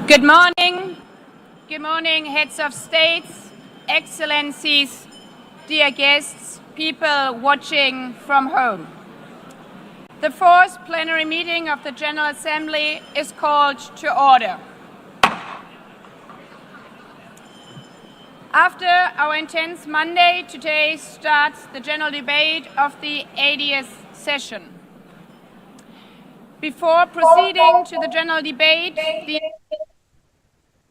Good morning. Good morning, heads of states, excellencies, dear guests, people watching from home. The fourth plenary meeting of the General Assembly is called to order. After our intense Monday, today starts the general debate of the 80th session. Before proceeding to the general debate,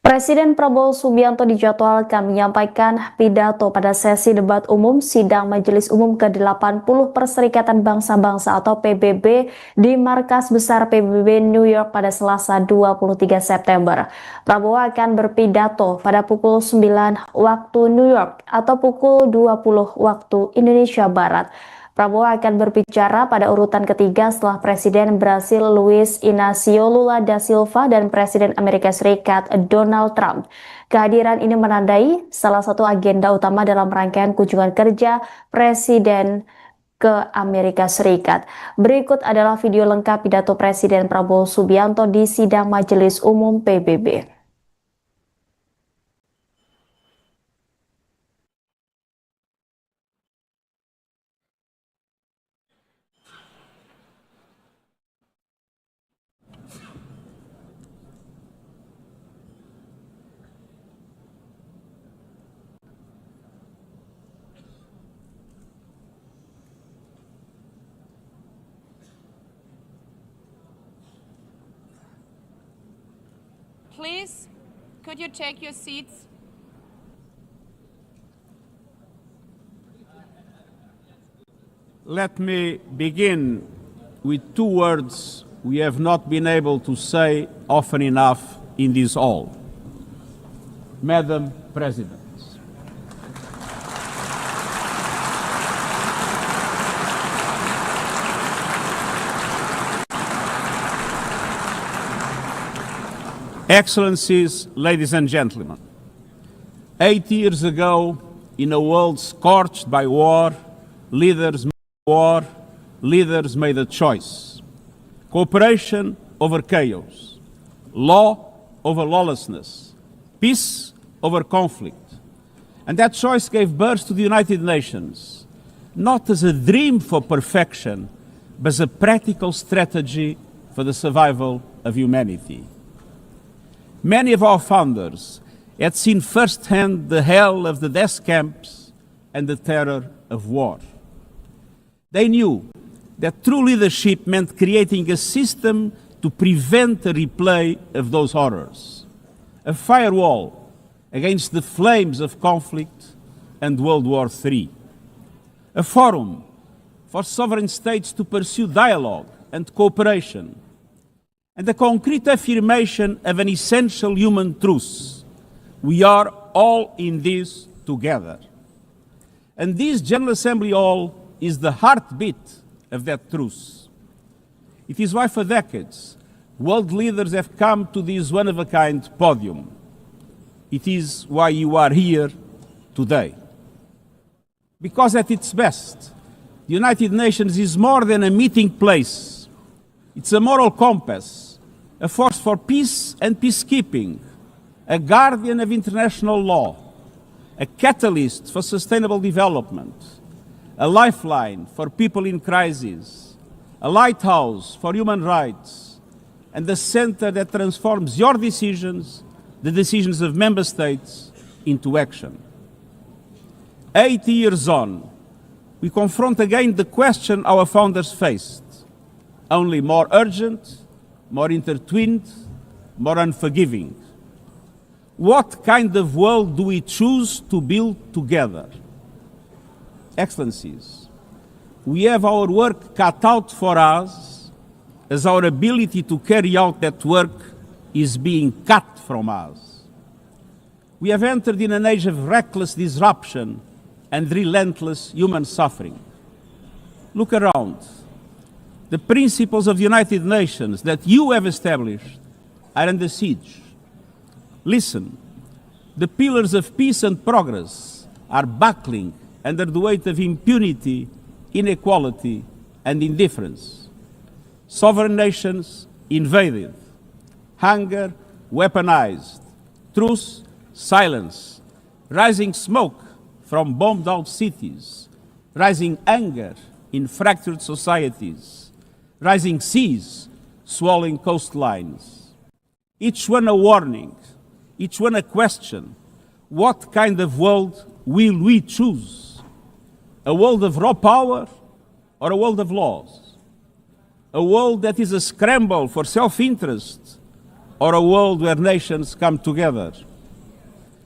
Presiden Prabowo Subianto dijadwalkan menyampaikan pidato pada sesi debat umum Sidang Majelis Umum ke-80 Perserikatan Bangsa-Bangsa atau PBB di Markas Besar PBB New York pada Selasa 23 September. Prabowo akan berpidato pada pukul 9 waktu New York atau pukul 20 waktu Indonesia Barat. Prabowo akan berbicara pada urutan ketiga setelah Presiden Brasil Luiz, Inácio, Lula da Silva dan Presiden Amerika Serikat Donald Trump. Kehadiran ini menandai salah satu agenda utama dalam rangkaian kunjungan kerja Presiden ke Amerika Serikat. Berikut adalah video lengkap pidato Presiden Prabowo Subianto di Sidang Majelis Umum PBB. Please, could you take your seats? Let me begin with two words we have not been able to say often enough in this hall. Madam President. Excellencies, ladies and gentlemen, 80 years ago, in a world scorched by war, leaders made a choice. Cooperation over chaos, law over lawlessness, peace over conflict. And that choice gave birth to the United Nations, not as a dream for perfection, but as a practical strategy for the survival of humanity. Many of our founders had seen firsthand the hell of the death camps and the terror of war. They knew that true leadership meant creating a system to prevent a replay of those horrors, a firewall against the flames of conflict and World War III, a forum for sovereign states to pursue dialogue and cooperation, and the concrete affirmation of an essential human truth: we are all in this together. And this General Assembly Hall is the heartbeat of that truth. It is why for decades world leaders have come to this one-of-a-kind podium. It is why you are here today. Because at its best, the United Nations is more than a meeting place. It's a moral compass, a force for peace and peacekeeping, a guardian of international law, a catalyst for sustainable development, a lifeline for people in crisis, a lighthouse for human rights, and the center that transforms your decisions, the decisions of member states, into action. 80 years on, we confront again the question our founders faced, only more urgent, more intertwined, more unforgiving. What kind of world do we choose to build together? Excellencies, we have our work cut out for us as our ability to carry out that work is being cut from us. We have entered in an age of reckless disruption and relentless human suffering. Look around. The principles of the United Nations that you have established are under siege. Listen, the pillars of peace and progress are buckling under the weight of impunity, inequality, and indifference. Sovereign nations invaded. Hunger, weaponized, truth, silence, rising smoke from bombed-out cities, rising anger in fractured societies, rising seas swallowing coastlines. Each one a warning, each one a question. What kind of world will we choose? A world of raw power or a world of laws? A world that is a scramble for self-interest or a world where nations come together?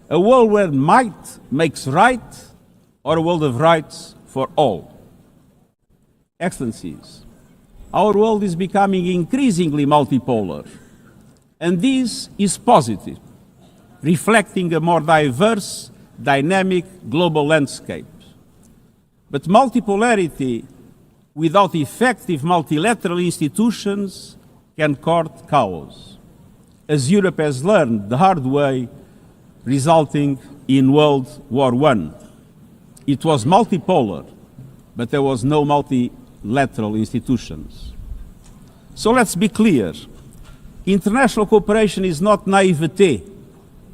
A world where might makes right or a world of rights for all? Excellencies, our world is becoming increasingly multipolar, and this is positive, reflecting a more diverse, dynamic global landscape. But multipolarity without effective multilateral institutions can court chaos, as Europe has learned the hard way, resulting in World War I. It was multipolar, but there was no multilateral institutions. So let's be clear. International cooperation is not naivete.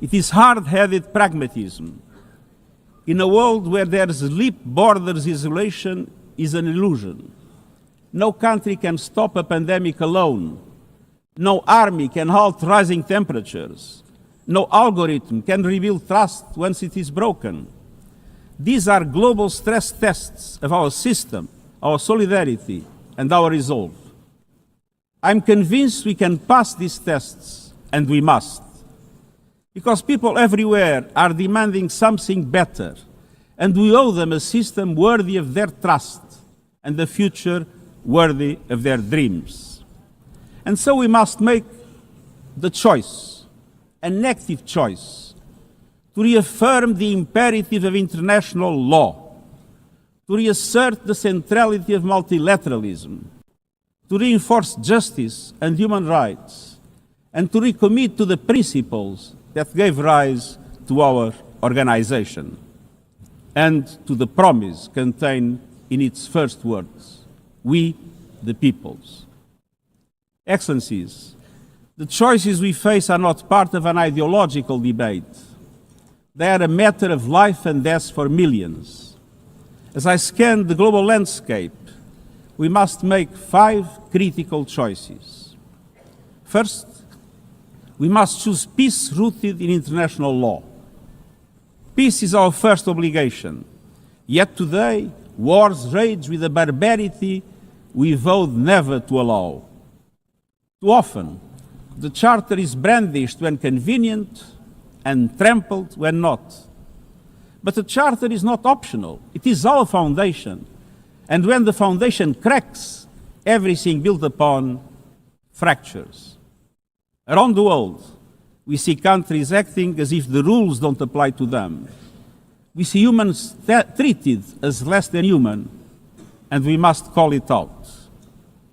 It is hard-headed pragmatism. In a world where there's leap borders, isolation is an illusion. No country can stop a pandemic alone. No army can halt rising temperatures. No algorithm can rebuild trust once it is broken. These are global stress tests of our system, our solidarity, and our resolve. I'm convinced we can pass these tests, and we must. Because people everywhere are demanding something better, and we owe them a system worthy of their trust and a future worthy of their dreams. And so we must make the choice, an active choice, to reaffirm the imperative of international law, to reassert the centrality of multilateralism, to reinforce justice and human rights, and to recommit to the principles that gave rise to our organization and to the promise contained in its first words, we the peoples. Excellencies, the choices we face are not part of an ideological debate. They are a matter of life and death for millions. As I scan the global landscape, we must make 5 critical choices. First, we must choose peace rooted in international law. Peace is our first obligation. Yet today, wars rage with a barbarity we vowed never to allow. Too often, the Charter is brandished when convenient and trampled when not. But the Charter is not optional. It is our foundation. And when the foundation cracks, everything built upon fractures. Around the world, we see countries acting as if the rules don't apply to them. We see humans treated as less than human, and we must call it out.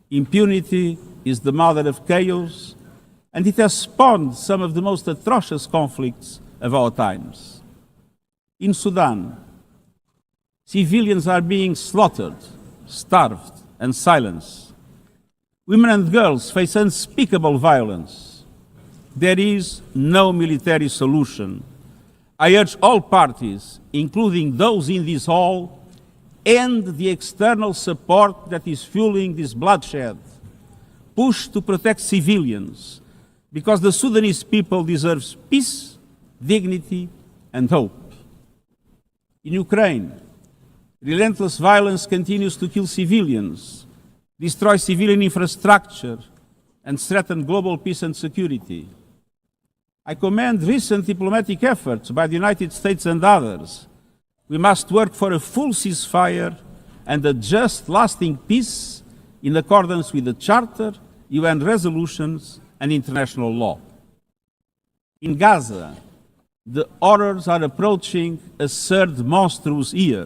Impunity is the mother of chaos, and it has spawned some of the most atrocious conflicts of our times. In Sudan, civilians are being slaughtered, starved, and silenced. Women and girls face unspeakable violence. There is no military solution. I urge all parties, including those in this hall, end the external support that is fueling this bloodshed. Push to protect civilians, because the Sudanese people deserve peace, dignity, and hope. In Ukraine, relentless violence continues to kill civilians, destroy civilian infrastructure, and threaten global peace and security. I commend recent diplomatic efforts by the United States and others. We must work for a full ceasefire and a just, lasting peace in accordance with the Charter, UN resolutions, and international law. In Gaza, the horrors are approaching a third monstrous year.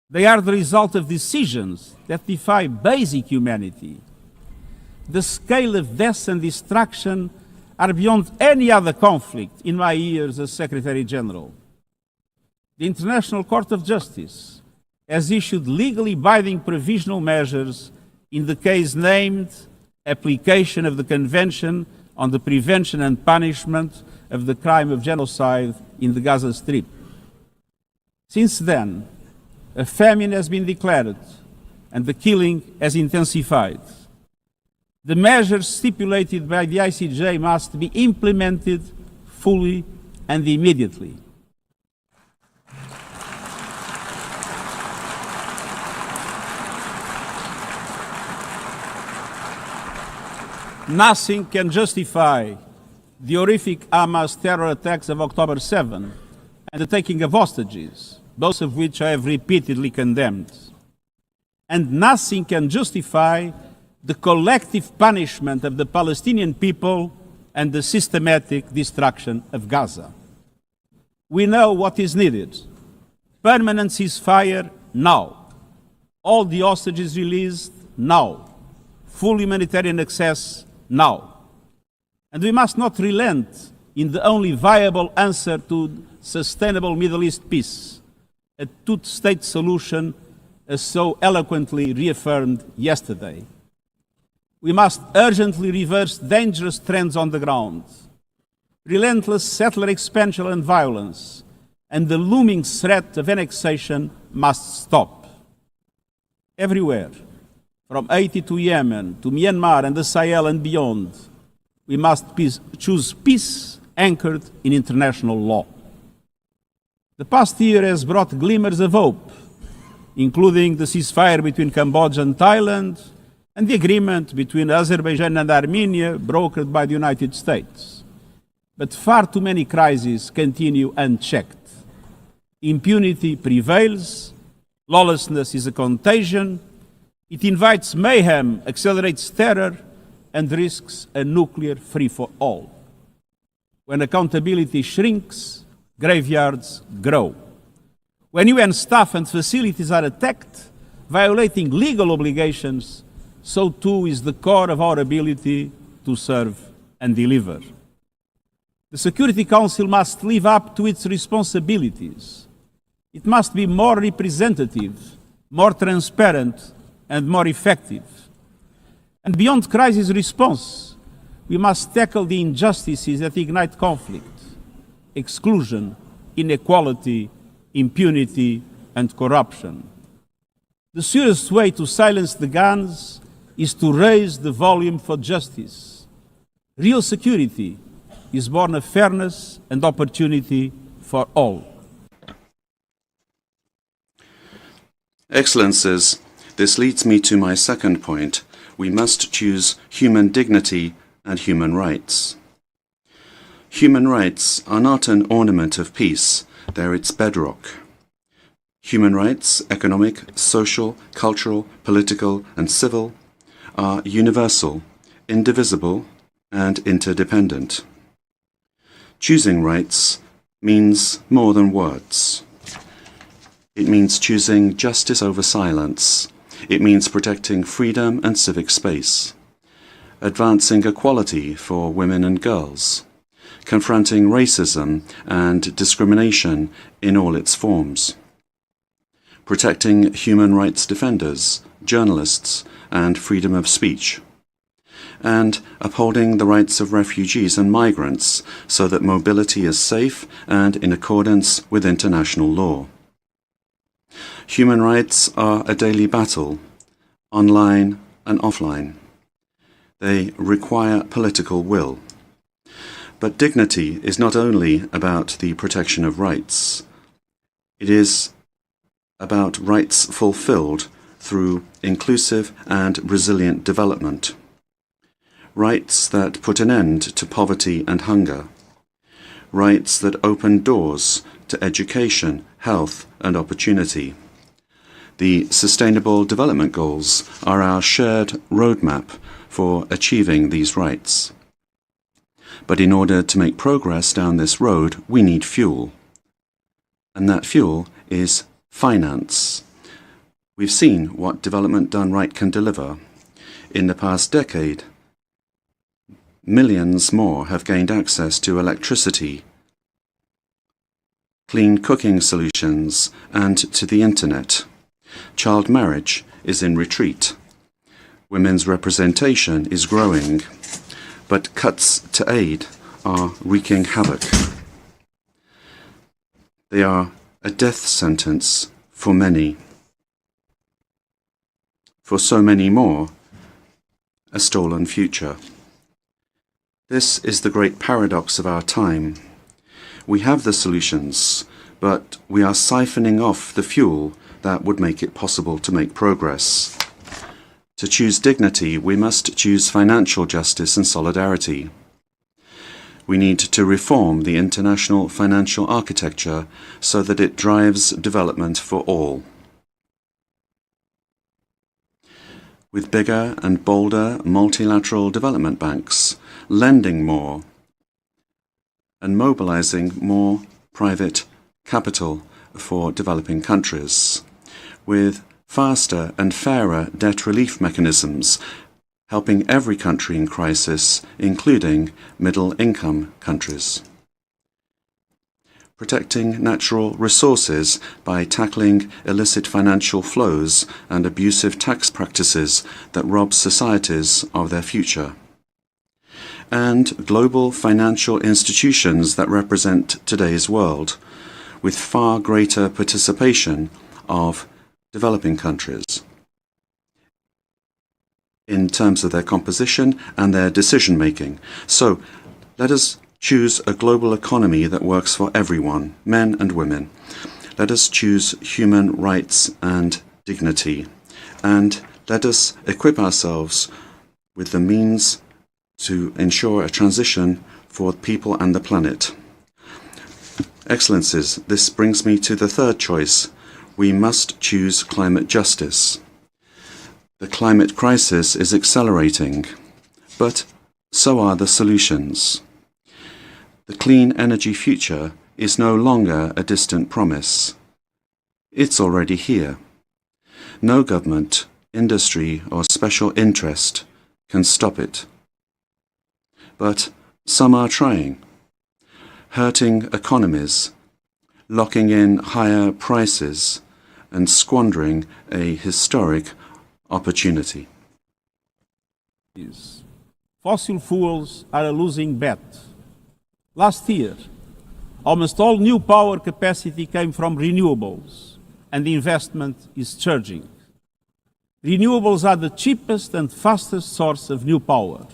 They are the result of decisions that defy basic humanity. The scale of death and destruction are beyond any other conflict in my years as Secretary General. The International Court of Justice has issued legally binding provisional measures in the case named Application of the Convention on the prevention and punishment of the crime of genocide in the Gaza Strip. Since then, a famine has been declared and the killing has intensified. The measures stipulated by the ICJ must be implemented fully and immediately. Nothing can justify the horrific Hamas terror attacks of October 7 and the taking of hostages, both of which I have repeatedly condemned. And nothing can justify the collective punishment of the Palestinian people and the systematic destruction of Gaza. We know what is needed. Permanent ceasefire now. All the hostages released now. Full humanitarian access now. And we must not relent in the only viable answer to sustainable Middle East peace, a two-state solution as so eloquently reaffirmed yesterday. We must urgently reverse dangerous trends on the ground. Relentless settler expansion and violence and the looming threat of annexation must stop. Everywhere, from Haiti to Yemen, to Myanmar and the Sahel and beyond, we must choose peace anchored in international law. The past year has brought glimmers of hope, including the ceasefire between Cambodia and Thailand, and the agreement between Azerbaijan and Armenia brokered by the United States. But far too many crises continue unchecked. Impunity prevails, lawlessness is a contagion, it invites mayhem, accelerates terror, and risks a nuclear free-for-all. When accountability shrinks, graveyards grow. When UN staff and facilities are attacked, violating legal obligations, so too is the core of our ability to serve and deliver. The Security Council must live up to its responsibilities. It must be more representative, more transparent, and more effective. And beyond crisis response, we must tackle the injustices that ignite conflict: exclusion, inequality, impunity, and corruption. The surest way to silence the guns is to raise the volume for justice. Real security is born of fairness and opportunity for all. Excellencies, this leads me to my second point. We must choose human dignity and human rights. Human rights are not an ornament of peace, they're its bedrock. Human rights, economic, social, cultural, political, and civil, are universal, indivisible, and interdependent. Choosing rights means more than words. It means choosing justice over silence. It means protecting freedom and civic space, advancing equality for women and girls, confronting racism and discrimination in all its forms, protecting human rights defenders, journalists, and freedom of speech, and upholding the rights of refugees and migrants so that mobility is safe and in accordance with international law. Human rights are a daily battle, online and offline. They require political will. But dignity is not only about the protection of rights. It is about rights fulfilled through inclusive and resilient development. Rights that put an end to poverty and hunger. Rights that open doors to education, health, and opportunity. The Sustainable Development Goals are our shared roadmap for achieving these rights. But in order to make progress down this road, we need fuel. And that fuel is finance. We've seen what development done right can deliver. In the past decade, millions more have gained access to electricity, clean cooking solutions, and to the internet. Child marriage is in retreat. Women's representation is growing. but cuts to aid are wreaking havoc. They are a death sentence for many. For so many more, a stolen future. This is the great paradox of our time. We have the solutions, but we are siphoning off the fuel that would make it possible to make progress. To choose dignity, we must choose financial justice and solidarity. We need to reform the international financial architecture so that it drives development for all. With bigger and bolder multilateral development banks, lending more, and mobilizing more private capital for developing countries, with faster and fairer debt relief mechanisms, helping every country in crisis, including middle-income countries. Protecting natural resources by tackling illicit financial flows and abusive tax practices that rob societies of their future. And global financial institutions that represent today's world, with far greater participation of developing countries in terms of their composition and their decision-making. So, let us choose a global economy that works for everyone, men and women. Let us choose human rights and dignity. And let us equip ourselves with the means to ensure a transition for people and the planet. Excellencies, this brings me to the third choice. We must choose climate justice. The climate crisis is accelerating, but so are the solutions. The clean energy future is no longer a distant promise. It's already here. No government, industry, or special interest can stop it. But some are trying, hurting economies, locking in higher prices, and squandering a historic opportunity. Fossil fuels are a losing bet. Last year, almost all new power capacity came from renewables, and the investment is surging. Renewables are the cheapest and fastest source of new power.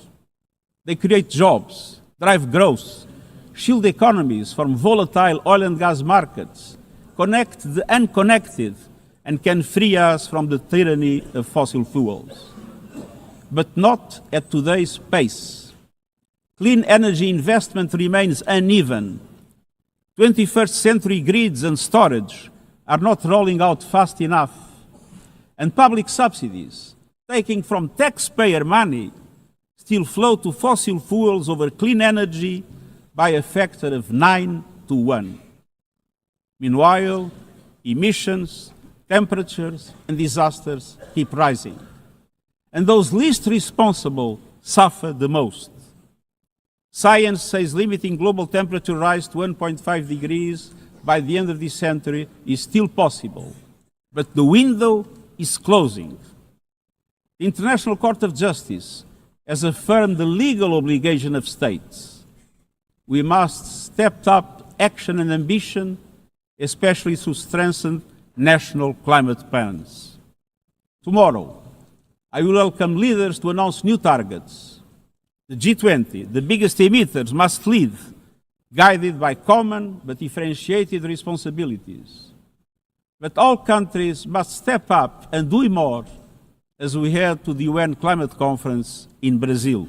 They create jobs, drive growth, shield economies from volatile oil and gas markets, connect the unconnected, and can free us from the tyranny of fossil fuels. But not at today's pace. Clean energy investment remains uneven. 21st century grids and storage are not rolling out fast enough. And public subsidies, taking from taxpayer money, still flow to fossil fuels over clean energy by a factor of 9 to 1. Meanwhile, emissions, temperatures, and disasters keep rising. And those least responsible suffer the most. Science says limiting global temperature rise to 1.5 degrees by the end of this century is still possible, but the window is closing. The International Court of Justice has affirmed the legal obligation of states. We must step up action and ambition, especially through strengthened national climate plans. Tomorrow, I will welcome leaders to announce new targets. The G20, the biggest emitters, must lead, guided by common but differentiated responsibilities. But all countries must step up and do more as we head to the UN Climate Conference in Brazil.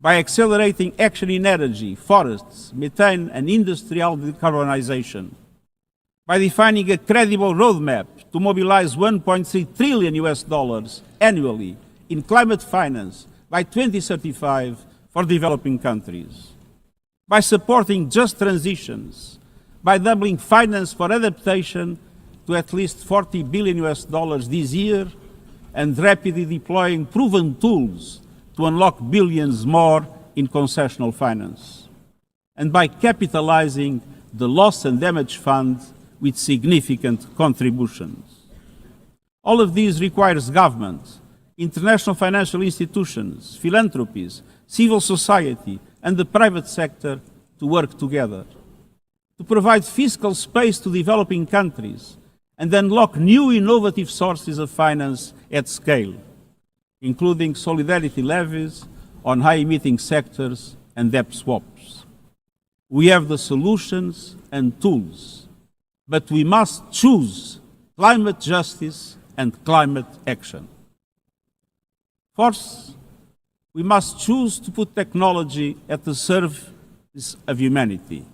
By accelerating action in energy, forests, methane, and industrial decarbonization. By defining a credible roadmap to mobilize $1.3 trillion annually in climate finance by 2035 for developing countries. By supporting just transitions, by doubling finance for adaptation to at least $40 billion this year, and rapidly deploying proven tools to unlock billions more in concessional finance. And by capitalizing the Loss and Damage Fund with significant contributions. All of these requires government, international financial institutions, philanthropies, civil society, and the private sector to work together, to provide fiscal space to developing countries and unlock new innovative sources of finance at scale, including solidarity levies on high-emitting sectors and debt swaps. We have the solutions and tools, but we must choose climate justice and climate action. First, we must choose to put technology at the service of humanity.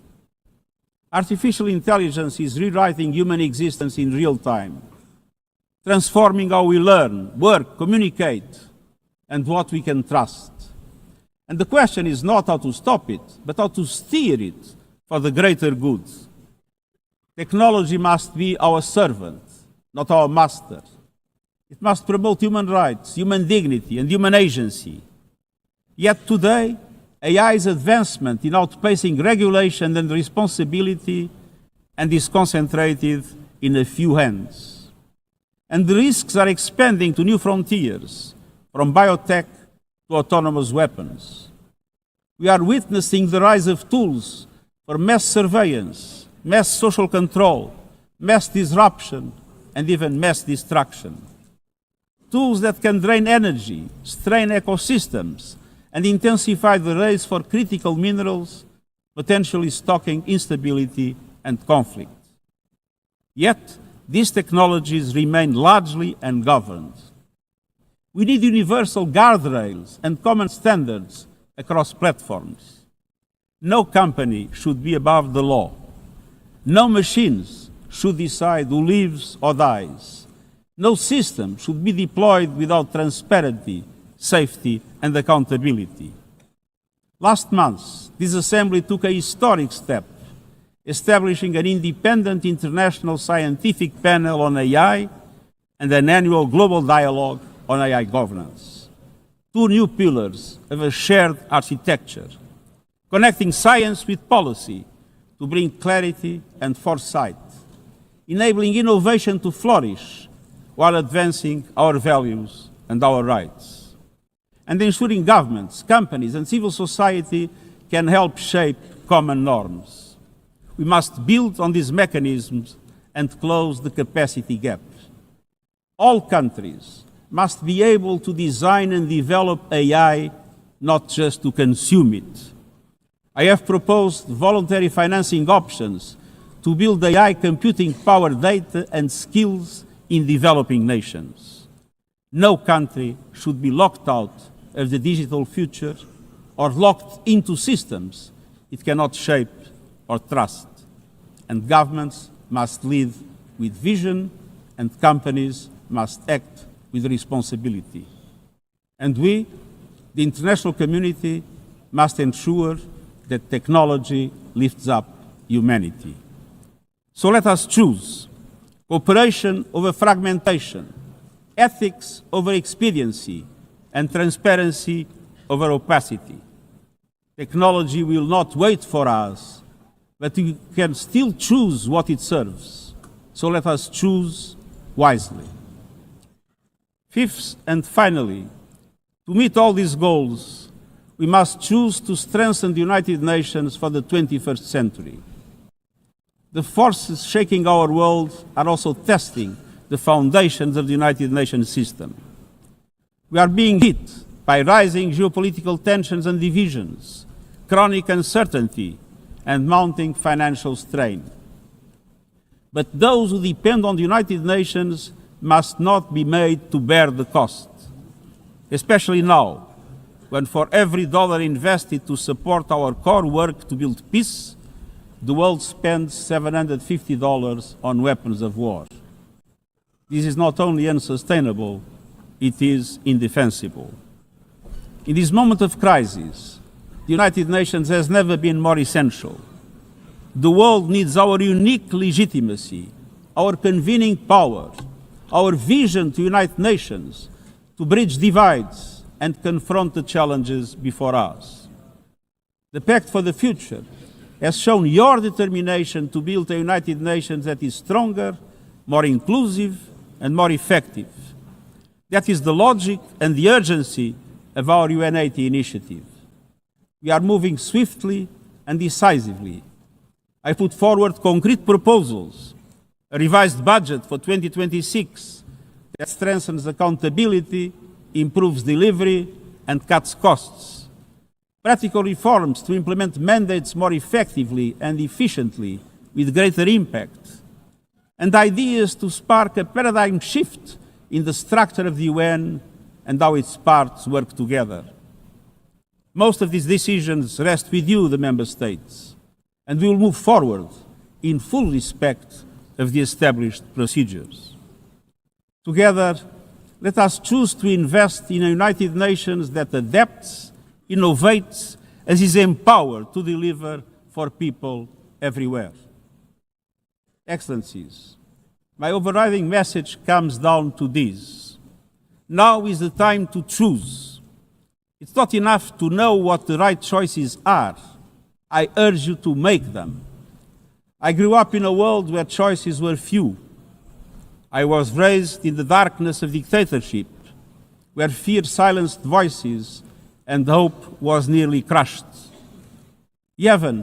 Artificial intelligence is rewriting human existence in real time, transforming how we learn, work, communicate, and what we can trust. And the question is not how to stop it, but how to steer it for the greater good. Technology must be our servant, not our master. It must promote human rights, human dignity, and human agency. Yet today, AI's advancement in outpacing regulation and responsibility and is concentrated in a few hands. And the risks are expanding to new frontiers, from biotech to autonomous weapons. We are witnessing the rise of tools for mass surveillance, mass social control, mass disruption, and even mass destruction. Tools that can drain energy, strain ecosystems, and intensify the race for critical minerals, potentially stoking instability and conflict. Yet, these technologies remain largely ungoverned. We need universal guardrails and common standards across platforms. No company should be above the law. No machines should decide who lives or dies. No system should be deployed without transparency, safety, and accountability. Last month, this Assembly took a historic step, establishing an independent international scientific panel on AI and an annual global dialogue on AI governance. Two new pillars of a shared architecture, connecting science with policy to bring clarity and foresight, enabling innovation to flourish while advancing our values and our rights, and ensuring governments, companies, and civil society can help shape common norms. We must build on these mechanisms and close the capacity gap. All countries must be able to design and develop AI, not just to consume it. I have proposed voluntary financing options to build AI computing power, data, and skills in developing nations. No country should be locked out of the digital future or locked into systems it cannot shape or trust. And governments must lead with vision and companies must act with responsibility. And we, the international community, must ensure that technology lifts up humanity. So let us choose cooperation over fragmentation, ethics over expediency, and transparency over opacity. Technology will not wait for us, but we can still choose what it serves. So let us choose wisely. Fifth and finally, to meet all these goals, we must choose to strengthen the United Nations for the 21st century. The forces shaking our world are also testing the foundations of the United Nations system. We are being hit by rising geopolitical tensions and divisions, chronic uncertainty, and mounting financial strain. But those who depend on the United Nations must not be made to bear the cost, especially now, when for every dollar invested to support our core work to build peace, the world spends $750 on weapons of war. This is not only unsustainable, it is indefensible. In this moment of crisis, the United Nations has never been more essential. The world needs our unique legitimacy, our convening power, our vision to unite nations, to bridge divides and confront the challenges before us. The Pact for the Future has shown your determination to build a United Nations that is stronger, more inclusive, and more effective. That is the logic and the urgency of our UN80 initiative. We are moving swiftly and decisively. I put forward concrete proposals, a revised budget for 2026 that strengthens accountability, improves delivery, and cuts costs. Practical reforms to implement mandates more effectively and efficiently with greater impact. And ideas to spark a paradigm shift in the structure of the UN and how its parts work together. Most of these decisions rest with you, the Member States, and we will move forward in full respect of the established procedures. Together, let us choose to invest in a United Nations that adapts, innovates, and is empowered to deliver for people everywhere. Excellencies, my overriding message comes down to this. Now is the time to choose. It's not enough to know what the right choices are. I urge you to make them. I grew up in a world where choices were few. I was raised in the darkness of dictatorship, where fear silenced voices and hope was nearly crushed. Yet,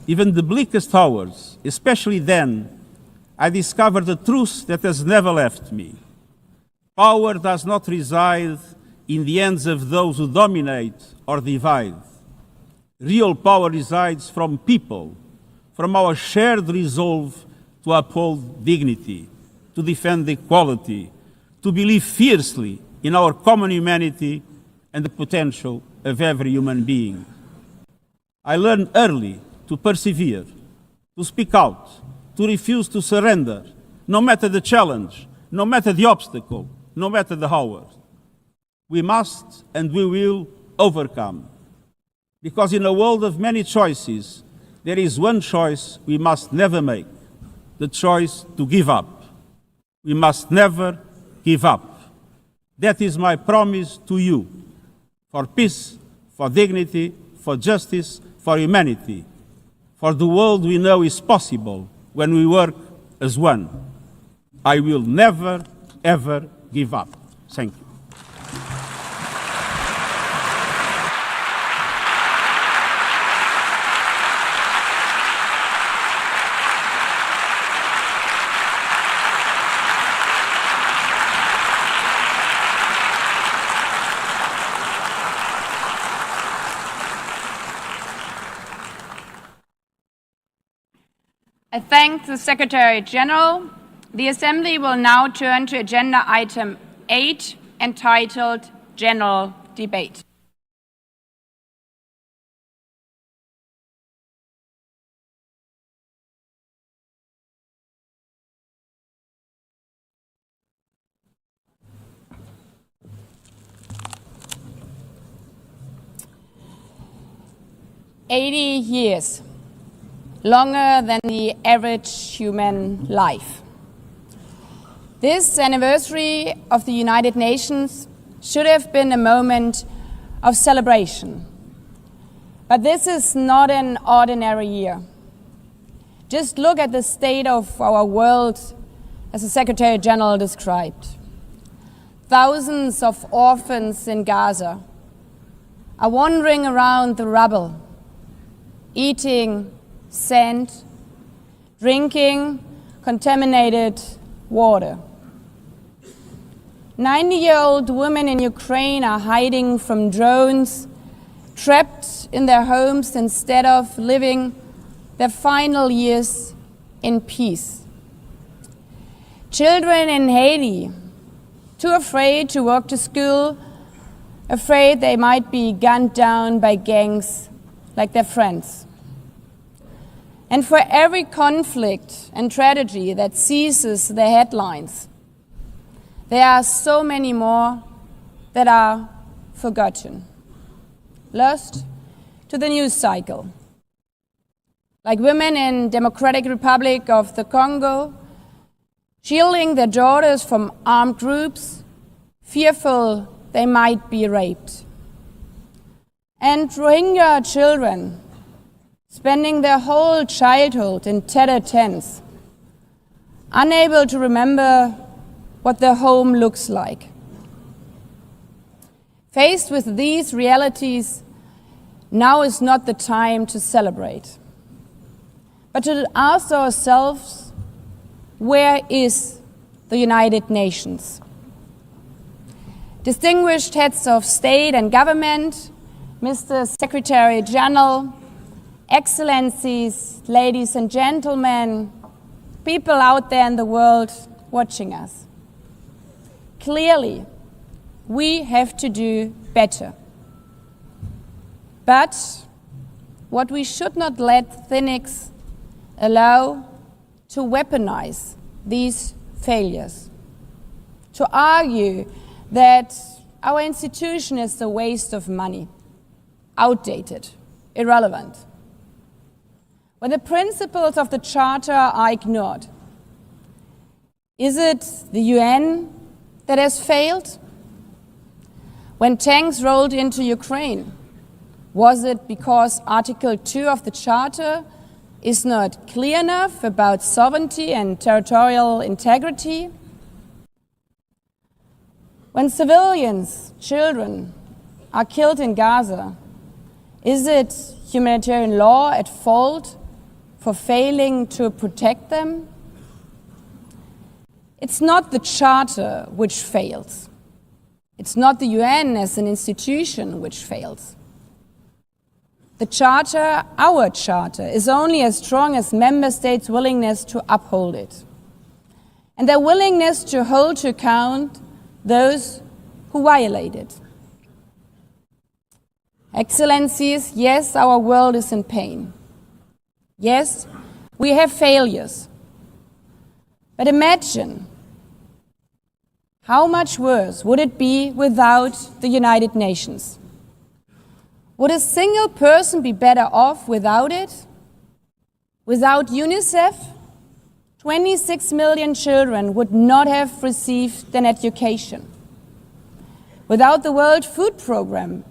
even the bleakest hours, especially then, I discovered a truth that has never left me. Power does not reside in the hands of those who dominate or divide. Real power resides from people, from our shared resolve to uphold dignity, to defend equality, to believe fiercely in our common humanity and the potential of every human being. I learned early to persevere, to speak out, to refuse to surrender, no matter the challenge, no matter the obstacle, no matter the hour. We must and we will overcome. Because in a world of many choices, there is one choice we must never make, the choice to give up. We must never give up. That is my promise to you, for peace, for dignity, for justice, for humanity, for the world we know is possible when we work as one. I will never, ever give up. Thank you. I thank the Secretary General. The Assembly will now turn to Agenda Item 8, entitled General Debate. "80 years. Longer than the average human life. This anniversary of the United Nations should have been a moment of celebration. But this is not an ordinary year. Just look at the state of our world, as the Secretary General described. Thousands of orphans in Gaza are wandering around the rubble, eating sand, drinking contaminated water. 90-year-old women in Ukraine are hiding from drones, trapped in their homes instead of living their final years in peace. Children in Haiti, too afraid to walk to school, afraid they might be gunned down by gangs like their friends. And for every conflict and tragedy that seizes the headlines, there are so many more that are forgotten, lost to the news cycle. Like women in Democratic Republic of the Congo, shielding their daughters from armed groups, fearful they might be raped. And Rohingya children, spending their whole childhood in tattered tents, unable to remember what their home looks like. Faced with these realities, now is not the time to celebrate, but to ask ourselves, where is the United Nations? Distinguished heads of state and government, Mr. Secretary General, Excellencies, ladies and gentlemen, people out there in the world watching us. Clearly, we have to do better. But what we should not let cynics allow to weaponize these failures, to argue that our institution is a waste of money, outdated, irrelevant. When the principles of the Charter are ignored, is it the UN that has failed? When tanks rolled into Ukraine, was it because Article 2 of the Charter is not clear enough about sovereignty and territorial integrity? When civilians, children, are killed in Gaza, is it humanitarian law at fault for failing to protect them? It's not the Charter which fails. It's not the UN as an institution which fails. The Charter, our Charter, is only as strong as member states' willingness to uphold it, and their willingness to hold to account those who violate it. Excellencies, yes, our world is in pain. Yes, we have failures. But imagine how much worse would it be without the United Nations? Would a single person be better off without it? Without UNICEF, 26 million children would not have received an education. Without the World Food Programme,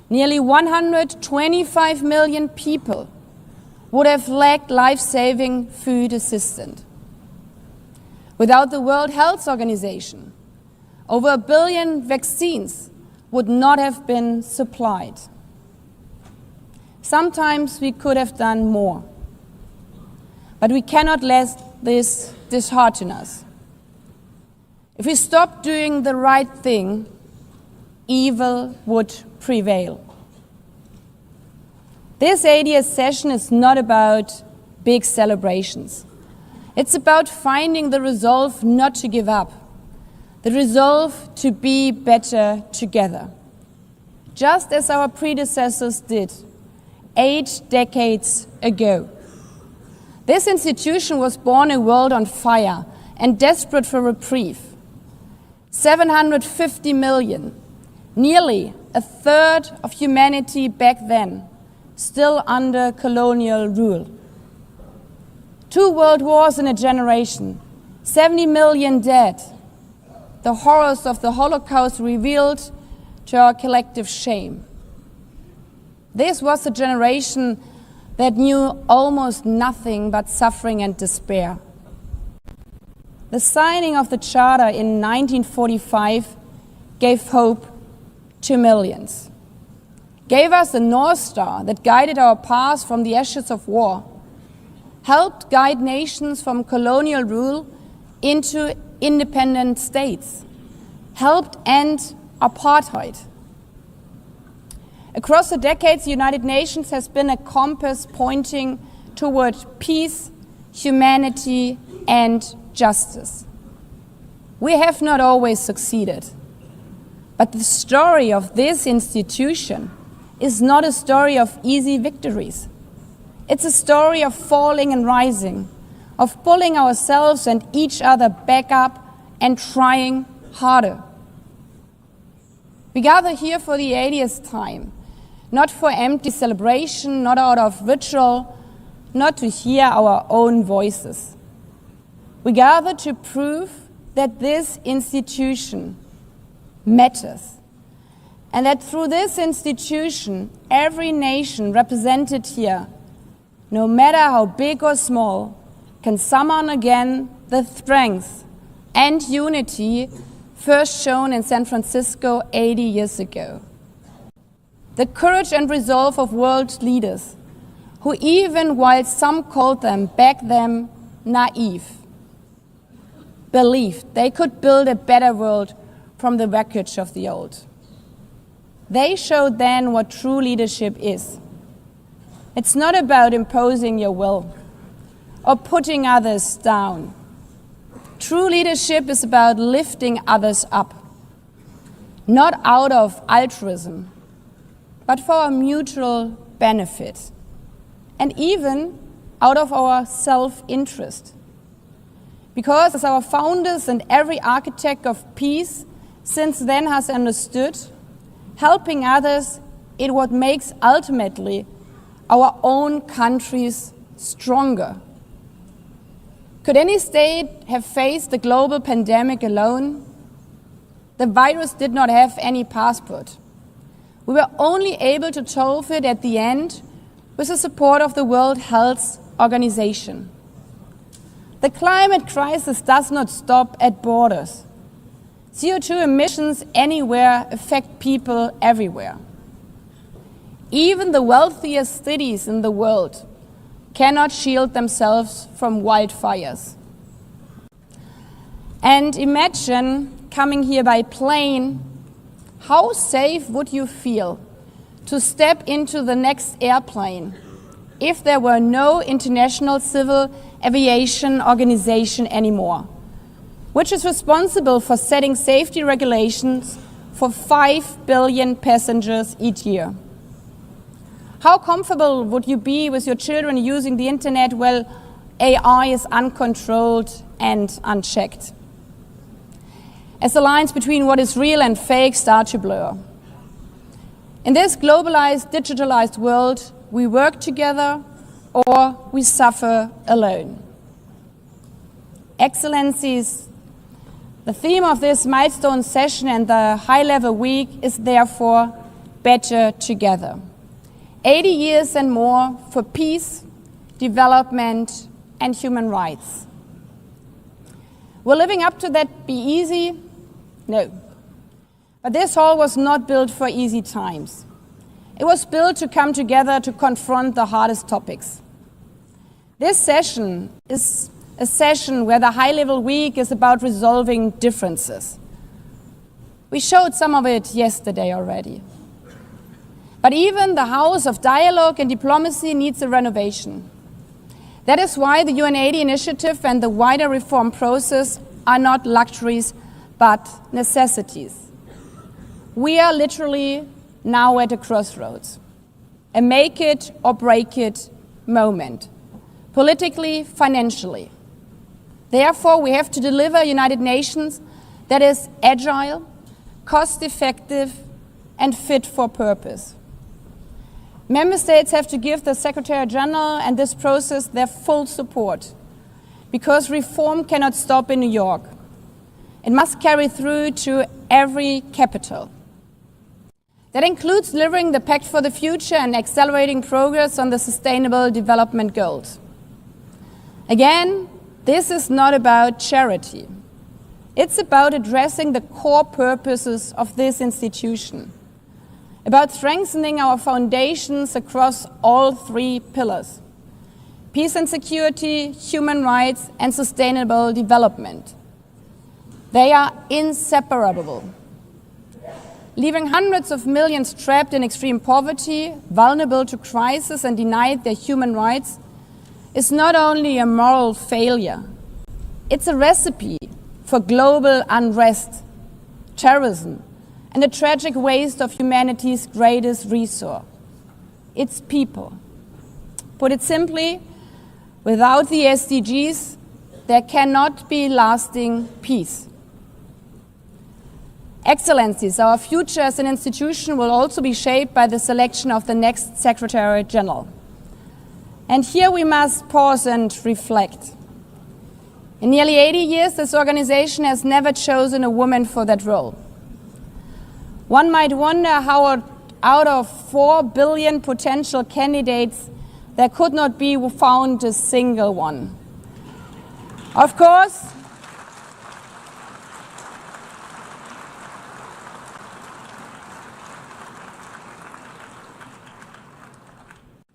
nearly 125 million people would have lacked life-saving food assistance. Without the World Health Organization, over 1 billion vaccines would not have been supplied. Sometimes we could have done more, but we cannot let this dishearten us. If we stop doing the right thing, evil would prevail. This 80th session is not about big celebrations. It's about finding the resolve not to give up, the resolve to be better together, just as our predecessors did 8 decades ago. This institution was born in a world on fire and desperate for reprieve. 750 million, nearly a third of humanity back then, still under colonial rule. 2 world wars in a generation, 70 million dead. The horrors of the Holocaust revealed to our collective shame. This was a generation that knew almost nothing but suffering and despair. The signing of the Charter in 1945 gave hope to millions, gave us a North Star that guided our path from the ashes of war, helped guide nations from colonial rule into independent states, helped end apartheid. Across the decades, the United Nations has been a compass pointing toward peace, humanity, and justice. We have not always succeeded, but the story of this institution is not a story of easy victories. It's a story of falling and rising, of pulling ourselves and each other back up and trying harder. We gather here for the 80th time, not for empty celebration, not out of ritual, not to hear our own voices. We gather to prove that this institution matters, and that through this institution, every nation represented here, no matter how big or small, can summon again the strength and unity first shown in San Francisco 80 years ago. the courage and resolve of world leaders, who even while some called them back then naive, believed they could build a better world from the wreckage of the old. They showed then what true leadership is. It's not about imposing your will or putting others down. True leadership is about lifting others up, not out of altruism, but for our mutual benefit, and even out of our self-interest. Because as our founders and every architect of peace since then has understood, helping others is what makes ultimately our own countries stronger. Could any state have faced the global pandemic alone? The virus did not have any passport. We were only able to solve it at the end with the support of the World Health Organization. The climate crisis does not stop at borders. CO2 emissions anywhere affect people everywhere. Even the wealthiest cities in the world cannot shield themselves from wildfires. And imagine coming here by plane, how safe would you feel to step into the next airplane if there were no International Civil Aviation Organization anymore, which is responsible for setting safety regulations for 5 billion passengers each year? How comfortable would you be with your children using the internet while AI is uncontrolled and unchecked? As the lines between what is real and fake start to blur. In this globalized, digitalized world, we work together or we suffer alone. Excellencies, the theme of this milestone session and the high-level week is therefore better together. 80 years and more for peace, development, and human rights. Will living up to that be easy? No. But this hall was not built for easy times. It was built to come together to confront the hardest topics. This session is a session where the high-level week is about resolving differences. We showed some of it yesterday already. But even the House of Dialogue and Diplomacy needs a renovation. That is why the UN80 initiative and the wider reform process are not luxuries, but necessities. We are literally now at a crossroads, a make it or break it moment, politically, financially. Therefore, we have to deliver a United Nations that is agile, cost-effective, and fit for purpose. Member States have to give the Secretary General and this process their full support, because reform cannot stop in New York. It must carry through to every capital. That includes delivering the Pact for the Future and accelerating progress on the Sustainable Development Goals. Again, this is not about charity. It's about addressing the core purposes of this institution, about strengthening our foundations across all 3 pillars: peace and security, human rights, and sustainable development. They are inseparable. Leaving hundreds of millions trapped in extreme poverty, vulnerable to crisis, and denied their human rights is not only a moral failure, it's a recipe for global unrest, terrorism, and a tragic waste of humanity's greatest resource, its people. Put it simply, without the SDGs, there cannot be lasting peace. Excellencies, our future as an institution will also be shaped by the selection of the next Secretary General. And here we must pause and reflect. In nearly 80 years, this organization has never chosen a woman for that role. One might wonder how out of 4 billion potential candidates, there could not be found a single one. Of course,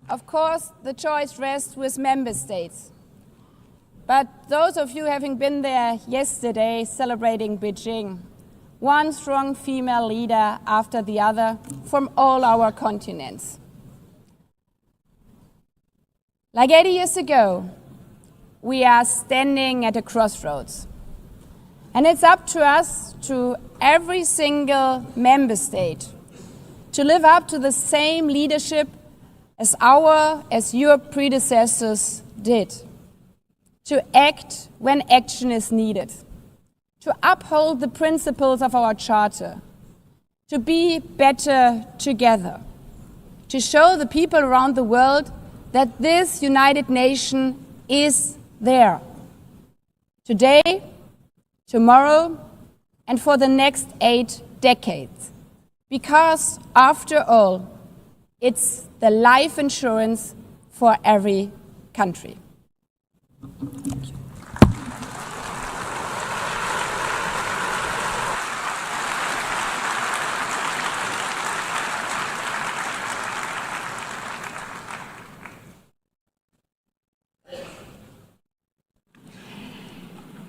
Of course, the choice rests with member states. But those of you having been there yesterday celebrating Beijing, one strong female leader after the other from all our continents. Like 80 years ago, we are standing at a crossroads. And it's up to us, to every single member state, to live up to the same leadership as your predecessors did. To act when action is needed. To uphold the principles of our charter. To be better together. To show the people around the world that this United Nation is there. Today, tomorrow, and for the next 8 decades. Because, after all, it's the life insurance for every country. Thank you.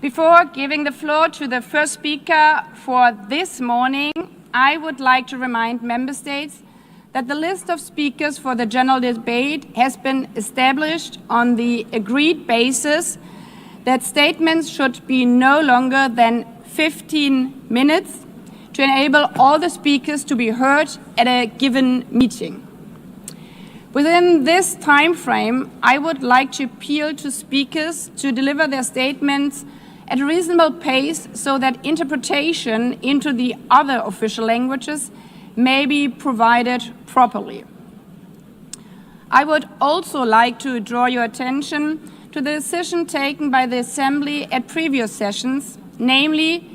Before giving the floor to the first speaker for this morning, I would like to remind member states that the list of speakers for the general debate has been established on the agreed basis that statements should be no longer than 15 minutes to enable all the speakers to be heard at a given meeting. Within this time frame, I would like to appeal to speakers to deliver their statements at a reasonable pace so that interpretation into the other official languages may be provided properly. I would also like to draw your attention to the decision taken by the Assembly at previous sessions, namely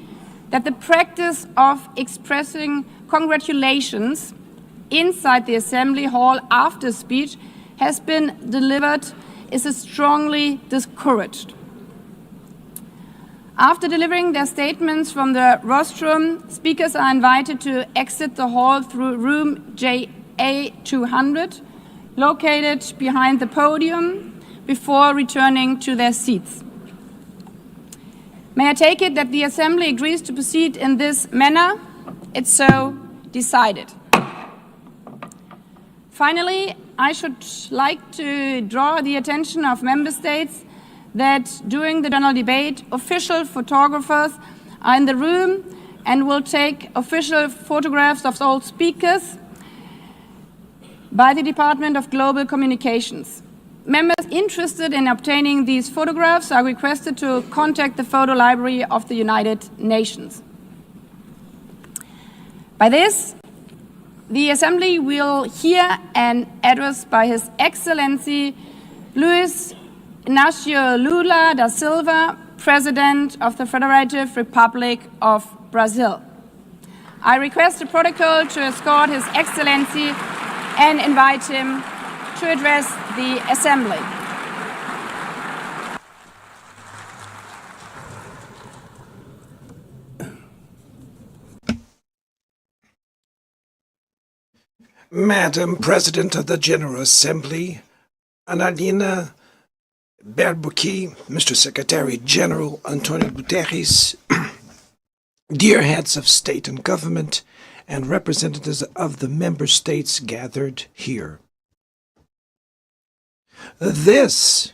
that the practice of expressing congratulations inside the Assembly Hall after speech has been delivered is strongly discouraged. After delivering their statements from the rostrum, speakers are invited to exit the hall through room JA200, located behind the podium, before returning to their seats. May I take it that the Assembly agrees to proceed in this manner? It's so decided. Finally, I should like to draw the attention of member states that during the general debate, official photographers are in the room and will take official photographs of all speakers by the Department of Global Communications. Members interested in obtaining these photographs are requested to contact the photo library of the United Nations. By this, the Assembly will hear an address by His Excellency Luiz Inácio Lula da Silva, President of the Federative Republic of Brazil. I request the protocol to escort His Excellency and invite him to address the Assembly. Madam President of the General Assembly, Analina Berbuki, Mr. Secretary General Antonio Guterres, dear heads of state and government, and representatives of the member states gathered here. This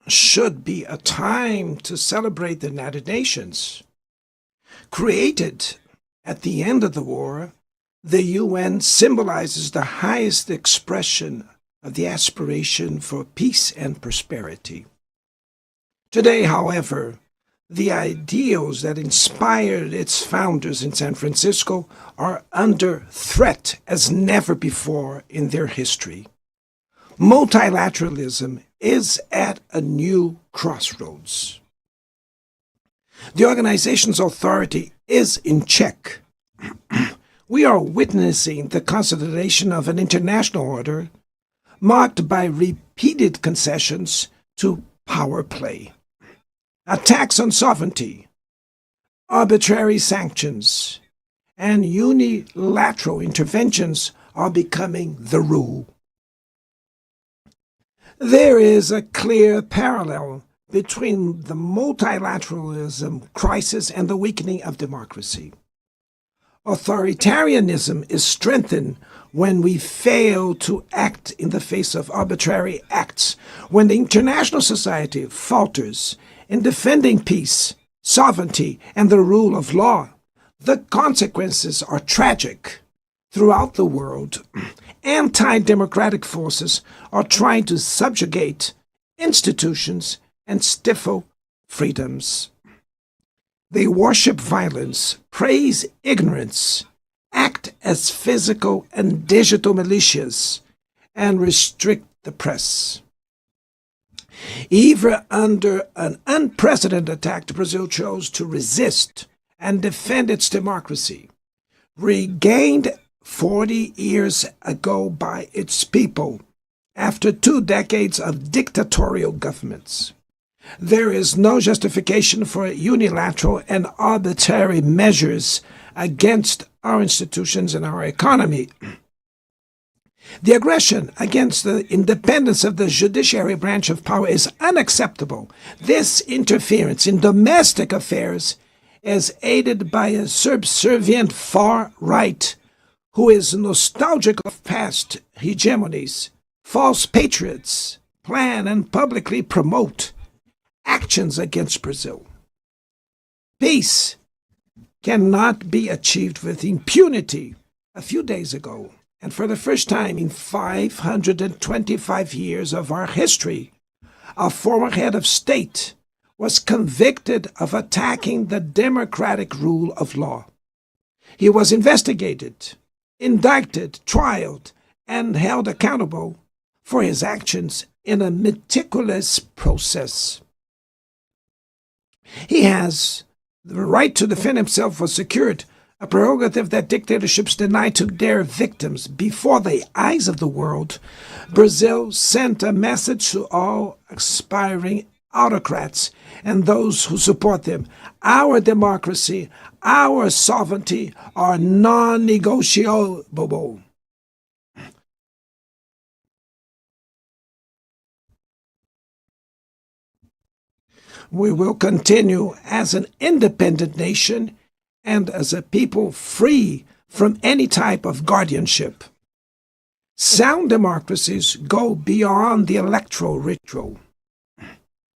should be a time to celebrate the United Nations. Created at the end of the war, the UN symbolizes the highest expression of the aspiration for peace and prosperity. Today, however, the ideals that inspired its founders in San Francisco are under threat as never before in their history. Multilateralism is at a new crossroads. The organization's authority is in check. We are witnessing the consolidation of an international order marked by repeated concessions to power play. Attacks on sovereignty, arbitrary sanctions, and unilateral interventions are becoming the rule. There is a clear parallel between the multilateralism crisis and the weakening of democracy. Authoritarianism is strengthened when we fail to act in the face of arbitrary acts, when the international society falters in defending peace, sovereignty, and the rule of law. The consequences are tragic. Throughout the world, anti-democratic forces are trying to subjugate institutions and stifle freedoms. They worship violence, praise ignorance, act as physical and digital militias, and restrict the press. Even under an unprecedented attack, Brazil chose to resist and defend its democracy, regained 40 years ago by its people after 2 decades of dictatorial governments. There is no justification for unilateral and arbitrary measures against our institutions and our economy. The aggression against the independence of the judiciary branch of power is unacceptable. This interference in domestic affairs is aided by a subservient far right who is nostalgic of past hegemonies. False patriots plan and publicly promote actions against Brazil. Peace cannot be achieved with impunity. A few days ago, and for the first time in 525 years of our history, a former head of state was convicted of attacking the democratic rule of law. He was investigated, indicted, trialed, and held accountable for his actions in a meticulous process. He has the right to defend himself was secured, a prerogative that dictatorships deny to their victims. Before the eyes of the world, Brazil sent a message to all aspiring autocrats and those who support them. Our democracy, our sovereignty are non-negotiable. We will continue as an independent nation and as a people free from any type of guardianship. Sound democracies go beyond the electoral ritual.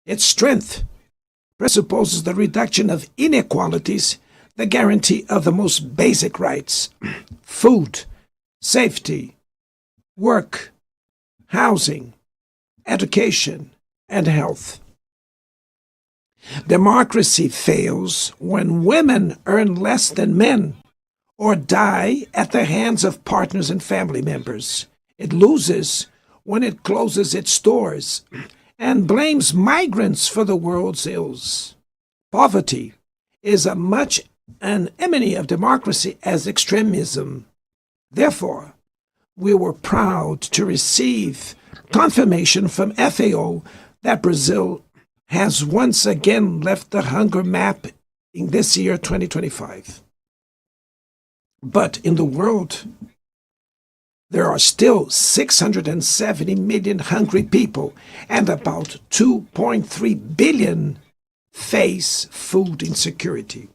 Its strength presupposes the reduction of inequalities, the guarantee of the most basic rights: food, safety, work, housing, education, and health. Democracy fails when women earn less than men or die at the hands of partners and family members. It loses when it closes its doors and blames migrants for the world's ills. Poverty is as much an enemy of democracy as extremism. Therefore, we were proud to receive confirmation from FAO that Brazil has once again left the hunger map in this year, 2025. But in the world, there are still 670 million hungry people, and about 2.3 billion face food insecurity.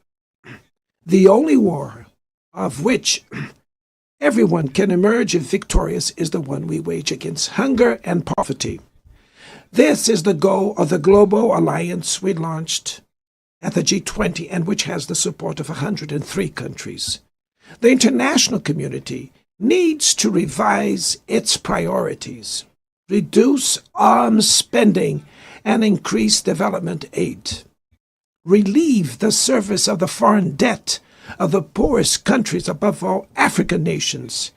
The only war of which everyone can emerge victorious is the one we wage against hunger and poverty. This is the goal of the global alliance we launched at the G20 and which has the support of 103 countries. The international community needs to revise its priorities, reduce arms spending, and increase development aid. Relieve the service of the foreign debt of the poorest countries, above all African nations,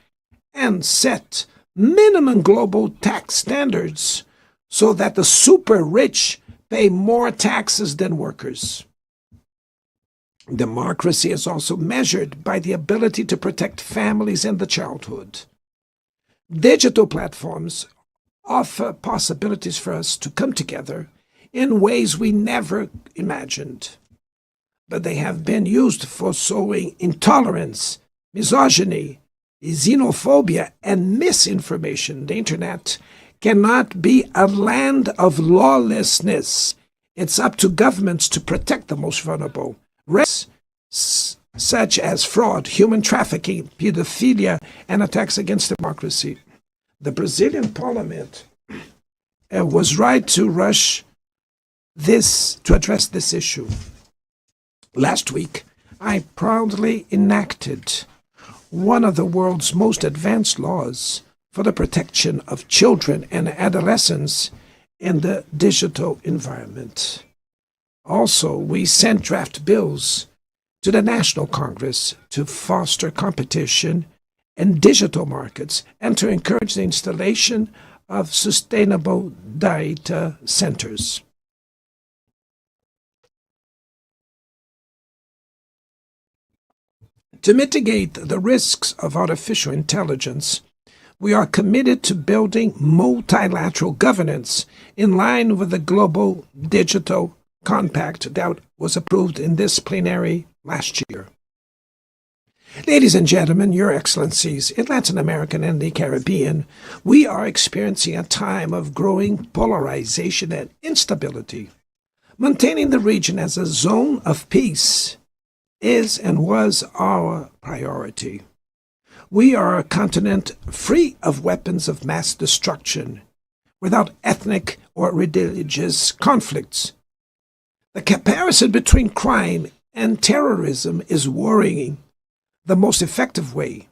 and set minimum global tax standards so that the super rich pay more taxes than workers. Democracy is also measured by the ability to protect families and the childhood. Digital platforms offer possibilities for us to come together in ways we never imagined. But they have been used for sowing intolerance, misogyny, xenophobia, and misinformation. The internet cannot be a land of lawlessness. It's up to governments to protect the most vulnerable. Risks such as fraud, human trafficking, pedophilia, and attacks against democracy. The Brazilian parliament was right to rush to address this issue. Last week, I proudly enacted one of the world's most advanced laws for the protection of children and adolescents in the digital environment. Also, we sent draft bills to the National Congress to foster competition in digital markets and to encourage the installation of sustainable data centers. To mitigate the risks of artificial intelligence, we are committed to building multilateral governance in line with the Global Digital Compact that was approved in this plenary last year. Ladies and gentlemen, Your Excellencies, in Latin America and the Caribbean, we are experiencing a time of growing polarization and instability. Maintaining the region as a zone of peace is and was our priority. We are a continent free of weapons of mass destruction, without ethnic or religious conflicts. The comparison between crime and terrorism is worrying. The most effective way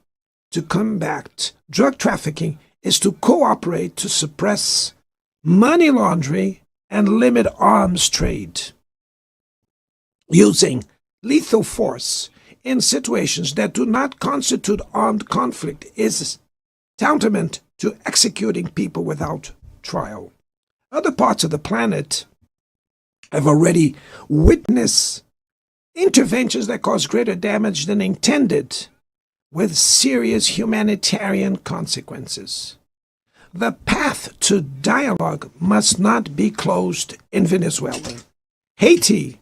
to combat drug trafficking is to cooperate to suppress money laundering and limit arms trade. Using lethal force in situations that do not constitute armed conflict is tantamount to executing people without trial. Other parts of the planet have already witnessed interventions that cause greater damage than intended, with serious humanitarian consequences. The path to dialogue must not be closed in Venezuela. Haiti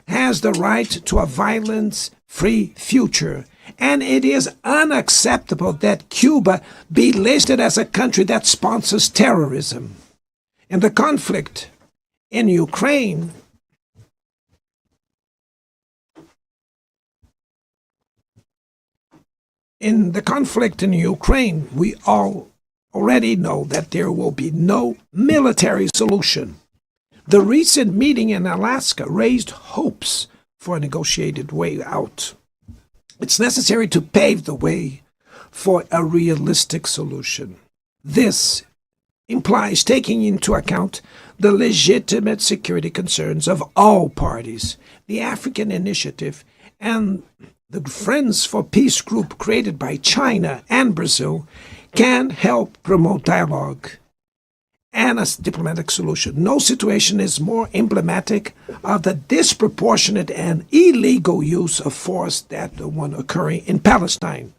has the right to a violence-free future, and it is unacceptable that Cuba be listed as a country that sponsors terrorism. In the conflict in Ukraine, we all already know that there will be no military solution. The recent meeting in Alaska raised hopes for a negotiated way out. It's necessary to pave the way for a realistic solution. This implies taking into account the legitimate security concerns of all parties. The African Initiative and the Friends for Peace group created by China and Brazil can help promote dialogue and a diplomatic solution. No situation is more emblematic of the disproportionate and illegal use of force than the one occurring in Palestine.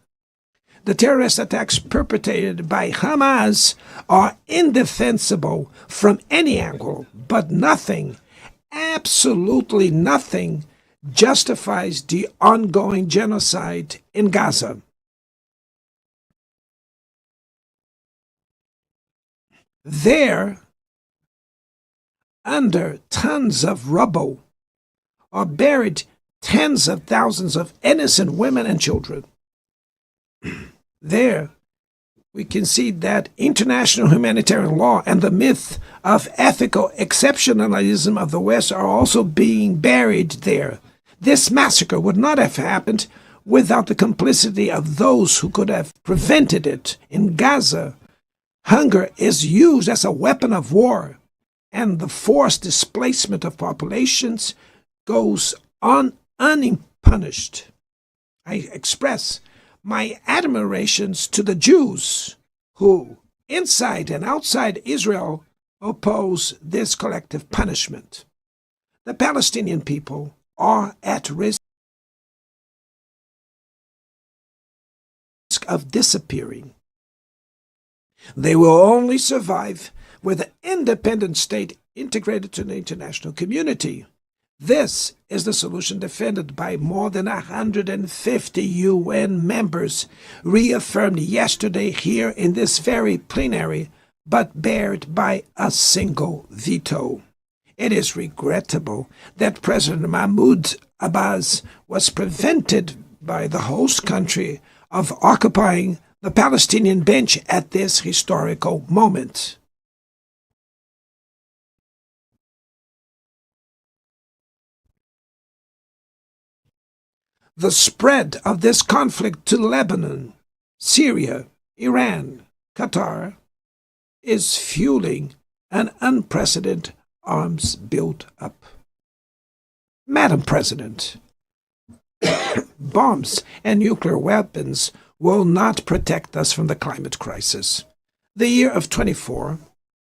The terrorist attacks perpetrated by Hamas are indefensible from any angle, but nothing, absolutely nothing, justifies the ongoing genocide in Gaza. There, under tons of rubble, are buried tens of thousands of innocent women and children. There, we can see that international humanitarian law and the myth of ethical exceptionalism of the West are also being buried there. This massacre would not have happened without the complicity of those who could have prevented it. In Gaza, hunger is used as a weapon of war, and the forced displacement of populations goes on unpunished. I express my admirations to the Jews who, inside and outside Israel, oppose this collective punishment. The Palestinian people are at risk of disappearing. They will only survive with an independent state integrated to the international community. This is the solution defended by more than 150 UN members, reaffirmed yesterday here in this very plenary but barred by a single veto. It is regrettable that President Mahmoud Abbas was prevented by the host country of occupying the Palestinian bench at this historical moment. The spread of this conflict to Lebanon, Syria, Iran, Qatar is fueling an unprecedented arms build-up. Madam President, bombs and nuclear weapons will not protect us from the climate crisis. The year of 24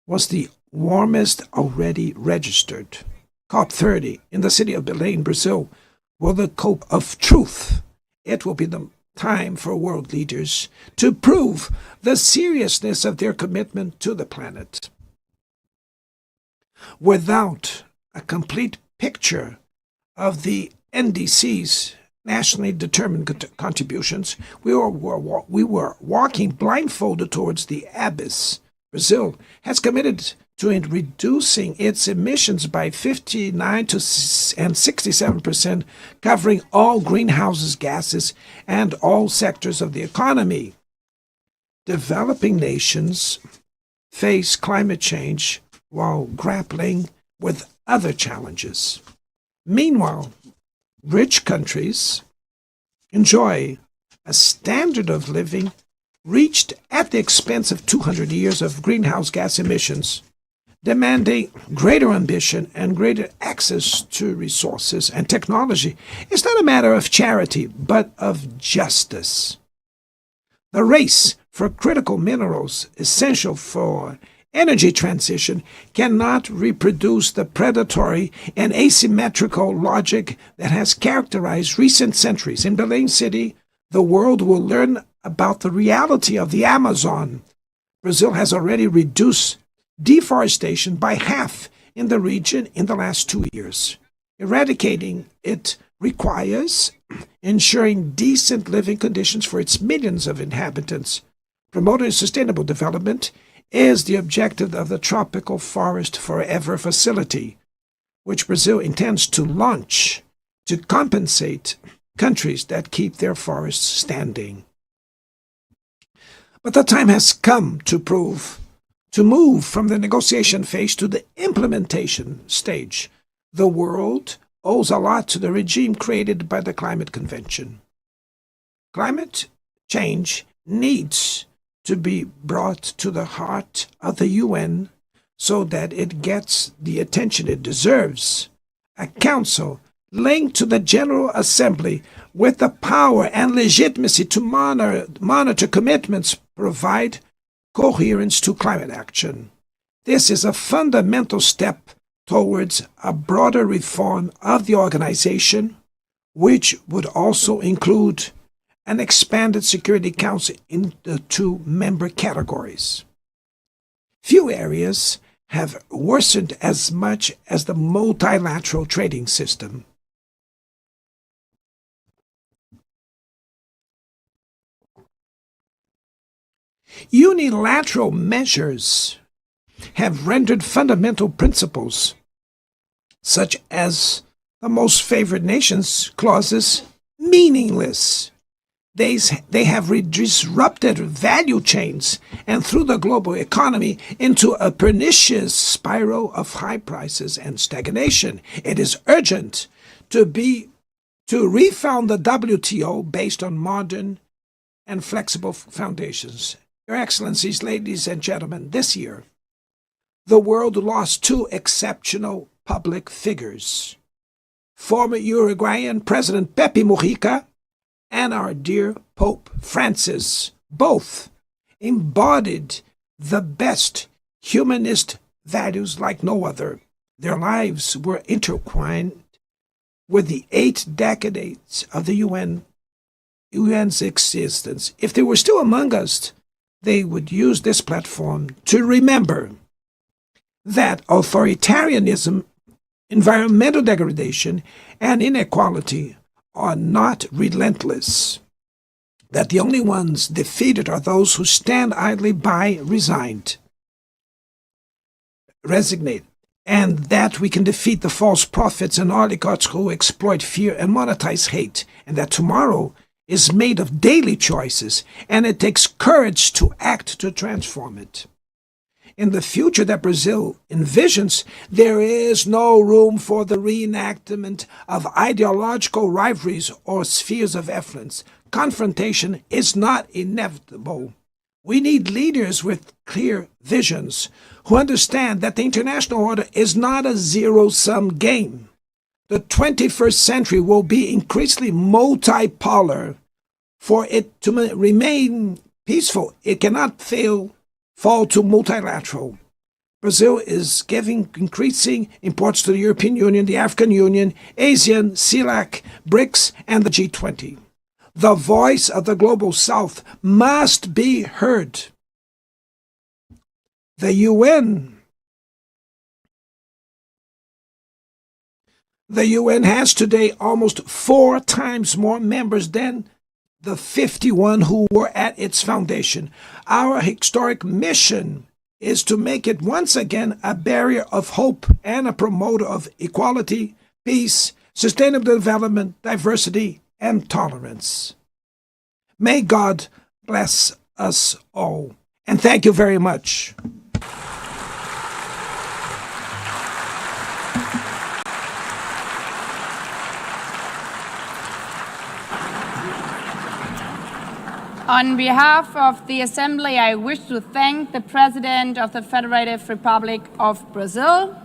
was the warmest already registered. COP30 in the city of Belém, Brazil, will the COP of truth. It will be the time for world leaders to prove the seriousness of their commitment to the planet. Without a complete picture of the NDC's nationally determined contributions, we were walking blindfolded towards the abyss. Brazil has committed to reducing its emissions by 59 and 67%, covering all greenhouse gases and all sectors of the economy. Developing nations face climate change while grappling with other challenges. Meanwhile, rich countries enjoy a standard of living reached at the expense of 200 years of greenhouse gas emissions, demanding greater ambition and greater access to resources and technology. It's not a matter of charity, but of justice. The race for critical minerals essential for energy transition cannot reproduce the predatory and asymmetrical logic that has characterized recent centuries. In Belém City, the world will learn about the reality of the Amazon. Brazil has already reduced deforestation by half in the region in the last 2 years. Eradicating it requires ensuring decent living conditions for its millions of inhabitants. Promoting sustainable development is the objective of the Tropical Forest Forever facility, which Brazil intends to launch to compensate countries that keep their forests standing. But the time has come to move from the negotiation phase to the implementation stage. The world owes a lot to the regime created by the Climate Convention. Climate change needs to be brought to the heart of the UN so that it gets the attention it deserves. A council linked to the General Assembly with the power and legitimacy to monitor commitments provide coherence to climate action. This is a fundamental step towards a broader reform of the organization, which would also include an expanded Security Council in the 2 member categories. Few areas have worsened as much as the multilateral trading system. Unilateral measures have rendered fundamental principles, such as the most favored nations clauses, meaningless. They have disrupted value chains and threw the global economy into a pernicious spiral of high prices and stagnation. It is urgent to refound the WTO based on modern and flexible foundations. Your Excellencies, ladies and gentlemen, this year, the world lost 2 exceptional public figures. Former Uruguayan President Pepe Mujica and our dear Pope Francis, both embodied the best humanist values like no other. Their lives were intertwined with the 8 decades of the UN's existence. If they were still among us, they would use this platform to remember that authoritarianism, environmental degradation, and inequality are not relentless, that the only ones defeated are those who stand idly by resigned. resignate, and that we can defeat the false prophets and oligarchs who exploit fear and monetize hate, and that tomorrow is made of daily choices, and it takes courage to act to transform it. In the future that Brazil envisions, there is no room for the reenactment of ideological rivalries or spheres of influence. Confrontation is not inevitable. We need leaders with clear visions who understand that the international order is not a zero-sum game. The 21st century will be increasingly multipolar. For it to remain peaceful, it cannot fall to multilateral. Brazil is giving increasing importance to the European Union, the African Union, ASEAN, CELAC, BRICS, and the G20. The voice of the global South must be heard. The UN has today almost 4 times more members than the 51 who were at its foundation. Our historic mission is to make it once again a barrier of hope and a promoter of equality, peace, sustainable development, diversity, and tolerance. May God bless us all. And thank you very much. On behalf of the Assembly, I wish to thank the President of the Federative Republic of Brazil,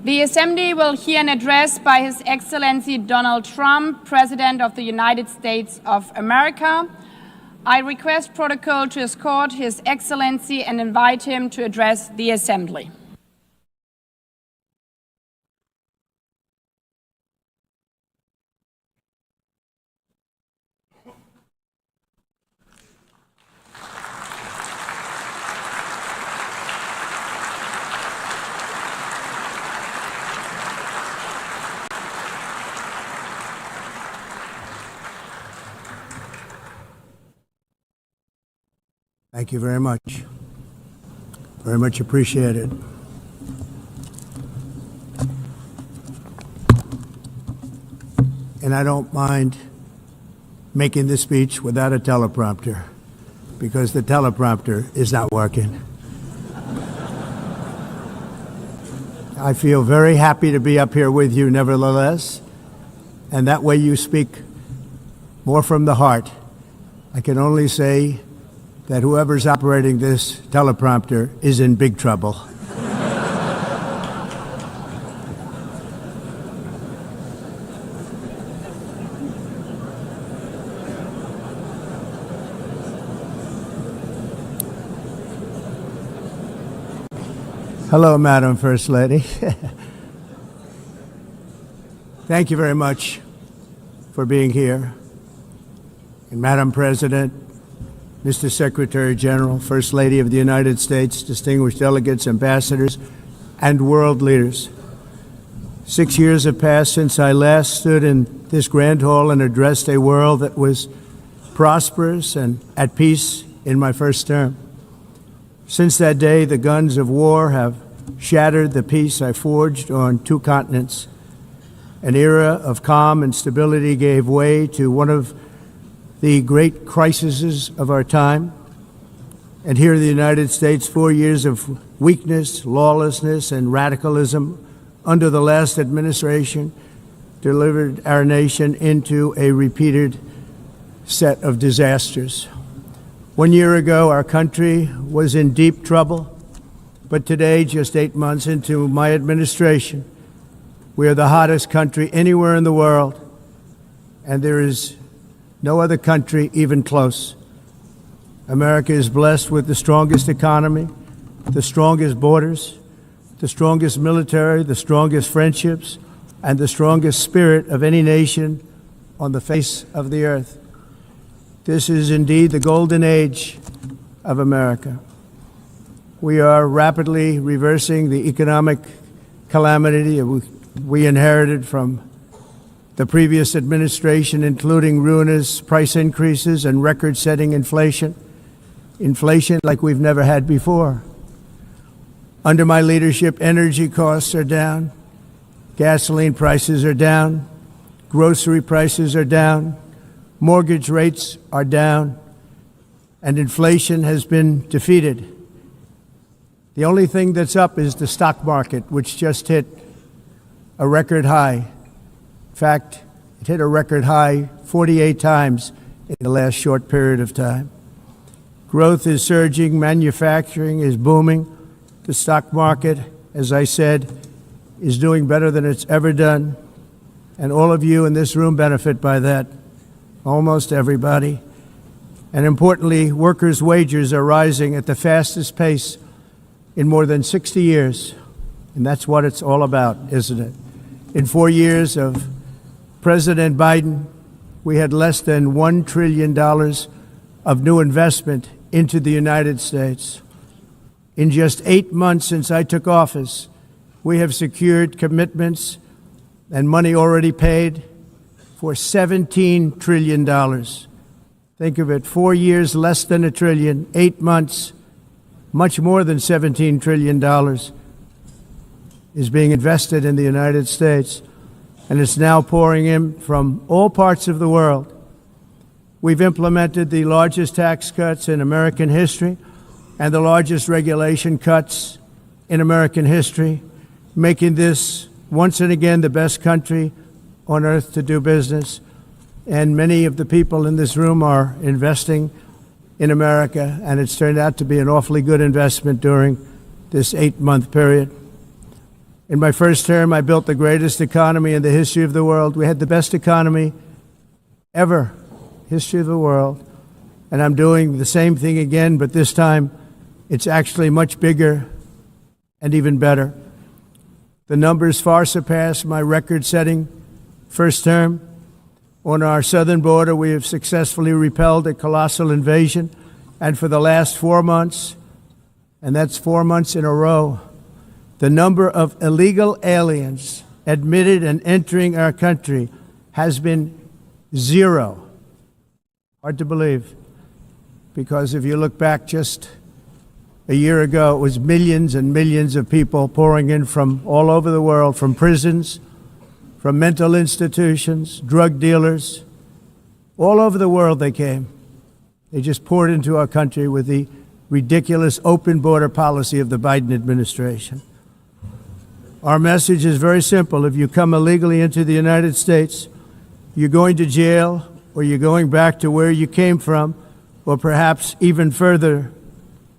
the Assembly will hear an address by His Excellency Donald Trump, President of the United States of America. I request protocol to escort His Excellency and invite him to address the Assembly. Thank you very much. Very much appreciated. And I don't mind making this speech without a teleprompter, because the teleprompter is not working. I feel very happy to be up here with you nevertheless, and that way you speak more from the heart. I can only say that whoever's operating this teleprompter is in big trouble. Hello, Madam First Lady. Thank you very much for being here. And Madam President, Mr. Secretary General, First Lady of the United States, distinguished delegates, ambassadors, and world leaders. 6 years have passed since I last stood in this grand hall and addressed a world that was prosperous and at peace in my first term. Since that day, the guns of war have shattered the peace I forged on two continents. An era of calm and stability gave way to one of the great crises of our time. And here in the United States, 4 years of weakness, lawlessness, and radicalism under the last administration delivered our nation into a repeated set of disasters. 1 year ago, our country was in deep trouble, but today, just 8 months into my administration, we are the hottest country anywhere in the world, and there is no other country even close. America is blessed with the strongest economy, the strongest borders, the strongest military, the strongest friendships, and the strongest spirit of any nation on the face of the earth. This is indeed the golden age of America. We are rapidly reversing the economic calamity we inherited from the previous administration, including ruinous price increases and record-setting inflation like we've never had before. Under my leadership, energy costs are down, gasoline prices are down, grocery prices are down, mortgage rates are down, and inflation has been defeated. The only thing that's up is the stock market, which just hit a record high. In fact, it hit a record high 48 times in the last short period of time. Growth is surging, manufacturing is booming. The stock market, as I said, is doing better than it's ever done. And all of you in this room benefit by that, almost everybody. And importantly, workers' wages are rising at the fastest pace in more than 60 years. And that's what it's all about, isn't it? In 4 years of President Biden, we had less than $1 trillion of new investment into the United States. In just 8 months since I took office, we have secured commitments and money already paid for $17 trillion. Think of it, 4 years, less than $1 trillion, 8 months, much more than $17 trillion is being invested in the United States, and it's now pouring in from all parts of the world. We've implemented the largest tax cuts in American history and the largest regulation cuts in American history, making this once and again the best country on earth to do business. And many of the people in this room are investing in America, and it's turned out to be an awfully good investment during this 8-month period. In my first term, I built the greatest economy in the history of the world. We had the best economy ever, history of the world. And I'm doing the same thing again, but this time it's actually much bigger and even better. The numbers far surpass my record-setting first term. On our southern border, we have successfully repelled a colossal invasion. And for the last 4 months, and that's 4 months in a row, the number of illegal aliens admitted and entering our country has been 0. Hard to believe, because if you look back just a year ago, it was millions and millions of people pouring in from all over the world, from prisons, from mental institutions, drug dealers. All over the world they came. They just poured into our country with the ridiculous open border policy of the Biden administration. Our message is very simple. If you come illegally into the United States, you're going to jail, or you're going back to where you came from, or perhaps even further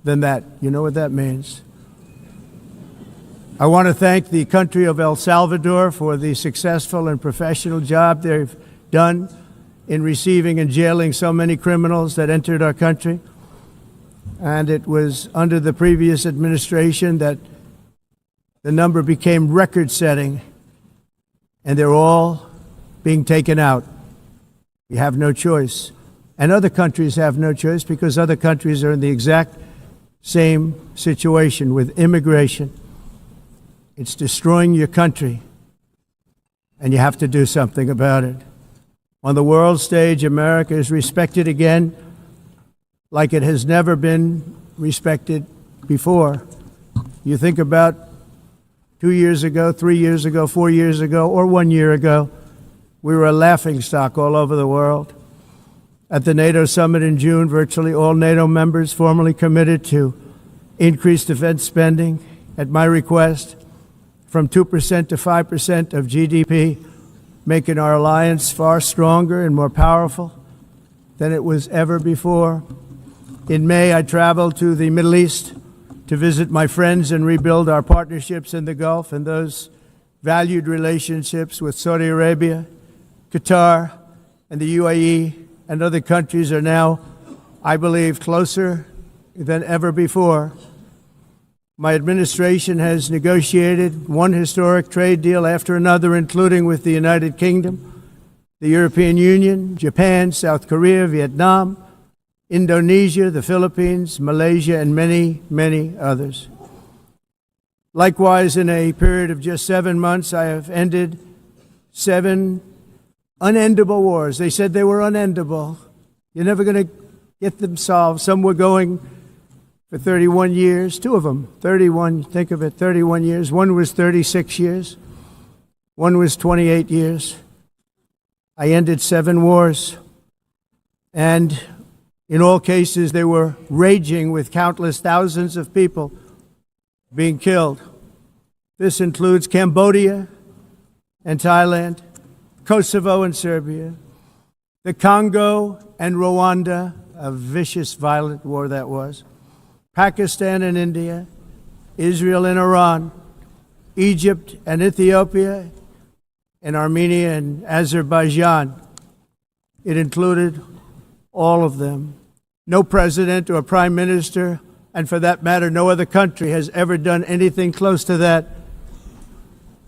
than that. You know what that means. I want to thank the country of El Salvador for the successful and professional job they've done in receiving and jailing so many criminals that entered our country. And it was under the previous administration that the number became record-setting, and they're all being taken out. We have no choice. And other countries have no choice, because other countries are in the exact same situation with immigration. It's destroying your country, and you have to do something about it. On the world stage, America is respected again like it has never been respected before. You think about 2 years ago, 3 years ago, 4 years ago, or 1 year ago, we were a laughingstock all over the world. At the NATO summit in June, virtually all NATO members formally committed to increase defense spending at my request from 2% to 5% of GDP, making our alliance far stronger and more powerful than it was ever before. In May, I traveled to the Middle East to visit my friends and rebuild our partnerships in the Gulf and those valued relationships with Saudi Arabia, Qatar, and the UAE and other countries are now, I believe, closer than ever before. My administration has negotiated one historic trade deal after another, including with the United Kingdom, the European Union, Japan, South Korea, Vietnam, Indonesia, the Philippines, Malaysia, and many, many others. Likewise, in a period of just 7 months, I have ended 7 unendable wars. They said they were unendable. You're never going to get them solved. Some were going for 31 years, 2 of them, 31, think of it, 31 years. One was 36 years. One was 28 years. I ended 7 wars. And in all cases, they were raging with countless thousands of people being killed. This includes Cambodia and Thailand, Kosovo and Serbia, the Congo and Rwanda, a vicious, violent war that was, Pakistan and India, Israel and Iran, Egypt and Ethiopia, and Armenia and Azerbaijan. It included all of them. No president or prime minister, and for that matter, no other country has ever done anything close to that.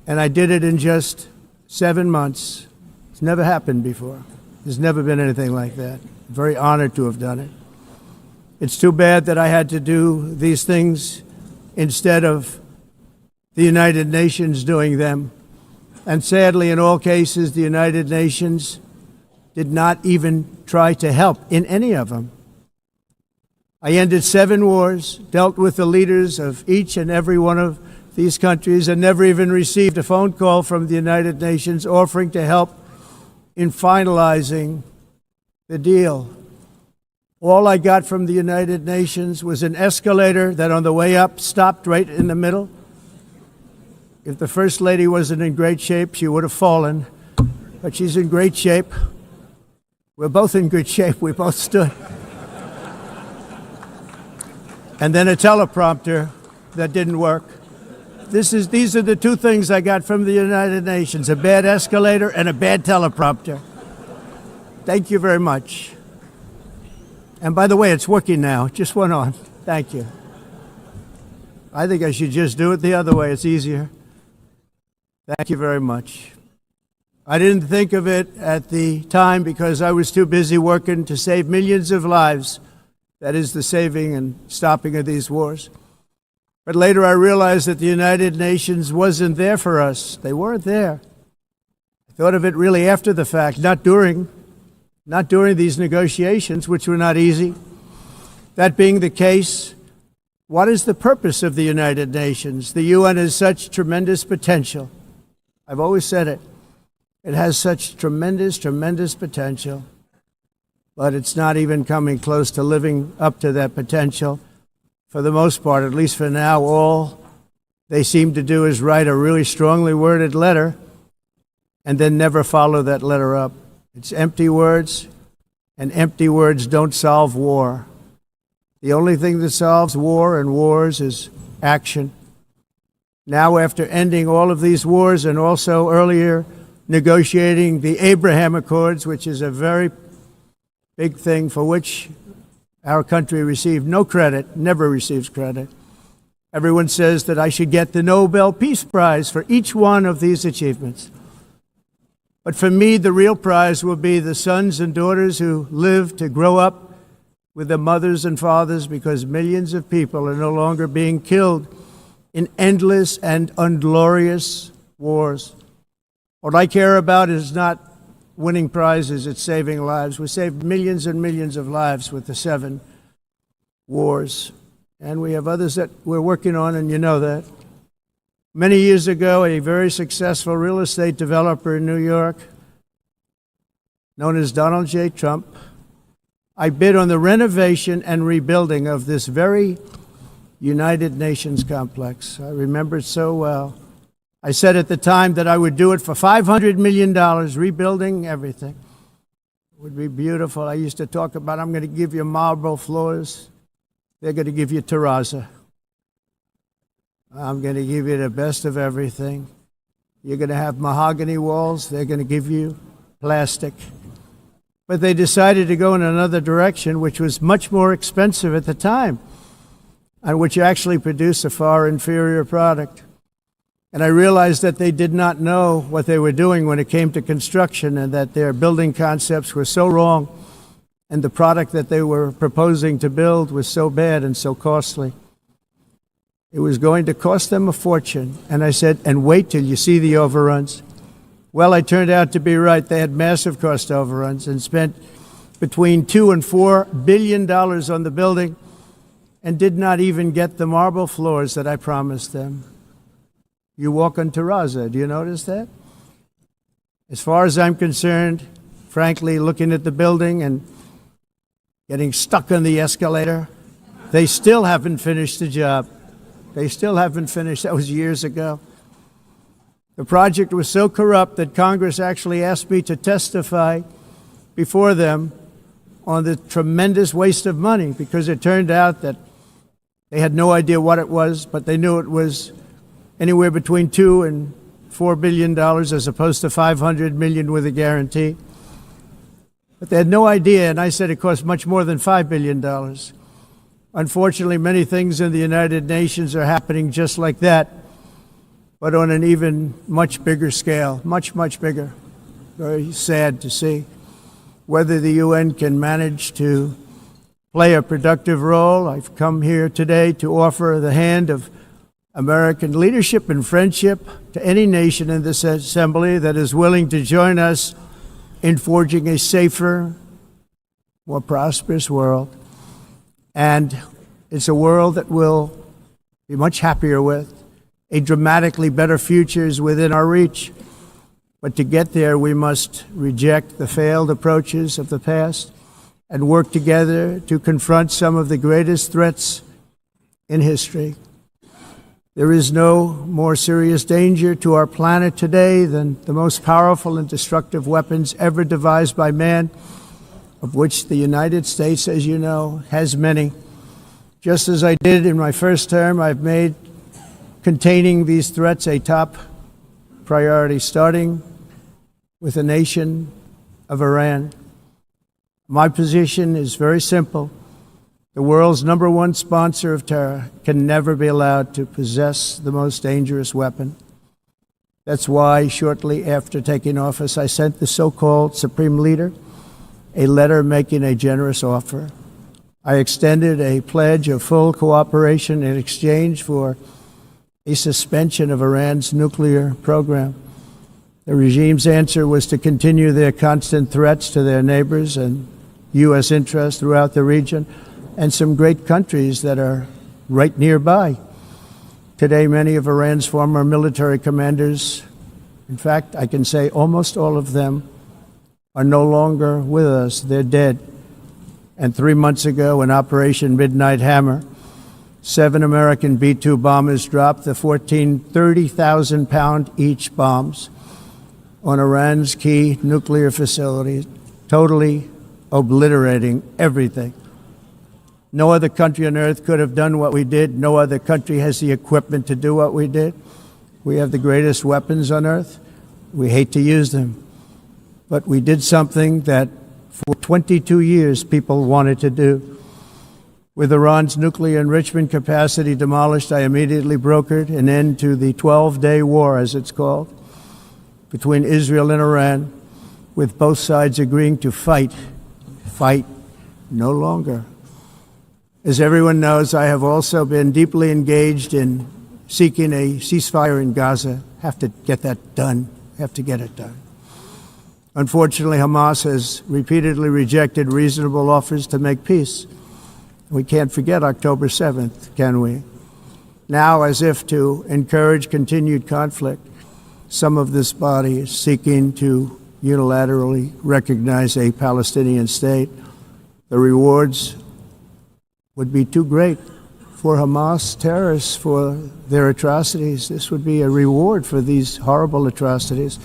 And I did it in just 7 months. It's never happened before. There's never been anything like that. I'm very honored to have done it. It's too bad that I had to do these things instead of the United Nations doing them. And sadly, in all cases, the United Nations did not even try to help in any of them. I ended 7 wars, dealt with the leaders of each and every one of these countries, and never even received a phone call from the United Nations offering to help in finalizing the deal. All I got from the United Nations was an escalator that on the way up stopped right in the middle. If the First Lady wasn't in great shape, she would have fallen, but she's in great shape. We're both in good shape. We both stood. And then a teleprompter that didn't work. These are the 2 things I got from the United Nations, a bad escalator and a bad teleprompter. Thank you very much. And by the way, it's working now. It just went on. Thank you. I think I should just do it the other way. It's easier. Thank you very much. I didn't think of it at the time because I was too busy working to save millions of lives. That is the saving and stopping of these wars. But later I realized that the United Nations wasn't there for us. They weren't there. I thought of it really after the fact, not during these negotiations, which were not easy. That being the case, what is the purpose of the United Nations? The UN has such tremendous potential. I've always said it. It has such tremendous, tremendous potential, but it's not even coming close to living up to that potential. For the most part, at least for now, all they seem to do is write a really strongly worded letter and then never follow that letter up. It's empty words, and empty words don't solve war. The only thing that solves war and wars is action. Now, after ending all of these wars and also earlier negotiating the Abraham Accords, which is a very big thing for which our country received no credit, never receives credit. Everyone says that I should get the Nobel Peace Prize for each one of these achievements. But for me, the real prize will be the sons and daughters who live to grow up with their mothers and fathers, because millions of people are no longer being killed in endless and unglorious wars. What I care about is not winning prizes, it's saving lives. We saved millions and millions of lives with the 7 wars. And we have others that we're working on, and you know that. Many years ago, a very successful real estate developer in New York, known as Donald J. Trump, I bid on the renovation and rebuilding of this very United Nations complex. I remember it so well. I said at the time that I would do it for $500 million, rebuilding everything. It would be beautiful. I used to talk about, I'm going to give you marble floors. They're going to give you terrazzo. I'm going to give you the best of everything. You're going to have mahogany walls. They're going to give you plastic. But they decided to go in another direction, which was much more expensive at the time, and which actually produced a far inferior product. And I realized that they did not know what they were doing when it came to construction, and that their building concepts were so wrong, and the product that they were proposing to build was so bad and so costly. It was going to cost them a fortune. And I said, and wait till you see the overruns. Well, I turned out to be right. They had massive cost overruns and spent between $2 and $4 billion on the building and did not even get the marble floors that I promised them. You walk on terrazzo. Do you notice that? As far as I'm concerned, frankly, looking at the building and getting stuck on the escalator, they still haven't finished the job. They still haven't finished. That was years ago. The project was so corrupt that Congress actually asked me to testify before them on the tremendous waste of money, because it turned out that they had no idea what it was, but they knew it was anywhere between $2 and $4 billion as opposed to $500 million with a guarantee. But they had no idea, and I said it cost much more than $5 billion. Unfortunately, many things in the United Nations are happening just like that, but on an even much bigger scale, much, much bigger. Very sad to see. Whether the UN can manage to play a productive role, I've come here today to offer the hand of American leadership and friendship to any nation in this assembly that is willing to join us in forging a safer, more prosperous world. And it's a world that we'll be much happier with. A dramatically better future is within our reach. But to get there, we must reject the failed approaches of the past and work together to confront some of the greatest threats in history. There is no more serious danger to our planet today than the most powerful and destructive weapons ever devised by man, of which the United States, as you know, has many. Just as I did in my first term, I've made containing these threats a top priority, starting with the nation of Iran. My position is very simple. The world's #1 sponsor of terror can never be allowed to possess the most dangerous weapon. That's why shortly after taking office, I sent the so-called Supreme Leader a letter making a generous offer. I extended a pledge of full cooperation in exchange for a suspension of Iran's nuclear program. The regime's answer was to continue their constant threats to their neighbors and U.S. interests throughout the region and some great countries that are right nearby. Today, many of Iran's former military commanders, in fact, I can say almost all of them, are no longer with us. They're dead. And 3 months ago, in Operation Midnight Hammer, 7 American B-2 bombers dropped the 14 30,000-pound each bombs on Iran's key nuclear facilities, totally obliterating everything. No other country on earth could have done what we did. No other country has the equipment to do what we did. We have the greatest weapons on earth. We hate to use them. But we did something that for 22 years people wanted to do. With Iran's nuclear enrichment capacity demolished, I immediately brokered an end to the 12-day war, as it's called, between Israel and Iran, with both sides agreeing to fight no longer. As everyone knows, I have also been deeply engaged in seeking a ceasefire in Gaza. Have to get that done. Have to get it done. Unfortunately, Hamas has repeatedly rejected reasonable offers to make peace. We can't forget October 7th, can we? Now, as if to encourage continued conflict, some of this body is seeking to unilaterally recognize a Palestinian state. The rewards would be too great for Hamas terrorists for their atrocities. This would be a reward for these horrible atrocities,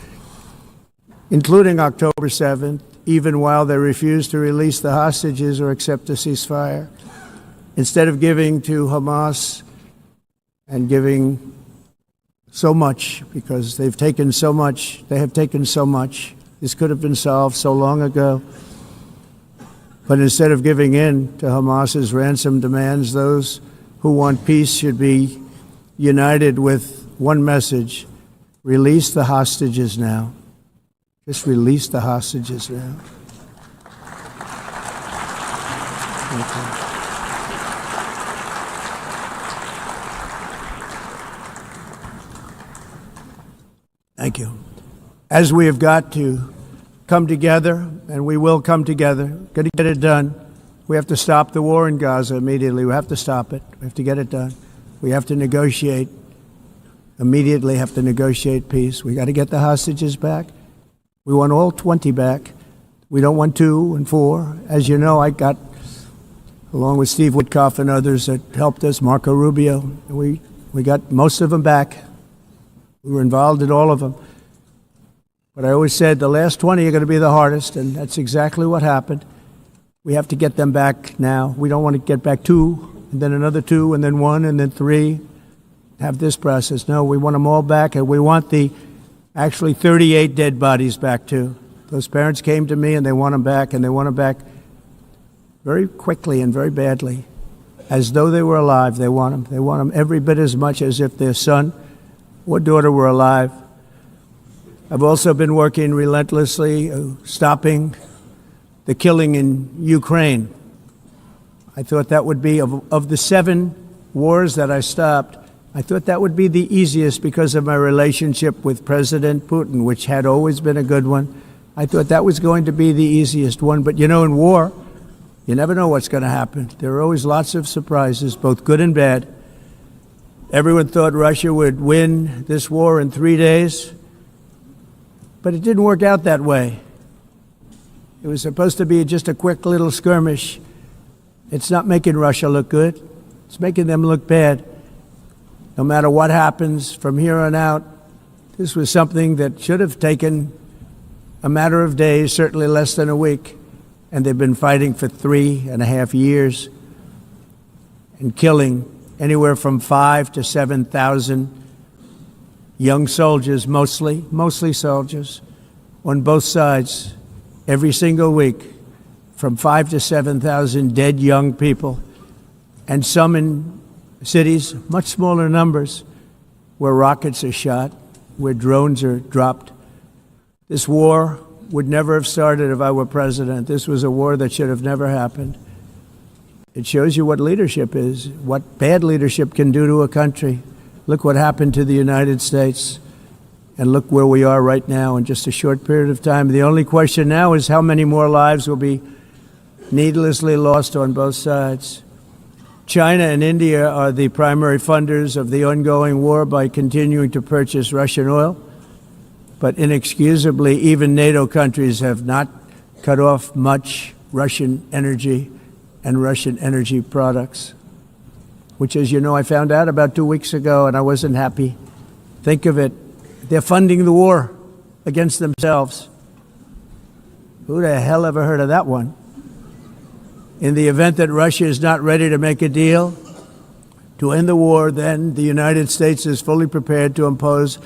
including October 7th, even while they refuse to release the hostages or accept a ceasefire. Instead of giving to Hamas and giving so much, because they've taken so much, they have taken so much. This could have been solved so long ago. But instead of giving in to Hamas's ransom demands, those who want peace should be united with one message: release the hostages now. Just release the hostages now. Thank you. Thank you. As we have got to come together, and we will come together, got to get it done. We have to stop the war in Gaza immediately. We have to stop it. We have to get it done. We have to negotiate, immediately have to negotiate peace. We got to get the hostages back. We want all 20 back. We don't want 2 and 4. As you know, I got, along with Steve Witkoff and others that helped us, Marco Rubio, we got most of them back. We were involved in all of them. But I always said the last 20 are going to be the hardest, and that's exactly what happened. We have to get them back now. We don't want to get back 2, and then another 2, and then 1, and then 3. Have this process. No, we want them all back, and we want the actually 38 dead bodies back too. Those parents came to me, and they want them back, and they want them back very quickly and very badly. As though they were alive, they want them. They want them every bit as much as if their son or daughter were alive. I've also been working relentlessly, stopping the killing in Ukraine. I thought that would be, of the 7 wars that I stopped, I thought that would be the easiest because of my relationship with President Putin, which had always been a good one. I thought that was going to be the easiest one. But you know, in war, you never know what's going to happen. There are always lots of surprises, both good and bad. Everyone thought Russia would win this war in 3 days, but it didn't work out that way. It was supposed to be just a quick little skirmish. It's not making Russia look good. It's making them look bad. No matter what happens from here on out, this was something that should have taken a matter of days, certainly less than a week. And they've been fighting for 3.5 years and killing anywhere from 5,000 to 7,000 young soldiers, mostly soldiers, on both sides, every single week, from 5,000 to 7,000 dead young people, and some in cities, much smaller numbers, where rockets are shot, where drones are dropped. This war would never have started if I were president. This was a war that should have never happened. It shows you what leadership is, what bad leadership can do to a country. Look what happened to the United States, and look where we are right now in just a short period of time. The only question now is how many more lives will be needlessly lost on both sides. China and India are the primary funders of the ongoing war by continuing to purchase Russian oil. But inexcusably, even NATO countries have not cut off much Russian energy and Russian energy products, which, as you know, I found out about 2 weeks ago, and I wasn't happy. Think of it. They're funding the war against themselves. Who the hell ever heard of that one? In the event that Russia is not ready to make a deal to end the war, then the United States is fully prepared to impose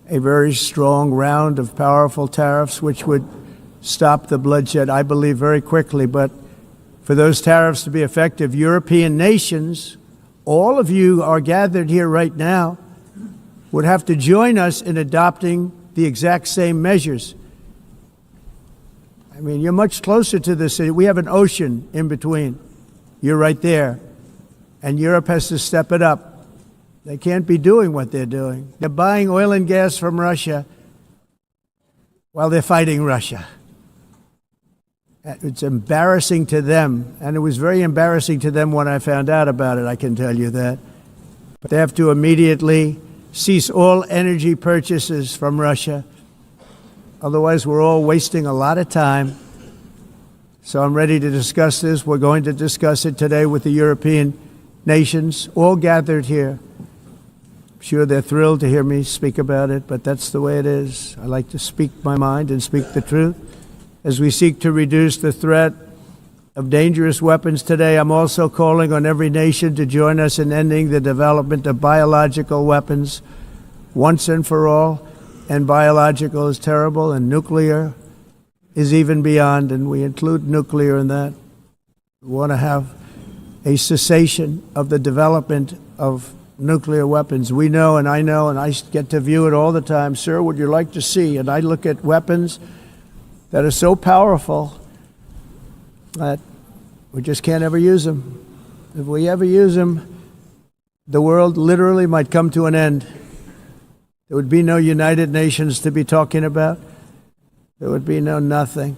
a very strong round of powerful tariffs, which would stop the bloodshed, I believe, very quickly. But for those tariffs to be effective, European nations, all of you are gathered here right now, would have to join us in adopting the exact same measures. I mean, you're much closer to this. We have an ocean in between. You're right there. And Europe has to step it up. They can't be doing what they're doing. They're buying oil and gas from Russia while they're fighting Russia. It's embarrassing to them, and it was very embarrassing to them when I found out about it, I can tell you that. But they have to immediately cease all energy purchases from Russia. Otherwise, we're all wasting a lot of time. So I'm ready to discuss this. We're going to discuss it today with the European nations, all gathered here. I'm sure they're thrilled to hear me speak about it, but that's the way it is. I like to speak my mind and speak the truth. As we seek to reduce the threat of dangerous weapons today, I'm also calling on every nation to join us in ending the development of biological weapons once and for all. And biological is terrible, and nuclear is even beyond, and we include nuclear in that. We want to have a cessation of the development of nuclear weapons. We know, and I get to view it all the time. Sir, would you like to see? And I look at weapons that are so powerful that we just can't ever use them. If we ever use them, the world literally might come to an end. There would be no United Nations to be talking about. There would be no nothing.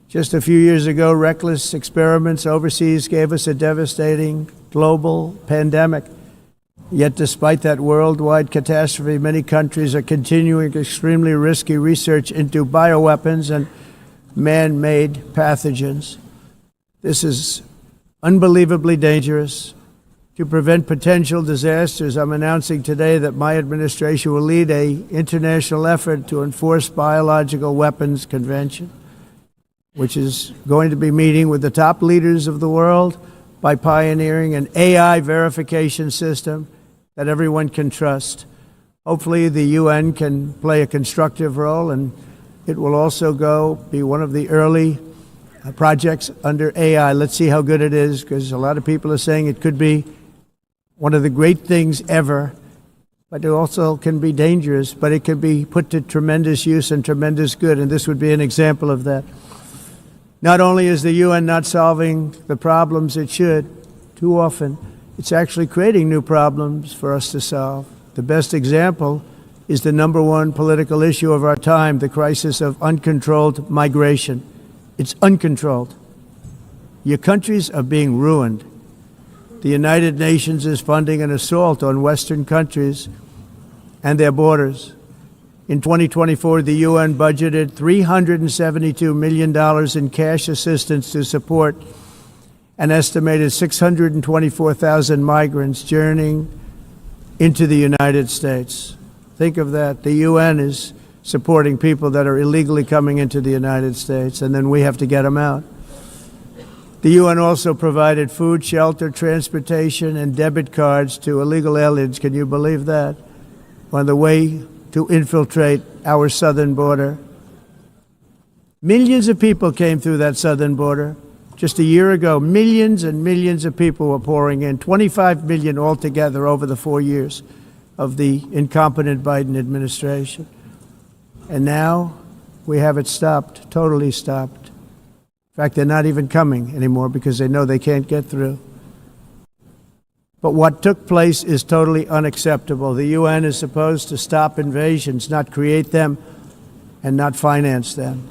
Just a few years ago, reckless experiments overseas gave us a devastating global pandemic. Yet despite that worldwide catastrophe, many countries are continuing extremely risky research into bioweapons and man-made pathogens. This is unbelievably dangerous. To prevent potential disasters, I'm announcing today that my administration will lead an international effort to enforce Biological Weapons Convention, which is going to be meeting with the top leaders of the world by pioneering an AI verification system that everyone can trust. Hopefully the UN can play a constructive role, and it will also be one of the early projects under AI. Let's see how good it is, because a lot of people are saying it could be one of the great things ever, but it also can be dangerous, but it can be put to tremendous use and tremendous good, and this would be an example of that. Not only is the UN not solving the problems it should, too often, it's actually creating new problems for us to solve. The best example is the number one political issue of our time, the crisis of uncontrolled migration. It's uncontrolled. Your countries are being ruined. The United Nations is funding an assault on Western countries and their borders. In 2024, the UN budgeted $372 million in cash assistance to support an estimated 624,000 migrants journeying into the United States. Think of that. The UN is supporting people that are illegally coming into the United States, and then we have to get them out. The UN also provided food, shelter, transportation, and debit cards to illegal aliens. Can you believe that? On the way to infiltrate our southern border. Millions of people came through that southern border. Just a year ago, millions and millions of people were pouring in, 25 million altogether over the 4 years of the incompetent Biden administration. And now we have it stopped, totally stopped. In fact, they're not even coming anymore because they know they can't get through. But what took place is totally unacceptable. The UN is supposed to stop invasions, not create them and not finance them.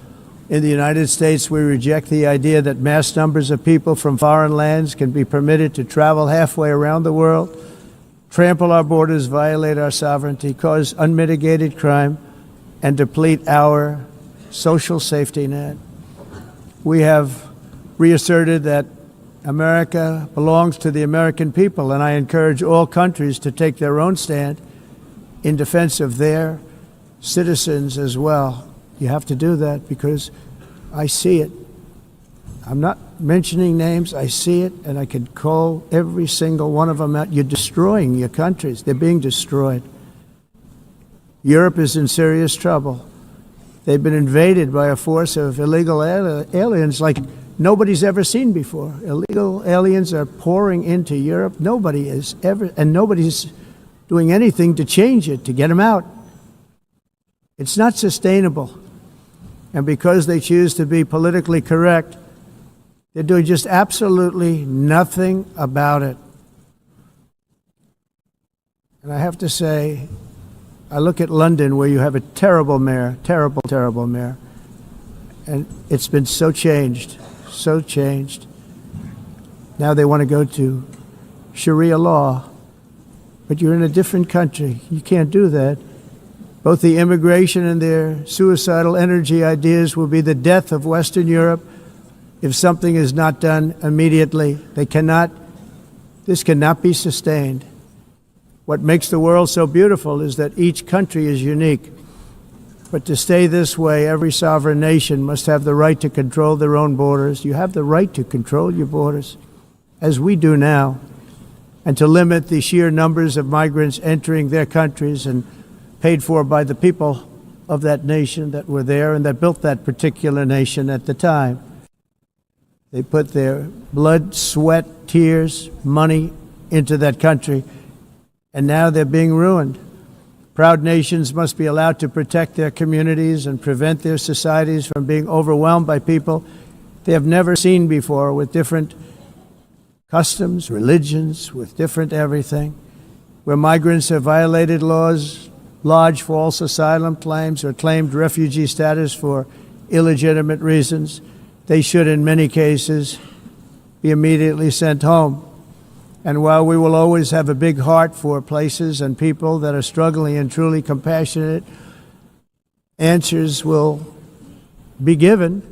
In the United States, we reject the idea that mass numbers of people from foreign lands can be permitted to travel halfway around the world, trample our borders, violate our sovereignty, cause unmitigated crime, and deplete our social safety net. We have reasserted that America belongs to the American people, and I encourage all countries to take their own stand in defense of their citizens as well. You have to do that because I see it. I'm not mentioning names. I see it, and I can call every single one of them out. You're destroying your countries. They're being destroyed. Europe is in serious trouble. They've been invaded by a force of illegal aliens like nobody's ever seen before. Illegal aliens are pouring into Europe. Nobody is ever, and nobody's doing anything to change it, to get them out. It's not sustainable. And because they choose to be politically correct, they're doing just absolutely nothing about it. And I have to say, I look at London, where you have a terrible mayor, terrible mayor. And it's been so changed. Now they want to go to Sharia law, but you're in a different country. You can't do that. Both the immigration and their suicidal energy ideas will be the death of Western Europe if something is not done immediately. This cannot be sustained. What makes the world so beautiful is that each country is unique. But to stay this way, every sovereign nation must have the right to control their own borders. You have the right to control your borders, as we do now, and to limit the sheer numbers of migrants entering their countries and paid for by the people of that nation that were there and that built that particular nation at the time. They put their blood, sweat, tears, money into that country, and now they're being ruined. Proud nations must be allowed to protect their communities and prevent their societies from being overwhelmed by people they have never seen before, with different customs, religions, with different everything. Where migrants have violated laws, lodged false asylum claims, or claimed refugee status for illegitimate reasons, they should, in many cases, be immediately sent home. And while we will always have a big heart for places and people that are struggling and truly compassionate, answers will be given.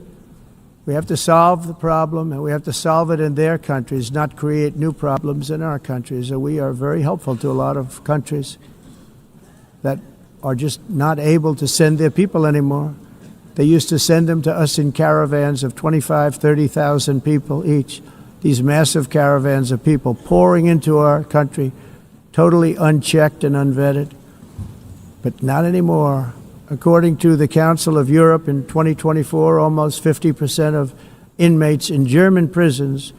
We have to solve the problem, and we have to solve it in their countries, not create new problems in our countries. And we are very helpful to a lot of countries that are just not able to send their people anymore. They used to send them to us in caravans of 25, 30,000 people each. These massive caravans of people pouring into our country, totally unchecked and unvetted. But not anymore. According to the Council of Europe in 2024, almost 50% of inmates in German prisons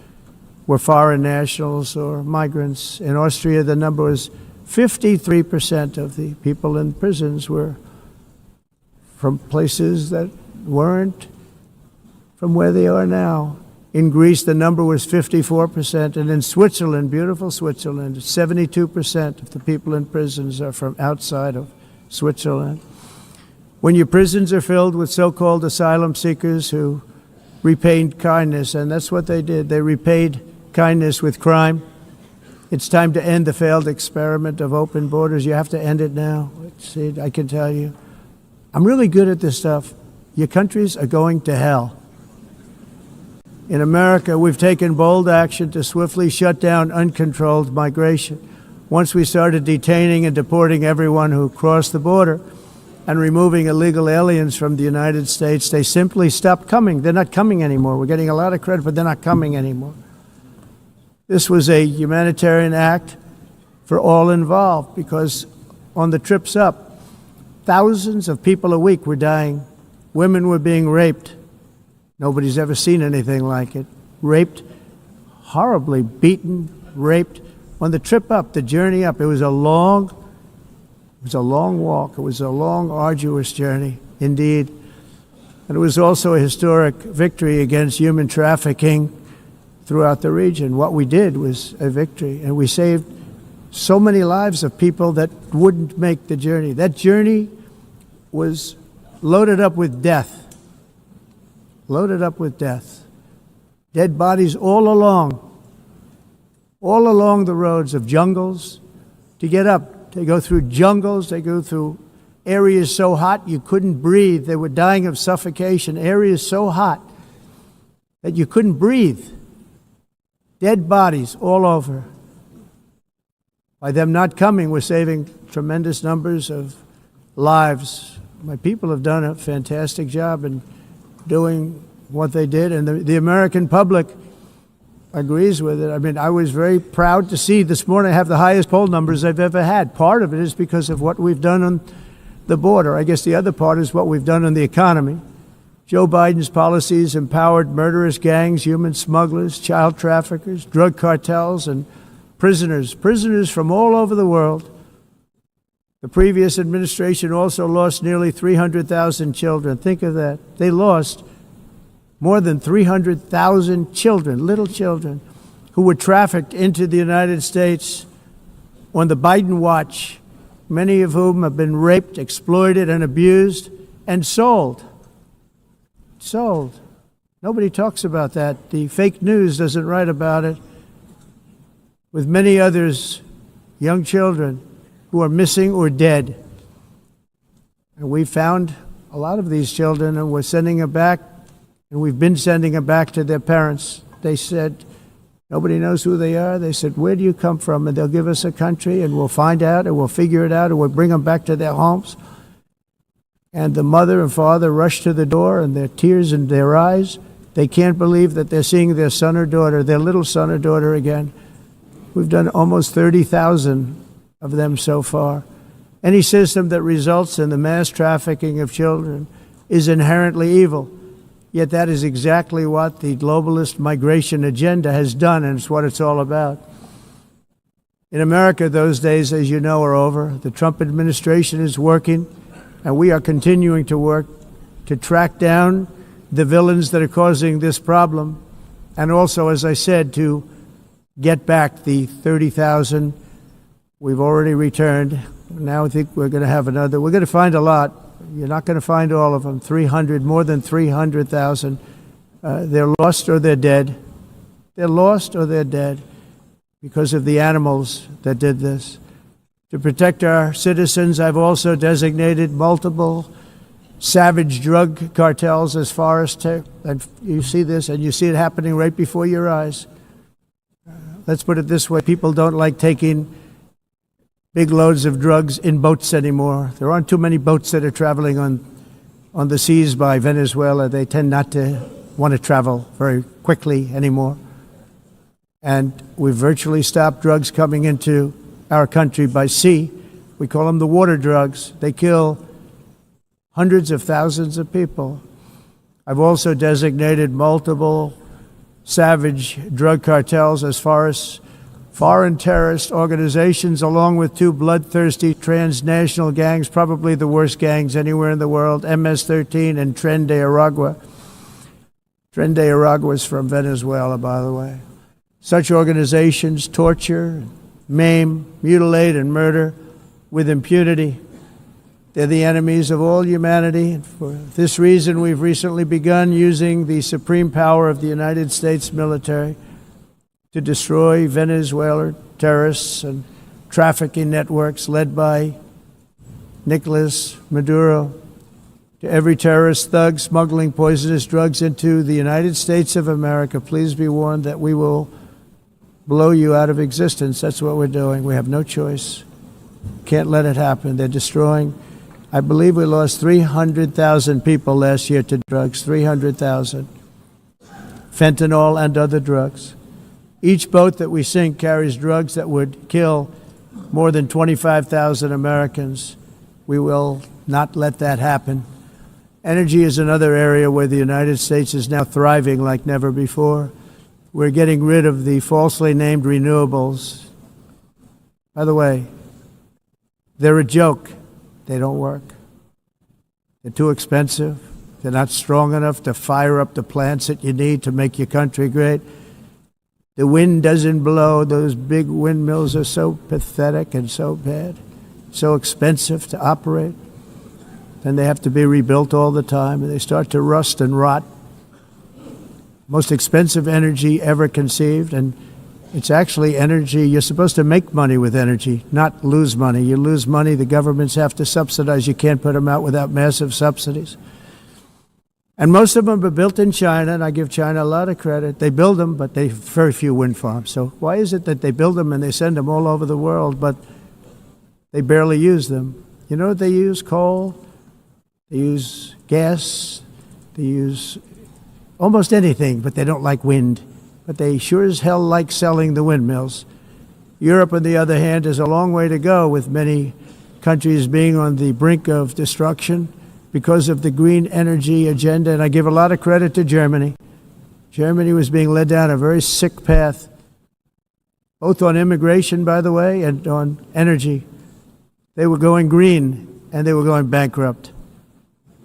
were foreign nationals or migrants. In Austria, the number was 53% of the people in prisons were from places that weren't from where they are now. In Greece, the number was 54%, and in Switzerland, beautiful Switzerland, 72% of the people in prisons are from outside of Switzerland. When your prisons are filled with so-called asylum seekers who repaid kindness, and that's what they did, they repaid kindness with crime. It's time to end the failed experiment of open borders. You have to end it now. See, I can tell you. I'm really good at this stuff. Your countries are going to hell. In America, we've taken bold action to swiftly shut down uncontrolled migration. Once we started detaining and deporting everyone who crossed the border and removing illegal aliens from the United States, they simply stopped coming. They're not coming anymore. We're getting a lot of credit, but they're not coming anymore. This was a humanitarian act for all involved, because on the trips up, thousands of people a week were dying. Women were being raped. Nobody's ever seen anything like it. Raped, horribly beaten, raped. On the trip up, the journey up, it was a long walk. It was a long, arduous journey, indeed. And it was also a historic victory against human trafficking throughout the region. What we did was a victory, and we saved so many lives of people that wouldn't make the journey. That journey was loaded up with death. Loaded up with death. Dead bodies all along the roads of jungles to get up. They go through jungles, they go through areas so hot you couldn't breathe. They were dying of suffocation, areas so hot that you couldn't breathe. Dead bodies all over. By them not coming, we're saving tremendous numbers of lives. My people have done a fantastic job in doing what they did, and the American public agrees with it. I mean, I was very proud to see this morning I have the highest poll numbers I've ever had. Part of it is because of what we've done on the border. I guess the other part is what we've done on the economy. Joe Biden's policies empowered murderous gangs, human smugglers, child traffickers, drug cartels, and prisoners from all over the world. The previous administration also lost nearly 300,000 children. Think of that. They lost more than 300,000 children, little children, who were trafficked into the United States on the Biden watch, many of whom have been raped, exploited, and abused, and sold. Sold. Nobody talks about that. The fake news doesn't write about it. With many others young children who are missing or dead. And we found a lot of these children, and we're sending them back, and we've been sending them back to their parents. They said, nobody knows who they are. They said, where do you come from? And they'll give us a country, and we'll find out, and we'll figure it out, and we'll bring them back to their homes. And the mother and father rush to the door, and their tears in their eyes. They can't believe that they're seeing their son or daughter, their little son or daughter again. We've done almost 30,000 of them so far. Any system that results in the mass trafficking of children is inherently evil. Yet that is exactly what the globalist migration agenda has done, and it's what it's all about. In America, those days, as you know, are over. The Trump administration is working, and we are continuing to work to track down the villains that are causing this problem, and also, as I said, to get back the 30,000 we've already returned. Now I think we're going to have another. We're going to find a lot. You're not going to find all of them. 300, more than 300,000. They're lost or they're dead. They're lost or they're dead because of the animals that did this. To protect our citizens, I've also designated multiple savage drug cartels as far as and you see this, and you see it happening right before your eyes. Let's put it this way. People don't like taking big loads of drugs in boats anymore. There aren't too many boats that are traveling on the seas by Venezuela. They tend not to want to travel very quickly anymore. And we've virtually stopped drugs coming into our country by sea. We call them the water drugs. They kill hundreds of thousands of people. I've also designated multiple savage drug cartels as far as foreign terrorist organizations, along with two bloodthirsty transnational gangs, probably the worst gangs anywhere in the world, MS-13 and Tren de Aragua. Tren de Aragua is from Venezuela, by the way. Such organizations torture, maim, mutilate, and murder with impunity. They're the enemies of all humanity. And for this reason, we've recently begun using the supreme power of the United States military to destroy Venezuelan terrorists and trafficking networks led by Nicolas Maduro, to every terrorist thug smuggling poisonous drugs into the United States of America. Please be warned that we will blow you out of existence. That's what we're doing. We have no choice. Can't let it happen. They're destroying. I believe we lost 300,000 people last year to drugs, 300,000. Fentanyl and other drugs. Each boat that we sink carries drugs that would kill more than 25,000 Americans. We will not let that happen. Energy is another area where the United States is now thriving like never before. We're getting rid of the falsely named renewables. By the way, they're a joke. They don't work. They're too expensive. They're not strong enough to fire up the plants that you need to make your country great. The wind doesn't blow. Those big windmills are so pathetic and so bad, so expensive to operate. Then they have to be rebuilt all the time, and they start to rust and rot. Most expensive energy ever conceived, and it's actually energy. You're supposed to make money with energy, not lose money. You lose money, the governments have to subsidize. You can't put them out without massive subsidies. And most of them are built in China, and I give China a lot of credit. They build them, but they have very few wind farms. So why is it that they build them and they send them all over the world, but they barely use them? You know what they use? Coal. They use gas. They use almost anything, but they don't like wind. But they sure as hell like selling the windmills. Europe, on the other hand, has a long way to go, with many countries being on the brink of destruction because of the green energy agenda. And I give a lot of credit to Germany. Germany was being led down a very sick path, both on immigration, by the way, and on energy. They were going green, and they were going bankrupt.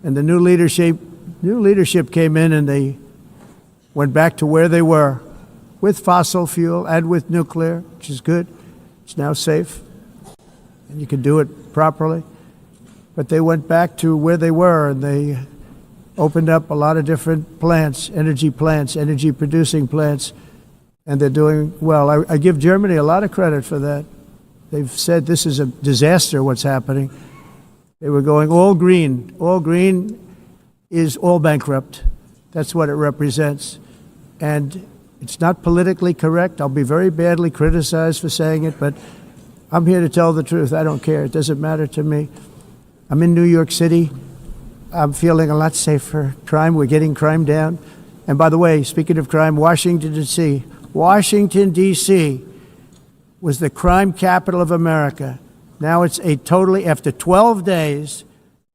And the new leadership came in, and they went back to where they were, with fossil fuel and with nuclear, which is good. It's now safe, and you can do it properly. But they went back to where they were, and they opened up a lot of different plants, energy-producing plants, and they're doing well. I give Germany a lot of credit for that. They've said this is a disaster, what's happening. They were going all green. All green is all bankrupt. That's what it represents. And it's not politically correct. I'll be very badly criticized for saying it, but I'm here to tell the truth. I don't care. It doesn't matter to me. I'm in New York City. I'm feeling a lot safer. Crime, we're getting crime down. And by the way, speaking of crime, Washington, D.C. Washington, D.C. was the crime capital of America. Now it's after 12 days,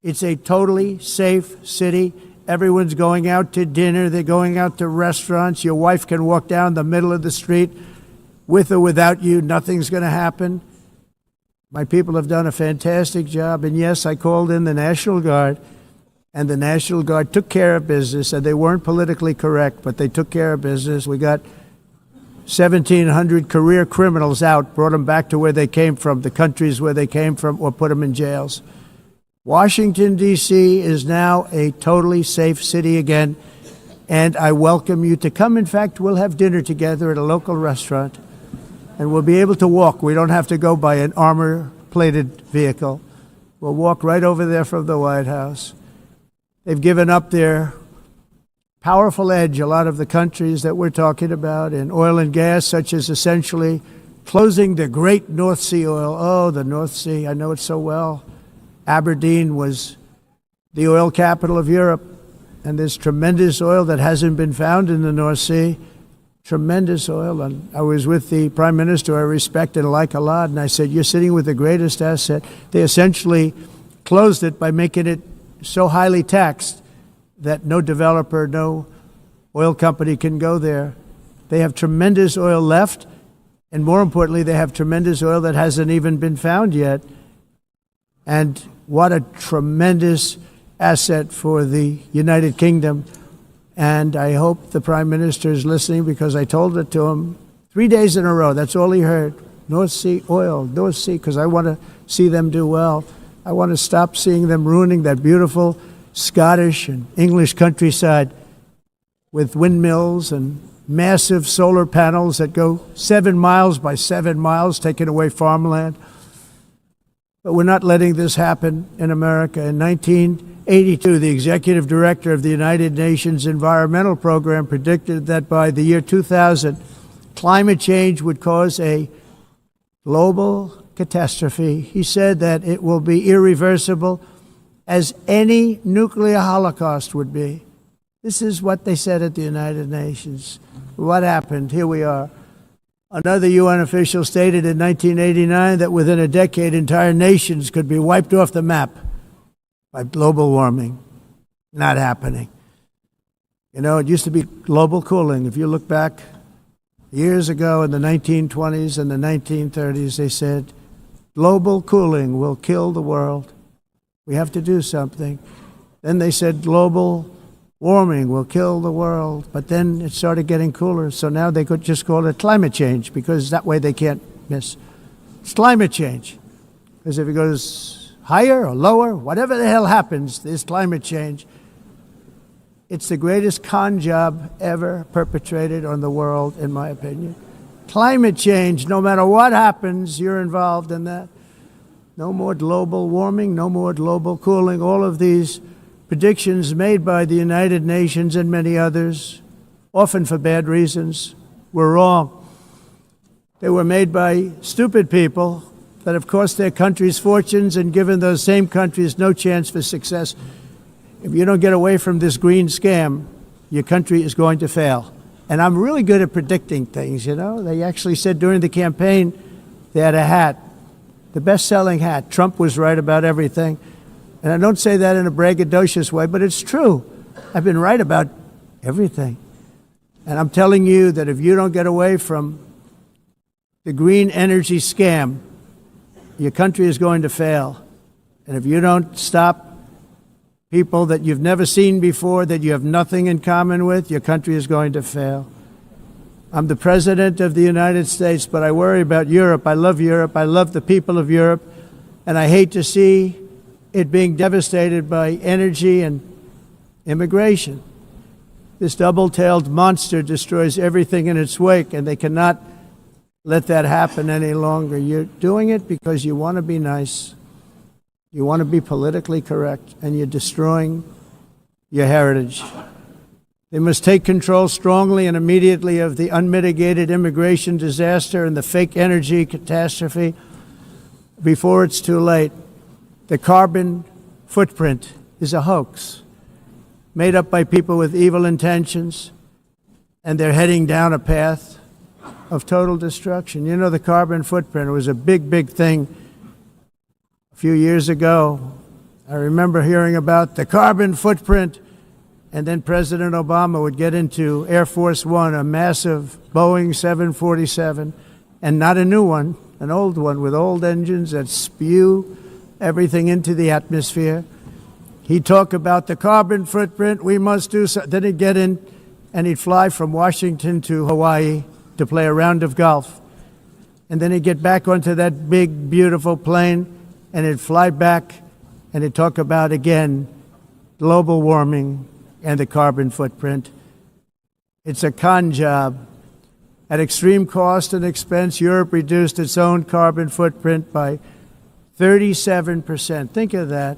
it's a totally safe city. Everyone's going out to dinner. They're going out to restaurants. Your wife can walk down the middle of the street with or without you. Nothing's going to happen. My people have done a fantastic job. And yes, I called in the National Guard, and the National Guard took care of business, and they weren't politically correct, but they took care of business. We got 1,700 career criminals out, brought them back to where they came from, the countries where they came from, or put them in jails. Washington, D.C. is now a totally safe city again, and I welcome you to come. In fact, we'll have dinner together at a local restaurant, and we'll be able to walk. We don't have to go by an armor-plated vehicle. We'll walk right over there from the White House. They've given up their powerful edge, a lot of the countries that we're talking about, in oil and gas, such as essentially closing the great North Sea oil. Oh, the North Sea, I know it so well. Aberdeen was the oil capital of Europe, and there's tremendous oil that hasn't been found in the North Sea. Tremendous oil. And I was with the Prime Minister I respect and like a lot, and I said, you're sitting with the greatest asset. They essentially closed it by making it so highly taxed that no developer, no oil company can go there. They have tremendous oil left, and more importantly, they have tremendous oil that hasn't even been found yet. And what a tremendous asset for the United Kingdom. And I hope the Prime Minister is listening, because I told it to him 3 days in a row. That's all he heard. North Sea oil, North Sea, because I want to see them do well. I want to stop seeing them ruining that beautiful Scottish and English countryside with windmills and massive solar panels that go 7 miles by 7 miles, taking away farmland. But we're not letting this happen in America. In 1982, the executive director of the United Nations Environmental Program predicted that by the year 2000, climate change would cause a global catastrophe. He said that it will be irreversible, as any nuclear holocaust would be. This is what they said at the United Nations. What happened? Here we are. Another UN official stated in 1989 that within a decade, entire nations could be wiped off the map by global warming. Not happening. You know, it used to be global cooling. If you look back years ago in the 1920s and the 1930s, they said, global cooling will kill the world. We have to do something. Then they said global warming will kill the world. But then it started getting cooler. So now they could just call it climate change, because that way they can't miss. It's climate change. Because if it goes higher or lower, whatever the hell happens, there's climate change. It's the greatest con job ever perpetrated on the world, in my opinion. Climate change, no matter what happens, you're involved in that. No more global warming, no more global cooling. All of these predictions made by the United Nations and many others, often for bad reasons, were wrong. They were made by stupid people that have cost their countries fortunes and given those same countries no chance for success. If you don't get away from this green scam, your country is going to fail. And I'm really good at predicting things, you know. They actually said during the campaign they had a hat, the best-selling hat. Trump was right about everything. And I don't say that in a braggadocious way, but it's true. I've been right about everything. And I'm telling you that if you don't get away from the green energy scam, your country is going to fail. And if you don't stop people that you've never seen before, that you have nothing in common with, your country is going to fail. I'm the President of the United States, but I worry about Europe. I love Europe. I love the people of Europe. And I hate to see it being devastated by energy and immigration. This double-tailed monster destroys everything in its wake, and they cannot let that happen any longer. You're doing it because you want to be nice, you want to be politically correct, and you're destroying your heritage. They must take control strongly and immediately of the unmitigated immigration disaster and the fake energy catastrophe before it's too late. The carbon footprint is a hoax made up by people with evil intentions, and they're heading down a path of total destruction. You know, the carbon footprint was a big, big thing a few years ago. I remember hearing about the carbon footprint, and then President Obama would get into Air Force One, a massive Boeing 747, and not a new one, an old one with old engines that spew everything into the atmosphere. He'd talk about the carbon footprint, we must do so. Then he'd get in and he'd fly from Washington to Hawaii to play a round of golf. And then he'd get back onto that big, beautiful plane and he'd fly back and he'd talk about, again, global warming and the carbon footprint. It's a con job. At extreme cost and expense, Europe reduced its own carbon footprint by 37%. Think of that.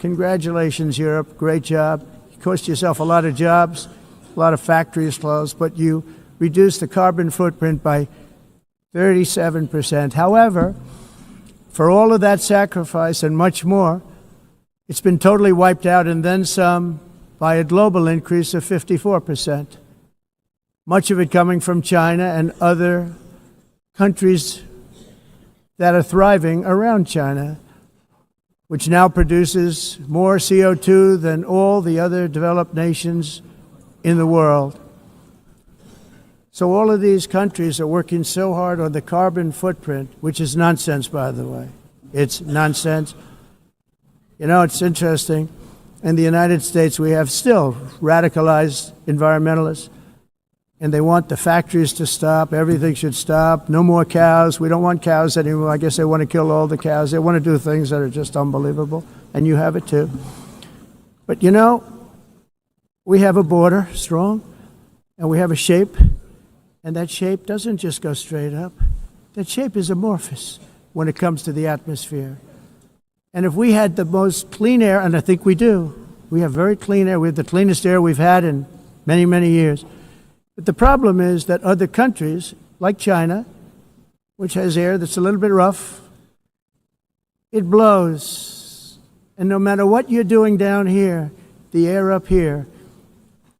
Congratulations, Europe. Great job. You cost yourself a lot of jobs, a lot of factories closed, but you reduced the carbon footprint by 37%. However, for all of that sacrifice and much more, it's been totally wiped out and then some by a global increase of 54%. Much of it coming from China and other countries that are thriving around China, which now produces more CO2 than all the other developed nations in the world. So all of these countries are working so hard on the carbon footprint, which is nonsense, by the way. It's nonsense. You know, it's interesting. In the United States, we have still radicalized environmentalists, and they want the factories to stop. Everything should stop. No more cows. We don't want cows anymore. I guess they want to kill all the cows. They want to do things that are just unbelievable, and you have it too. But you know, we have a border, strong, and we have a shape, and that shape doesn't just go straight up. That shape is amorphous when it comes to the atmosphere. And if we had the most clean air, and I think we do, we have very clean air. We have the cleanest air we've had in many, many years. But the problem is that other countries, like China, which has air that's a little bit rough, it blows. And no matter what you're doing down here, the air up here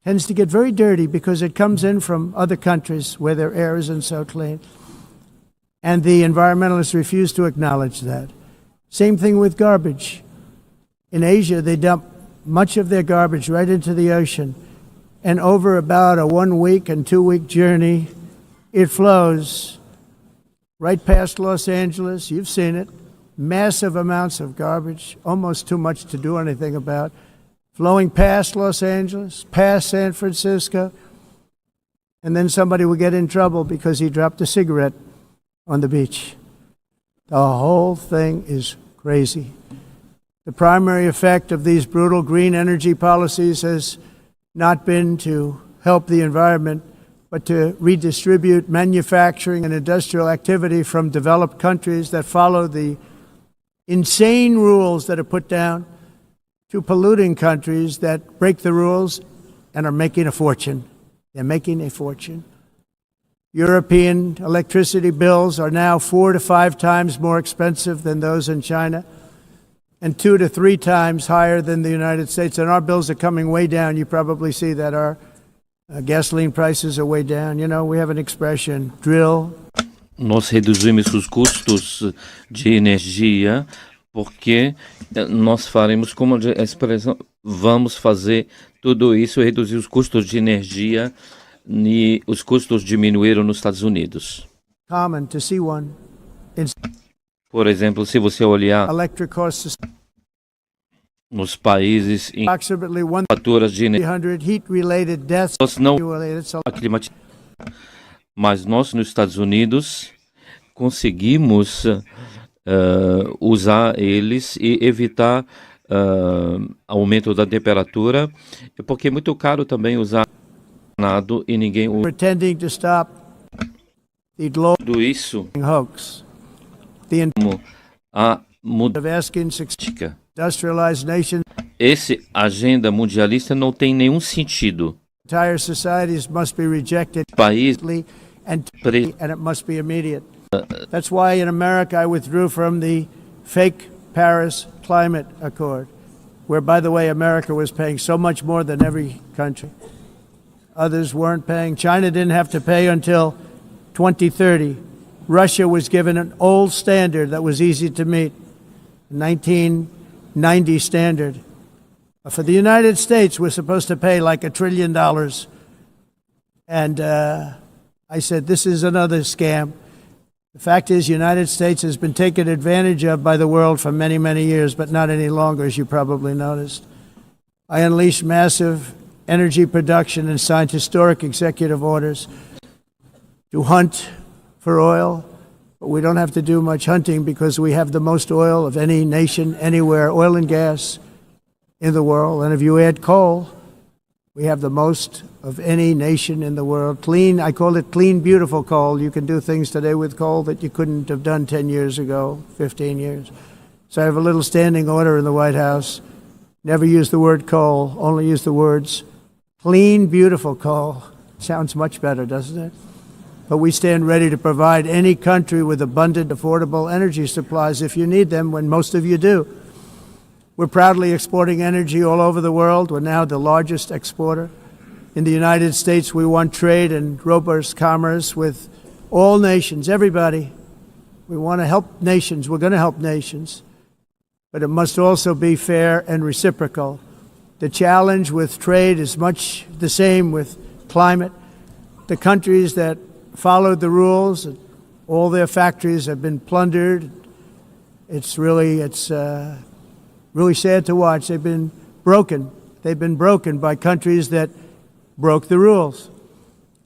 tends to get very dirty because it comes in from other countries where their air isn't so clean. And the environmentalists refuse to acknowledge that. Same thing with garbage. In Asia, they dump much of their garbage right into the ocean. And over about a 1 week and 2 week journey, it flows right past Los Angeles. You've seen it. Massive amounts of garbage, almost too much to do anything about, flowing past Los Angeles, past San Francisco. And then somebody will get in trouble because he dropped a cigarette on the beach. The whole thing is crazy. The primary effect of these brutal green energy policies has not been to help the environment, but to redistribute manufacturing and industrial activity from developed countries that follow the insane rules that are put down to polluting countries that break the rules and are making a fortune. They're making a fortune. European electricity bills are now 4 to 5 times more expensive than those in China, and 2 to 3 times higher than the United States. And our bills are coming way down. You probably see that our gasoline prices are way down. You know, we have an expression, drill. Nós reduzimos os custos de energia porque nós faremos, como a expressão, vamos fazer tudo isso, reduzir os custos de energia e os custos diminuíram nos Estados Unidos. Common to see one. Por exemplo, se você olhar nos países em faturas de energia, nós não mas nós nos Estados Unidos conseguimos usar eles e evitar aumento da temperatura, porque é muito caro também usar nado e ninguém the global Tudo isso hoax, the como a of asking mudança. industrialized nations, Esse agenda mundialista não tem nenhum sentido. entire societies must be rejected País and it must be immediate. That's why in America I withdrew from the fake Paris Climate Accord, where, by the way, America was paying so much more than every country. Others weren't paying. China didn't have to pay until 2030. Russia was given an old standard that was easy to meet, 1990 standard. For the United States, we're supposed to pay like $1 trillion. And I said, this is another scam. The fact is, the United States has been taken advantage of by the world for many, many years, but not any longer, as you probably noticed. I unleashed massive energy production and signed historic executive orders to hunt for oil, but we don't have to do much hunting because we have the most oil of any nation anywhere, oil and gas in the world. And if you add coal, we have the most of any nation in the world. Clean, I call it clean, beautiful coal. You can do things today with coal that you couldn't have done 10 years ago, 15 years. So I have a little standing order in the White House. Never use the word coal, only use the words clean, beautiful coal. Sounds much better, doesn't it? But we stand ready to provide any country with abundant, affordable energy supplies if you need them, when most of you do. We're proudly exporting energy all over the world. We're now the largest exporter. In the United States, we want trade and robust commerce with all nations, everybody. We want to help nations. We're going to help nations. But it must also be fair and reciprocal. The challenge with trade is much the same with climate. The countries that followed the rules, all their factories have been plundered. It's really sad to watch. They've been broken. They've been broken by countries that broke the rules.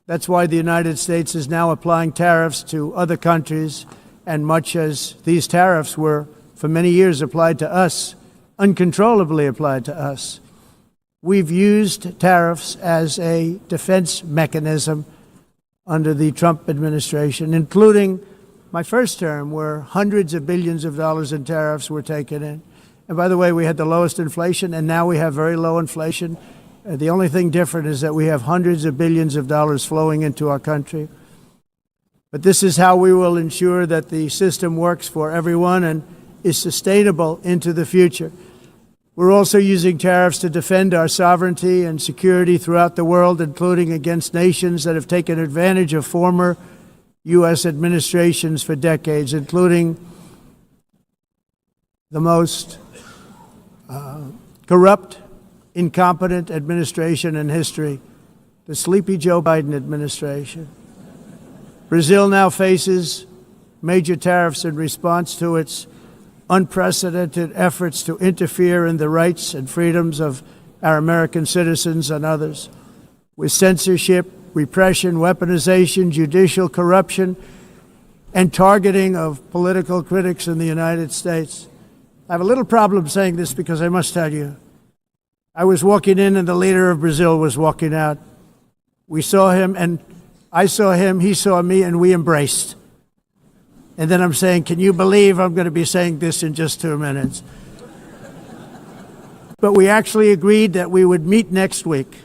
That's why the United States is now applying tariffs to other countries, and much as these tariffs were for many years applied to us, uncontrollably applied to us. We've used tariffs as a defense mechanism under the Trump administration, including my first term, where hundreds of billions of dollars in tariffs were taken in. And by the way, we had the lowest inflation, and now we have very low inflation. The only thing different is that we have hundreds of billions of dollars flowing into our country. But this is how we will ensure that the system works for everyone and is sustainable into the future. We're also using tariffs to defend our sovereignty and security throughout the world, including against nations that have taken advantage of former U.S. administrations for decades, including the most corrupt, incompetent administration in history, the sleepy Joe Biden administration. Brazil now faces major tariffs in response to its unprecedented efforts to interfere in the rights and freedoms of our American citizens and others, with censorship, repression, weaponization, judicial corruption, and targeting of political critics in the United States. I have a little problem saying this because I must tell you, I was walking in and the leader of Brazil was walking out. We saw him and I saw him, he saw me, and we embraced. And then I'm saying, can you believe I'm going to be saying this in just 2 minutes? But we actually agreed that we would meet next week.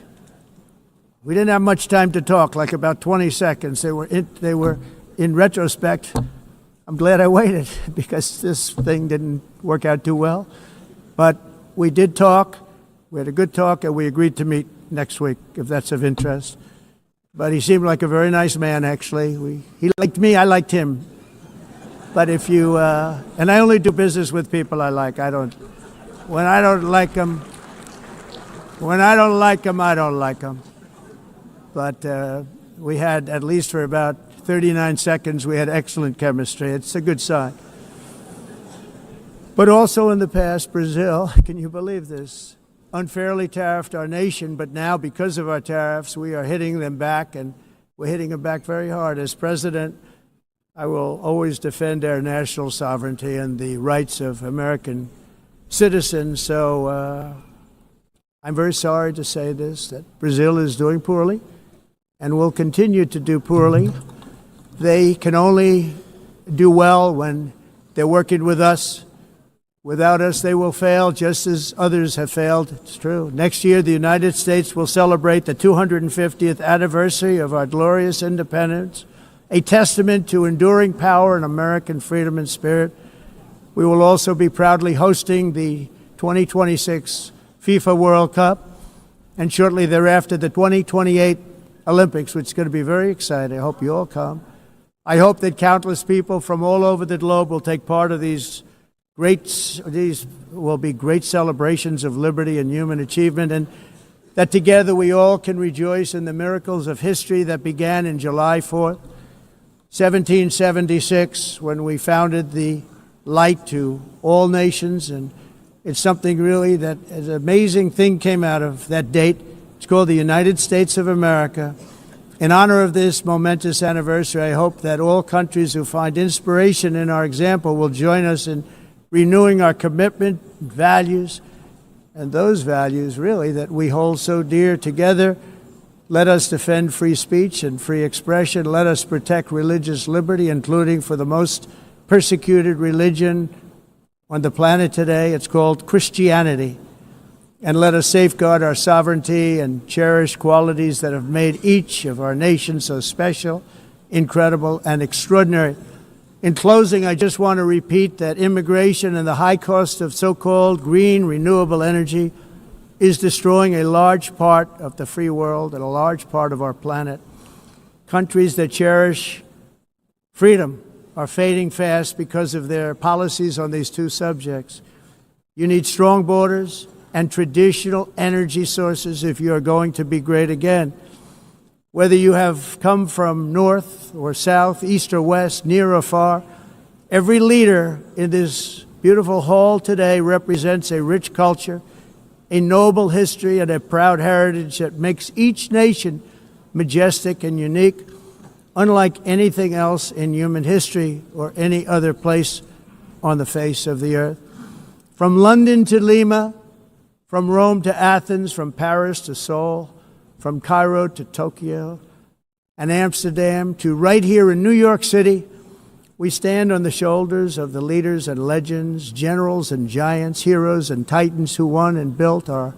We didn't have much time to talk, like about 20 seconds. They were in retrospect, I'm glad I waited because this thing didn't work out too well. But we did talk. We had a good talk, and we agreed to meet next week, if that's of interest. But he seemed like a very nice man, actually. He liked me, I liked him. But if you, and I only do business with people I like. When I don't like them, I don't like them. But we had, at least for about 39 seconds, we had excellent chemistry. It's a good sign. But also in the past, Brazil, can you believe this, unfairly tariffed our nation, but now because of our tariffs, we are hitting them back, and we're hitting them back very hard. As president, I will always defend our national sovereignty and the rights of American citizens. So I'm very sorry to say this, that Brazil is doing poorly and will continue to do poorly. They can only do well when they're working with us. Without us, they will fail, just as others have failed. It's true. Next year, the United States will celebrate the 250th anniversary of our glorious independence, a testament to enduring power and American freedom and spirit. We will also be proudly hosting the 2026 FIFA World Cup, and shortly thereafter, the 2028 Olympics, which is going to be very exciting. I hope you all come. I hope that countless people from all over the globe will take part of these will be great celebrations of liberty and human achievement, and that together we all can rejoice in the miracles of history that began in July 4th, 1776, when we founded the light to all nations. And it's something really that an amazing thing came out of that date. It's called the United States of America. In honor of this momentous anniversary, I hope that all countries who find inspiration in our example will join us in renewing our commitment, values, and those values really that we hold so dear. Together, let us defend free speech and free expression. Let us protect religious liberty, including for the most persecuted religion on the planet today. It's called Christianity. And let us safeguard our sovereignty and cherish qualities that have made each of our nations so special, incredible, and extraordinary. In closing, I just want to repeat that immigration and the high cost of so-called green renewable energy is destroying a large part of the free world and a large part of our planet. Countries that cherish freedom are fading fast because of their policies on these two subjects. You need strong borders and traditional energy sources if you are going to be great again. Whether you have come from north or south, east or west, near or far, every leader in this beautiful hall today represents a rich culture, a noble history, and a proud heritage that makes each nation majestic and unique, unlike anything else in human history or any other place on the face of the earth. From London to Lima, from Rome to Athens, from Paris to Seoul, from Cairo to Tokyo and Amsterdam to right here in New York City, we stand on the shoulders of the leaders and legends, generals and giants, heroes and titans who won and built our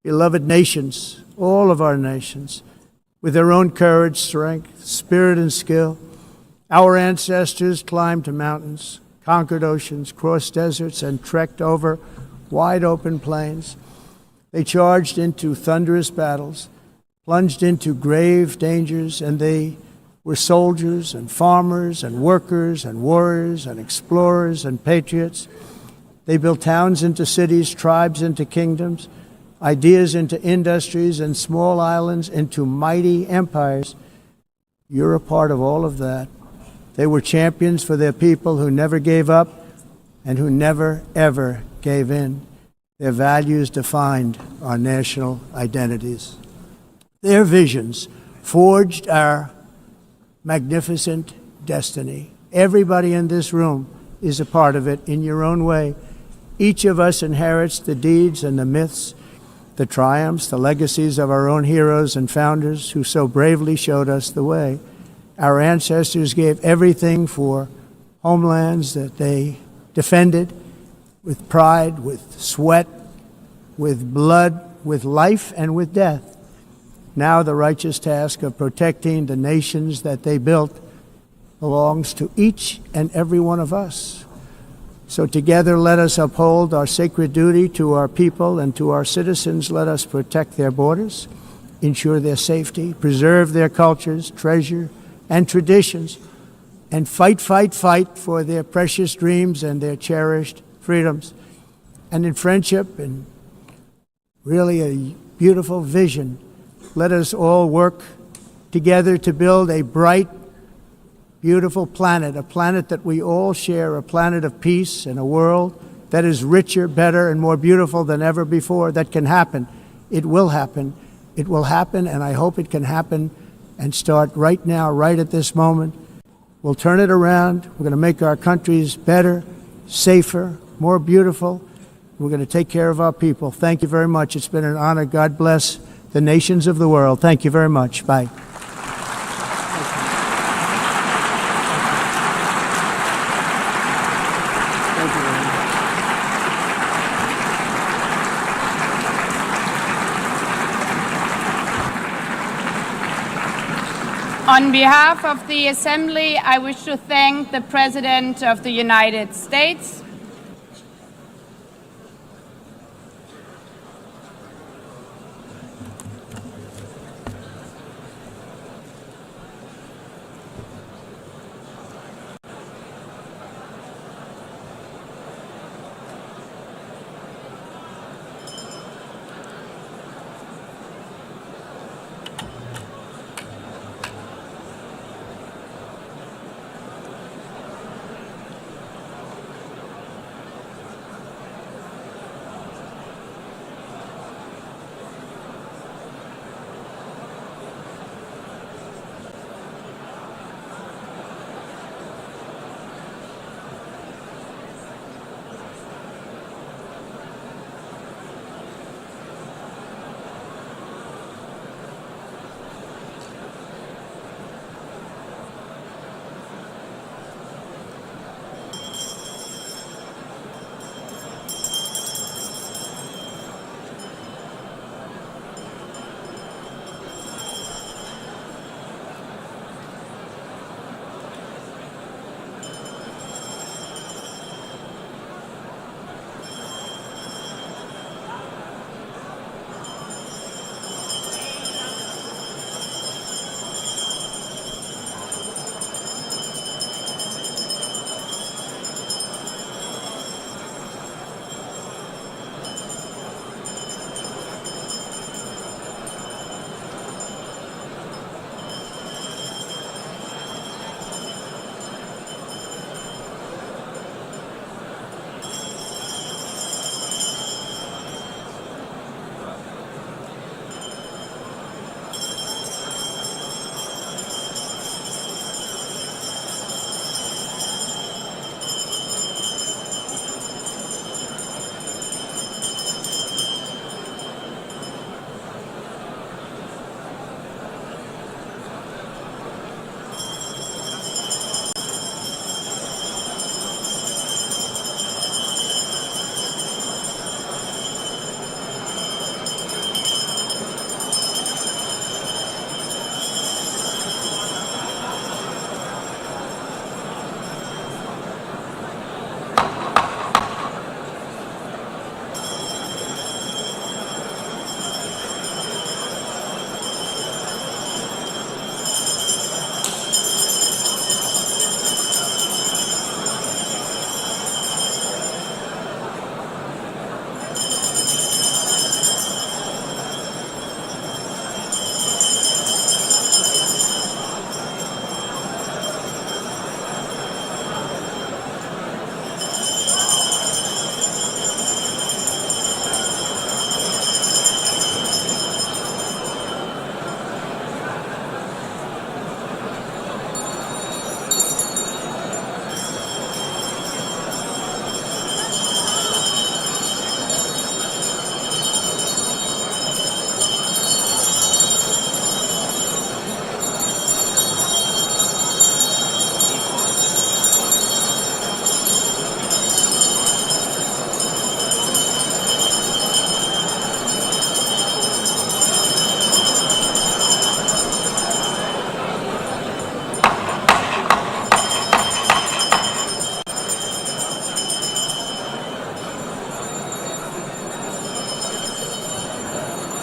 beloved nations, all of our nations, with their own courage, strength, spirit, and skill. Our ancestors climbed mountains, conquered oceans, crossed deserts, and trekked over wide open plains. They charged into thunderous battles, plunged into grave dangers, and they were soldiers and farmers and workers and warriors and explorers and patriots. They built towns into cities, tribes into kingdoms, ideas into industries, and small islands into mighty empires. You're a part of all of that. They were champions for their people who never gave up and who never, ever gave in. Their values defined our national identities. Their visions forged our magnificent destiny. Everybody in this room is a part of it in your own way. Each of us inherits the deeds and the myths, the triumphs, the legacies of our own heroes and founders who so bravely showed us the way. Our ancestors gave everything for homelands that they defended with pride, with sweat, with blood, with life, and with death. Now the righteous task of protecting the nations that they built belongs to each and every one of us. So together let us uphold our sacred duty to our people and to our citizens. Let us protect their borders, ensure their safety, preserve their cultures, treasure, and traditions, and fight for their precious dreams and their cherished freedoms. And in friendship and really a beautiful vision, let us all work together to build a bright, beautiful planet, a planet that we all share, a planet of peace and a world that is richer, better, and more beautiful than ever before. That can happen. It will happen. It will happen, and I hope it can happen and start right now, right at this moment. We'll turn it around. We're going to make our countries better, safer, more beautiful. We're going to take care of our people. Thank you very much. It's been an honor. God bless the nations of the world. Thank you very much. Bye. On behalf of the Assembly, I wish to thank the President of the United States,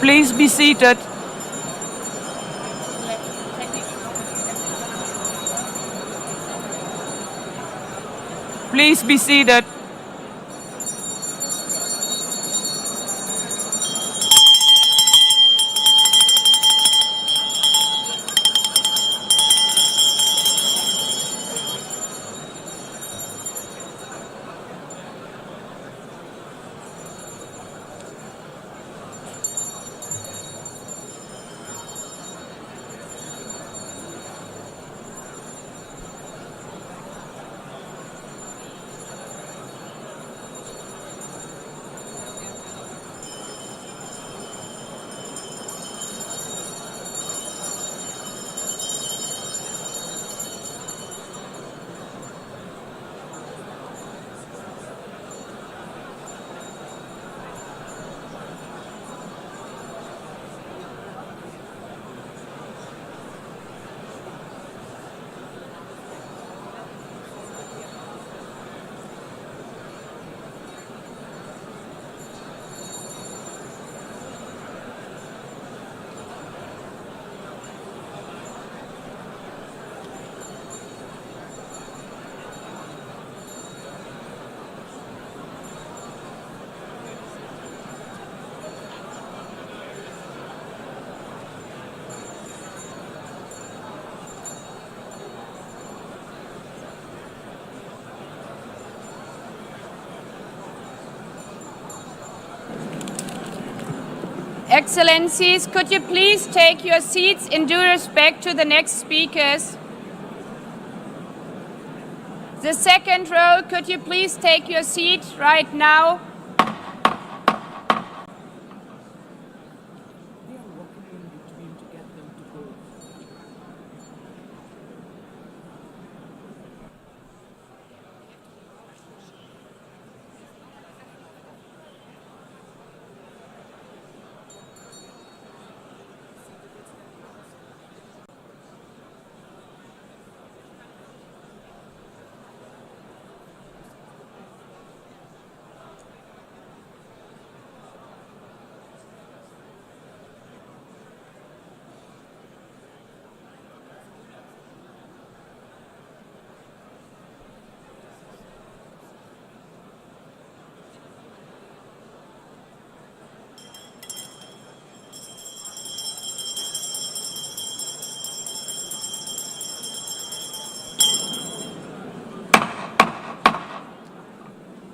Please be seated. Please be seated. Excellencies, could you please take your seats in due respect to the next speakers? The second row, could you please take your seat right now?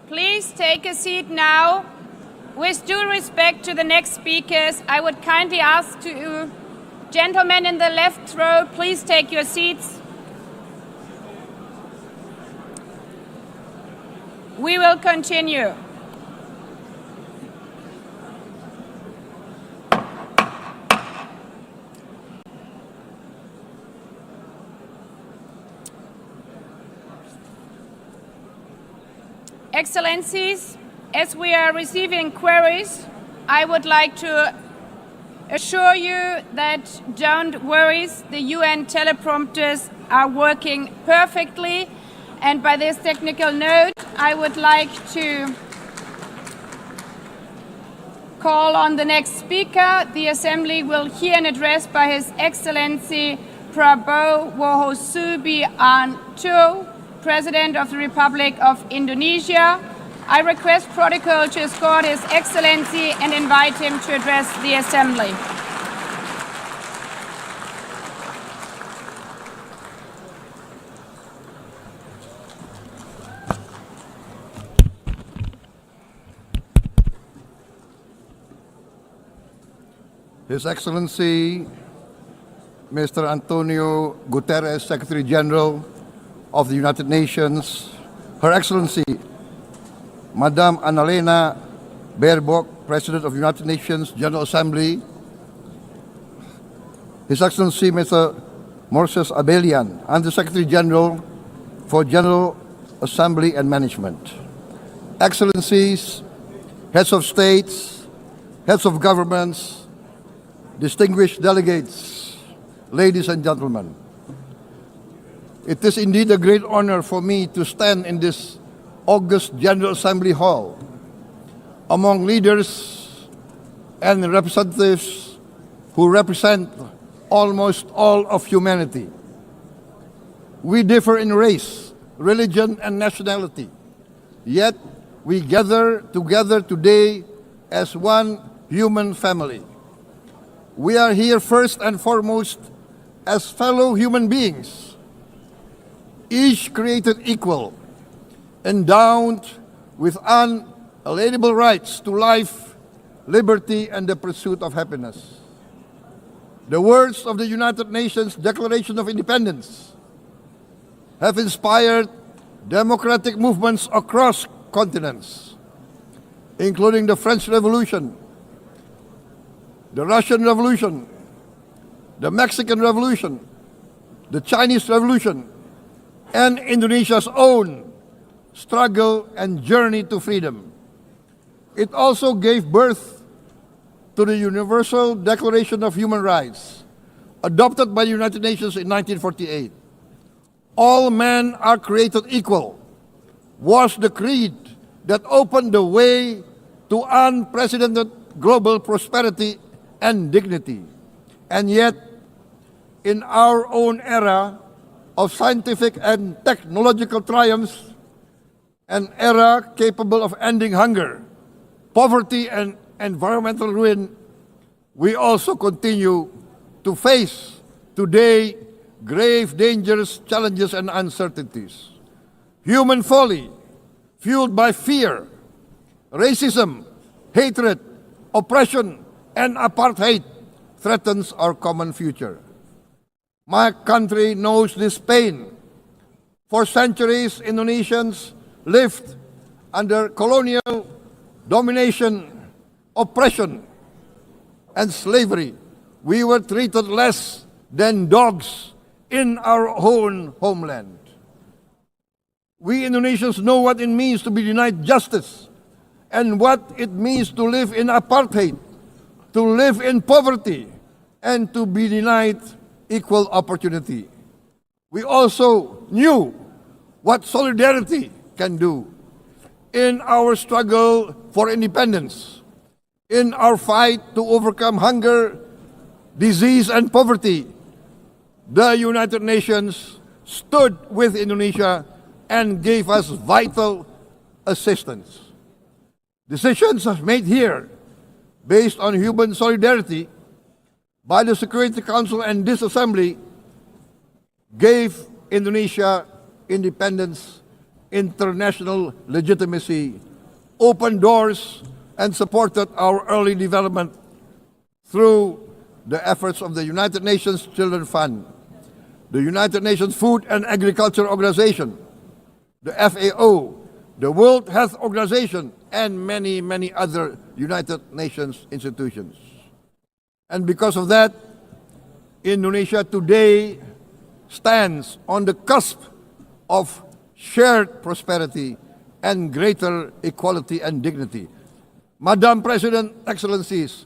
Please take a seat now. With due respect to the next speakers, I would kindly ask you, gentlemen in the left row, please take your seats. We will continue. Excellencies, as we are receiving queries, I would like to assure you that don't worry, the UN teleprompters are working perfectly. And by this technical note, I would like to call on the next speaker. The Assembly will hear an address by His Excellency Prabowo Subianto, President of the Republic of Indonesia. I request protocol to escort His Excellency and invite him to address the Assembly. His Excellency Mr. Antonio Guterres, Secretary General of the United Nations, Her Excellency Madame Annalena Baerbock, President of the United Nations General Assembly, His Excellency Mr. Moses Abelian, Under-Secretary General for General Assembly and Management, Excellencies, Heads of States, Heads of Governments, distinguished delegates, ladies and gentlemen. It is indeed a great honor for me to stand in this august General Assembly Hall among leaders and representatives who represent almost all of humanity. We differ in race, religion, and nationality, yet we gather together today as one human family. We are here first and foremost as fellow human beings, each created equal, endowed with unalienable rights to life, liberty, and the pursuit of happiness. The words of the United Nations Declaration of Independence have inspired democratic movements across continents, including the French Revolution, the Russian Revolution, the Mexican Revolution, the Chinese Revolution, and Indonesia's own struggle and journey to freedom. It also gave birth to the Universal Declaration of Human Rights, adopted by the United Nations in 1948. All men are created equal was the creed that opened the way to unprecedented global prosperity and dignity. And yet, in our own era of scientific and technological triumphs, an era capable of ending hunger, poverty, and environmental ruin, we also continue to face today grave dangers, challenges, and uncertainties. Human folly, fueled by fear, racism, hatred, oppression, and apartheid threatens our common future. My country knows this pain. For centuries, Indonesians lived under colonial domination, oppression, and slavery. We were treated less than dogs in our own homeland. We Indonesians know what it means to be denied justice and what it means to live in apartheid, to live in poverty, and to be denied equal opportunity. We also knew what solidarity can do in our struggle for independence, in our fight to overcome hunger, disease, and poverty. The United Nations stood with Indonesia and gave us vital assistance. Decisions made here based on human solidarity by the Security Council and this Assembly gave Indonesia independence, international legitimacy, opened doors, and supported our early development through the efforts of the United Nations Children Fund, the United Nations Food and Agriculture Organization, the FAO, the World Health Organization, and many, many other United Nations institutions. And because of that, Indonesia today stands on the cusp of shared prosperity and greater equality and dignity. Madam President, Excellencies,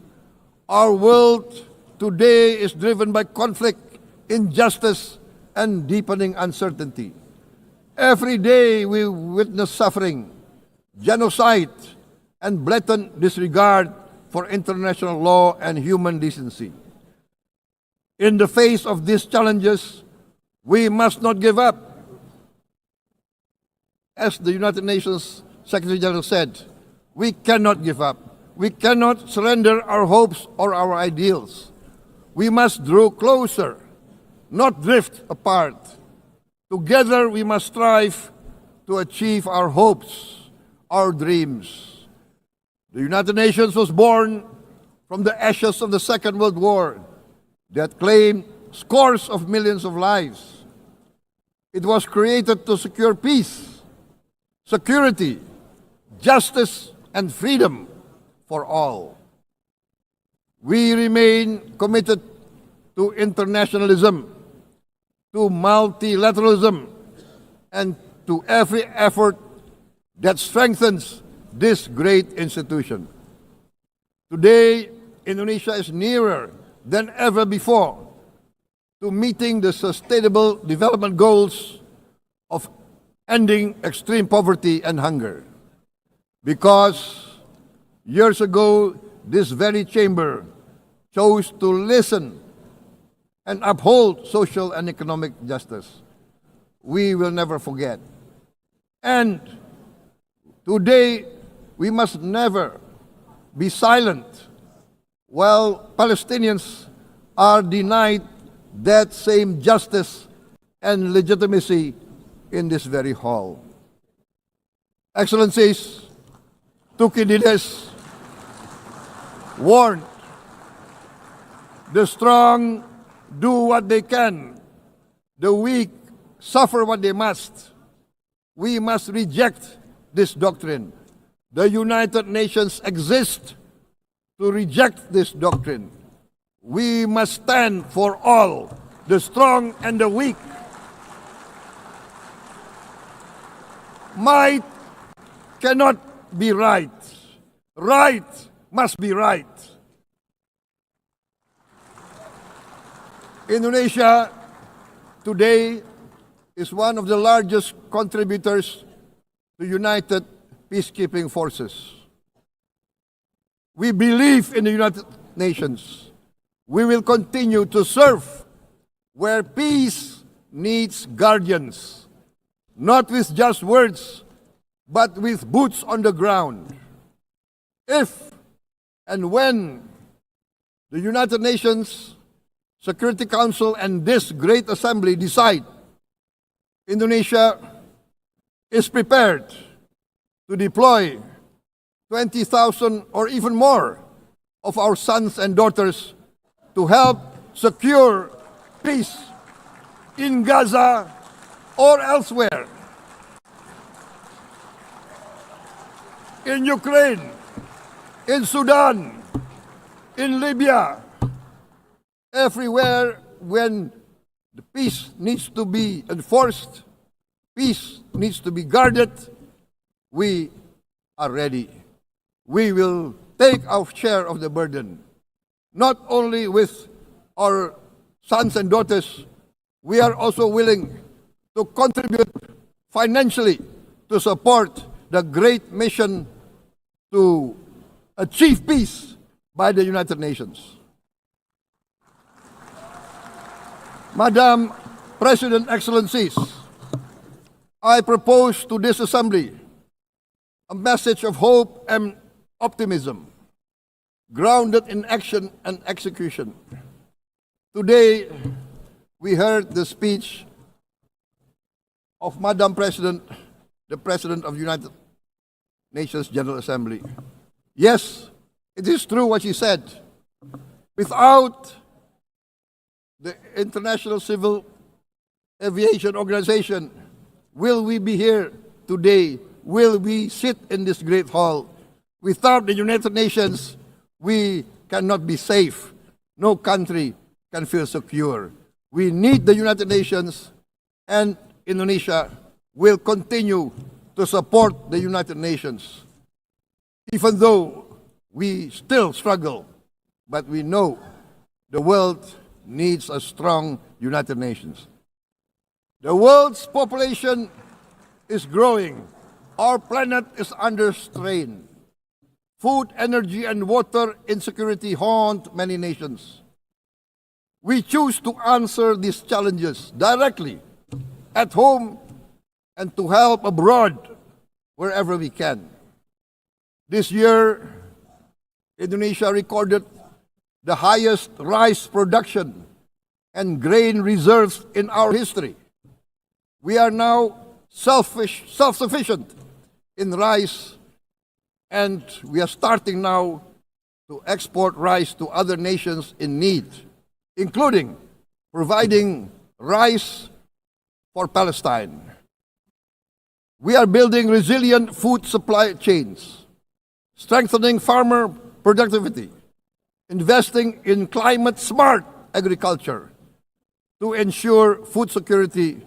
our world today is driven by conflict, injustice, and deepening uncertainty. Every day we witness suffering, genocide, and blatant disregard for international law and human decency. In the face of these challenges, we must not give up. As the United Nations Secretary General said, we cannot give up. We cannot surrender our hopes or our ideals. We must draw closer, not drift apart. Together we must strive to achieve our hopes, our dreams. The United Nations was born from the ashes of the Second World War that claimed scores of millions of lives. It was created to secure peace, security, justice, and freedom for all. We remain committed to internationalism, to multilateralism, and to every effort that strengthens this great institution. Today, Indonesia is nearer than ever before to meeting the sustainable development goals of ending extreme poverty and hunger. Because years ago, this very chamber chose to listen and uphold social and economic justice. We will never forget. And today, we must never be silent while Palestinians are denied that same justice and legitimacy in this very hall. Excellencies, Thucydides warned, the strong do what they can, the weak suffer what they must. We must reject this doctrine. The United Nations exist to reject this doctrine. We must stand for all, the strong and the weak. Might cannot be right. Right must be right. Indonesia today is one of the largest contributors to United Peacekeeping Forces. We believe in the United Nations. We will continue to serve where peace needs guardians, not with just words, but with boots on the ground. If and when the United Nations Security Council and this great assembly decide Indonesia is prepared to deploy 20,000 or even more of our sons and daughters to help secure peace in Gaza or elsewhere, in Ukraine, in Sudan, in Libya, everywhere when the peace needs to be enforced, peace needs to be guarded, we are ready. We will take our share of the burden, not only with our sons and daughters, we are also willing to contribute financially to support the great mission to achieve peace by the United Nations. Madam President, Excellencies, I propose to this Assembly a message of hope and optimism, grounded in action and execution. Today, we heard the speech of Madam President, the President of the United Nations General Assembly. Yes, it is true what she said. Without the International Civil Aviation Organization, will we be here today? Will we sit in this great hall? Without the United Nations, we cannot be safe. No country can feel secure. We need the United Nations, and Indonesia will continue to support the United Nations. Even though we still struggle, but we know the world needs a strong United Nations. The world's population is growing. Our planet is under strain. Food, energy, and water insecurity haunt many nations. We choose to answer these challenges directly at home and to help abroad wherever we can. This year, Indonesia recorded the highest rice production and grain reserves in our history. We are now self-sufficient in rice, and we are starting now to export rice to other nations in need, including providing rice for Palestine. We are building resilient food supply chains, strengthening farmer productivity, investing in climate-smart agriculture to ensure food security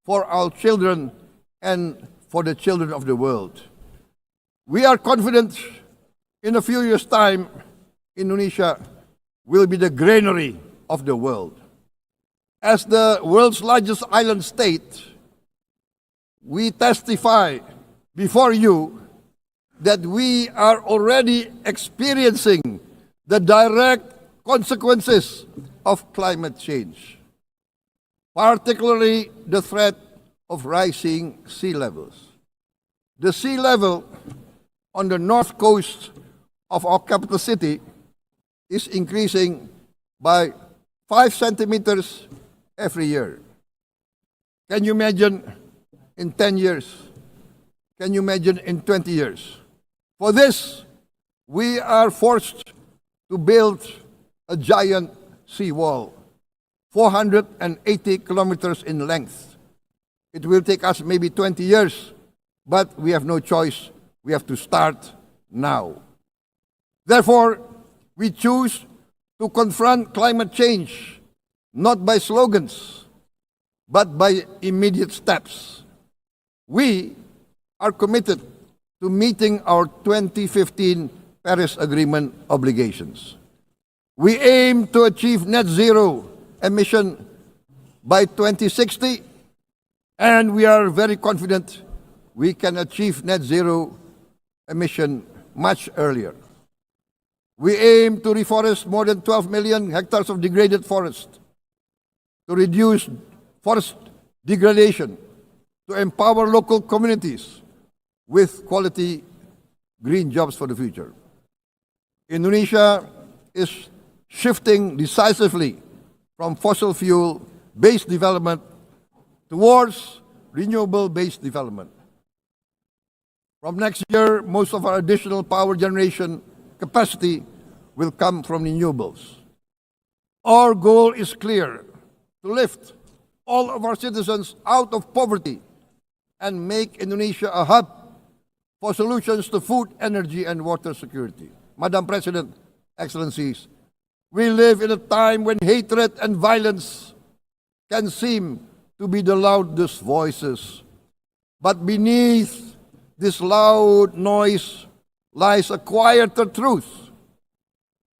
for our children and for the children of the world. We are confident in a few years' time, Indonesia will be the granary of the world. As the world's largest island state, we testify before you that we are already experiencing the direct consequences of climate change, particularly the threat of rising sea levels. The sea level on the north coast of our capital city is increasing by 5 centimeters every year. Can you imagine in 10 years? Can you imagine in 20 years? For this, we are forced to build a giant seawall, 480 kilometers in length. It will take us maybe 20 years, but we have no choice. We have to start now. Therefore, we choose to confront climate change not by slogans, but by immediate steps. We are committed to meeting our 2015 Paris Agreement obligations. We aim to achieve net zero emission by 2060, and we are very confident we can achieve net zero emission much earlier. We aim to reforest more than 12 million hectares of degraded forest, to reduce forest degradation, to empower local communities with quality green jobs for the future. Indonesia is shifting decisively from fossil fuel-based development towards renewable-based development. From next year, most of our additional power generation capacity will come from renewables. Our goal is clear: to lift all of our citizens out of poverty and make Indonesia a hub for solutions to food, energy, and water security. Madam President, Excellencies, we live in a time when hatred and violence can seem to be the loudest voices. But beneath this loud noise lies a quieter truth,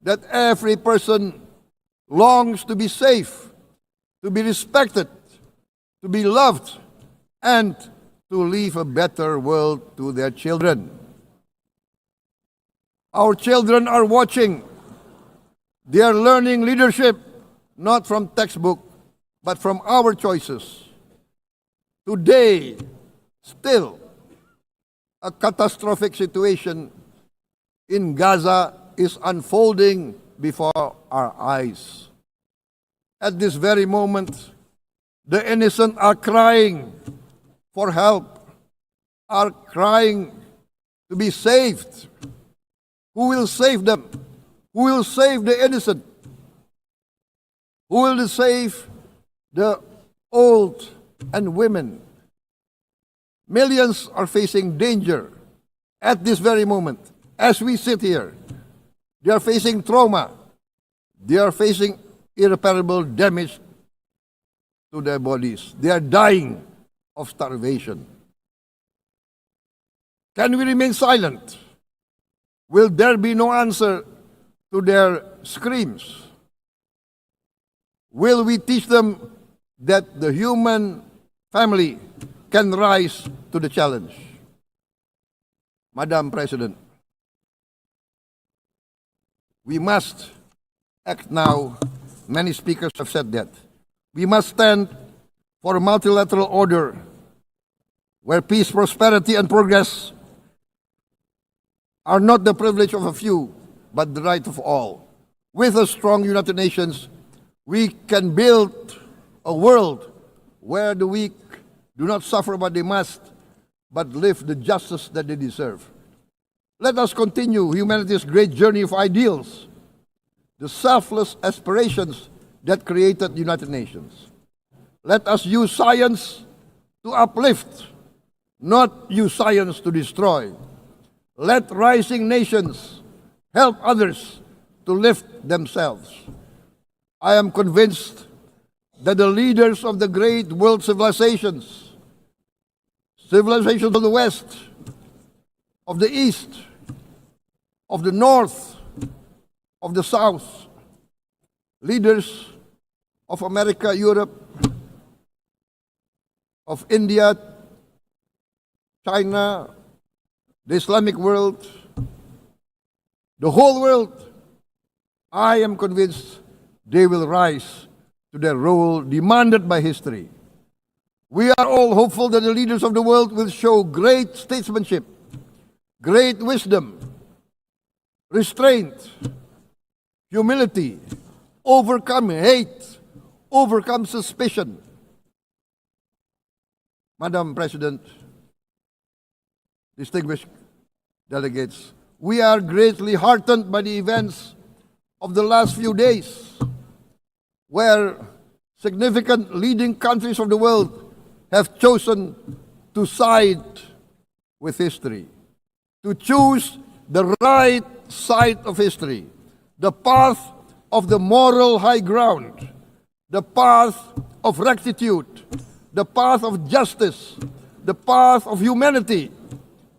that every person longs to be safe, to be respected, to be loved, and to leave a better world to their children. Our children are watching. They are learning leadership not from textbook, but from our choices. Today, still, a catastrophic situation in Gaza is unfolding before our eyes. At this very moment, the innocent are crying for help, are crying to be saved. Who will save them? Who will save the innocent? Who will save the old and women? Millions are facing danger at this very moment. As we sit here, they are facing trauma. They are facing irreparable damage to their bodies. They are dying of starvation. Can we remain silent? Will there be no answer to their screams? Will we teach them that the human family can rise to the challenge? Madam President, we must act now. Many speakers have said that. We must stand for a multilateral order where peace, prosperity, and progress are not the privilege of a few, but the right of all. With a strong United Nations, we can build a world where the weak do not suffer what they must, but live the justice that they deserve. Let us continue humanity's great journey of ideals, the selfless aspirations that created the United Nations. Let us use science to uplift, not use science to destroy. Let rising nations help others to lift themselves. I am convinced that the leaders of the great world civilizations of the West, of the East, of the North, of the South, leaders of America, Europe, of India, China, the Islamic world, the whole world, I am convinced they will rise to their role demanded by history. We are all hopeful that the leaders of the world will show great statesmanship, great wisdom, restraint, humility, overcome hate, overcome suspicion. Madam President, distinguished delegates, we are greatly heartened by the events of the last few days, where significant leading countries of the world have chosen to side with history, to choose the right side of history, the path of the moral high ground, the path of rectitude, the path of justice, the path of humanity,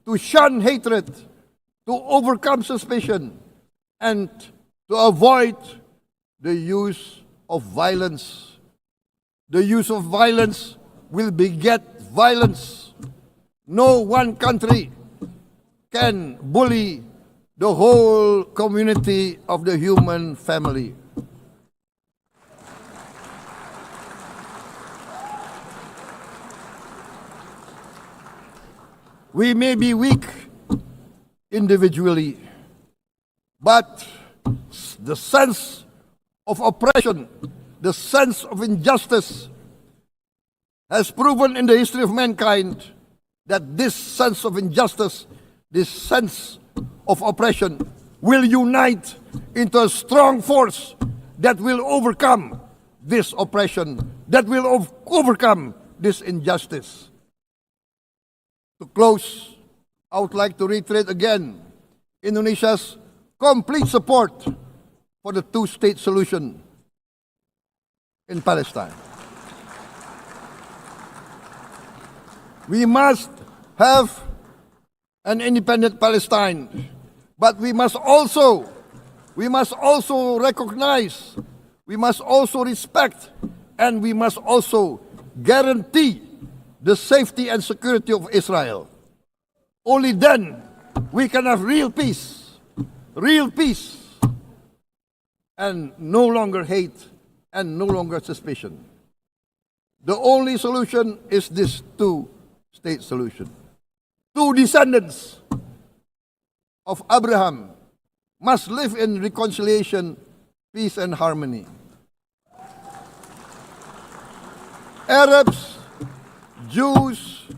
to shun hatred, to overcome suspicion, and to avoid the use of violence. The use of violence will beget violence. No one country can bully the whole community of the human family. We may be weak individually, but the sense of oppression, the sense of injustice has proven in the history of mankind that this sense of injustice, this sense of oppression will unite into a strong force that will overcome this oppression, that will overcome this injustice. To close, I would like to reiterate again Indonesia's complete support for the two-state solution in Palestine. We must have an independent Palestine, but we must also recognize, we must also respect, and we must also guarantee the safety and security of Israel. Only then we can have real peace, and no longer hate and no longer suspicion. The only solution is this two-state solution. Two descendants of Abraham must live in reconciliation, peace, and harmony. Arabs, Jews,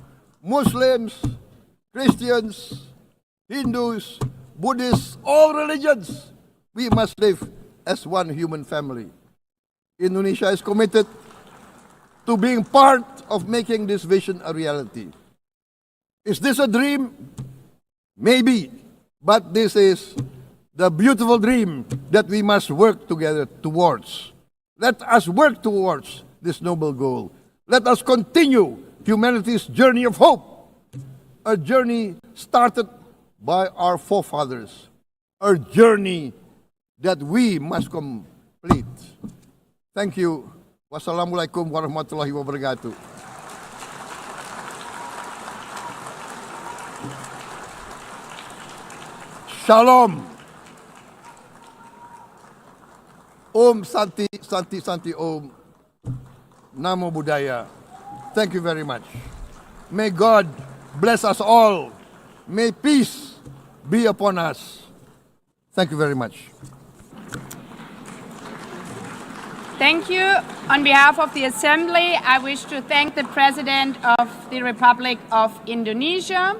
Muslims, Christians, Hindus, Buddhists, all religions, we must live as one human family. Indonesia is committed to being part of making this vision a reality. Is this a dream? Maybe, but this is the beautiful dream that we must work together towards. Let us work towards this noble goal. Let us continue humanity's journey of hope, a journey started by our forefathers, a journey that we must complete. Thank you. Wassalamualaikum warahmatullahi wabarakatuh. Shalom. Om Santi, Santi, Santi Om. Namo Buddhaya. Thank you very much. May God bless us all. May peace be upon us. Thank you very much. Thank you. On behalf of the Assembly, I wish to thank the President of the Republic of Indonesia.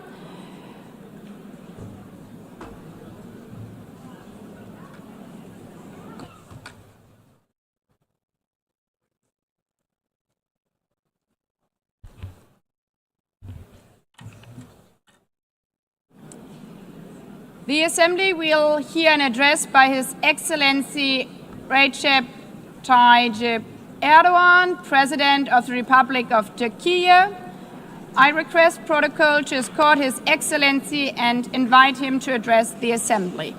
The Assembly will hear an address by His Excellency Recep Tayyip Erdogan, President of the Republic of Turkey. I request protocol to escort His Excellency and invite him to address the Assembly.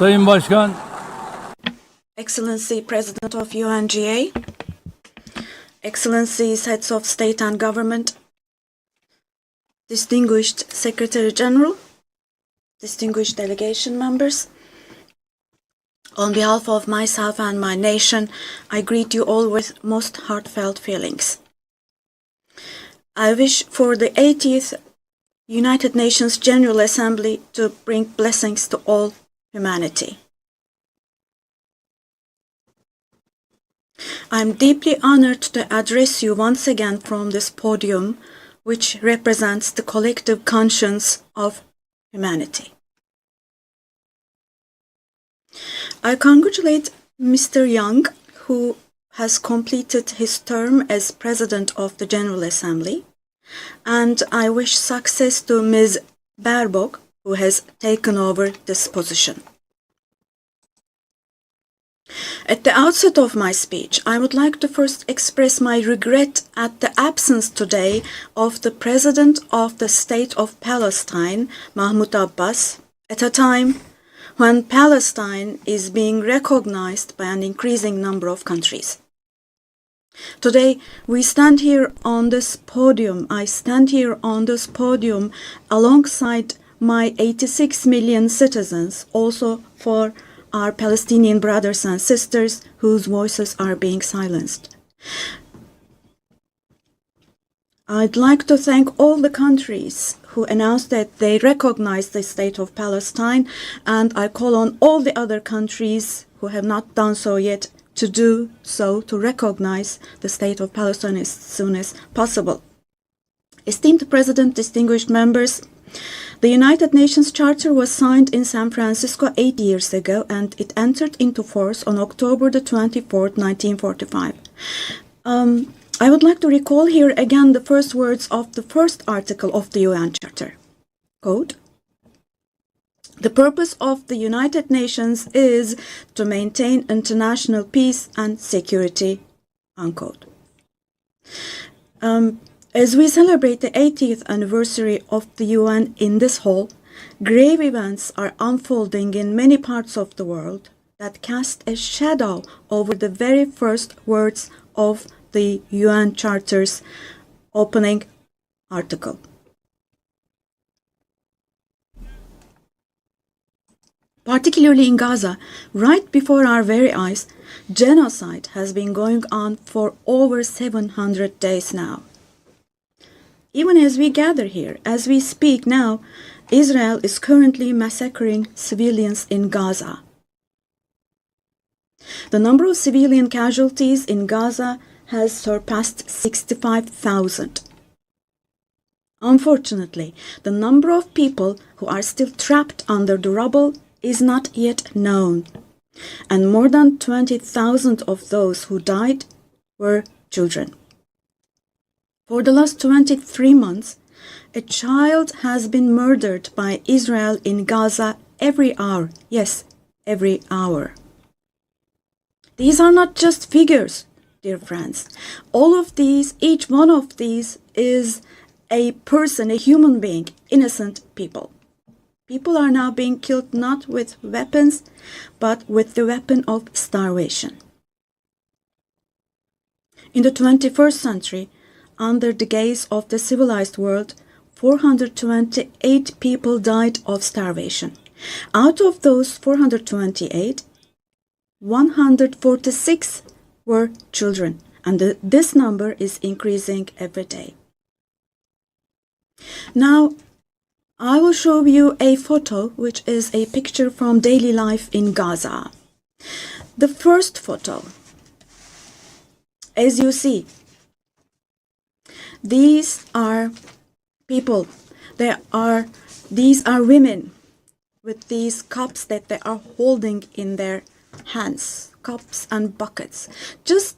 Sayın Başkan, Excellency President of UNGA, Excellencies Heads of State and Government, Distinguished Secretary General, distinguished delegation members, on behalf of myself and my nation, I greet you all with most heartfelt feelings. I wish for the 80th United Nations General Assembly to bring blessings to all humanity. I am deeply honored to address you once again from this podium, which represents the collective conscience of humanity. I congratulate Mr. Young, who has completed his term as President of the General Assembly, and I wish success to Ms. Baerbock, who has taken over this position. At the outset of my speech, I would like to first express my regret at the absence today of the President of the State of Palestine, Mahmoud Abbas, at a time when Palestine is being recognized by an increasing number of countries. Today, we stand here on this podium. I stand here on this podium alongside my 86 million citizens, also for our Palestinian brothers and sisters whose voices are being silenced. I'd like to thank all the countries who announced that they recognize the state of Palestine, and I call on all the other countries who have not done so yet to do so, to recognize the state of Palestine as soon as possible. Esteemed President, distinguished members, the United Nations Charter was signed in San Francisco 8 years ago, and it entered into force on October the 24th, 1945. I would like to recall here again the first words of the first article of the UN Charter. Quote, "The purpose of the United Nations is to maintain international peace and security." Unquote. As we celebrate the 80th anniversary of the UN in this hall, grave events are unfolding in many parts of the world that cast a shadow over the very first words of the UN Charter's opening article. Particularly in Gaza, right before our very eyes, genocide has been going on for over 700 days now. Even as we gather here, as we speak now, Israel is currently massacring civilians in Gaza. The number of civilian casualties in Gaza has surpassed 65,000. Unfortunately, the number of people who are still trapped under the rubble is not yet known, and more than 20,000 of those who died were children. For the last 23 months, a child has been murdered by Israel in Gaza every hour. Yes, every hour. These are not just figures, dear friends. All of these, each one of these is a person, a human being, innocent people. People are now being killed not with weapons, but with the weapon of starvation. In the 21st century, under the gaze of the civilized world, 428 people died of starvation. Out of those 428, 146 were children, and this number is increasing every day. Now, I will show you a photo, which is a picture from daily life in Gaza. The first photo, as you see, these are people. These are women with these cups that they are holding in their hands, cups and buckets. Just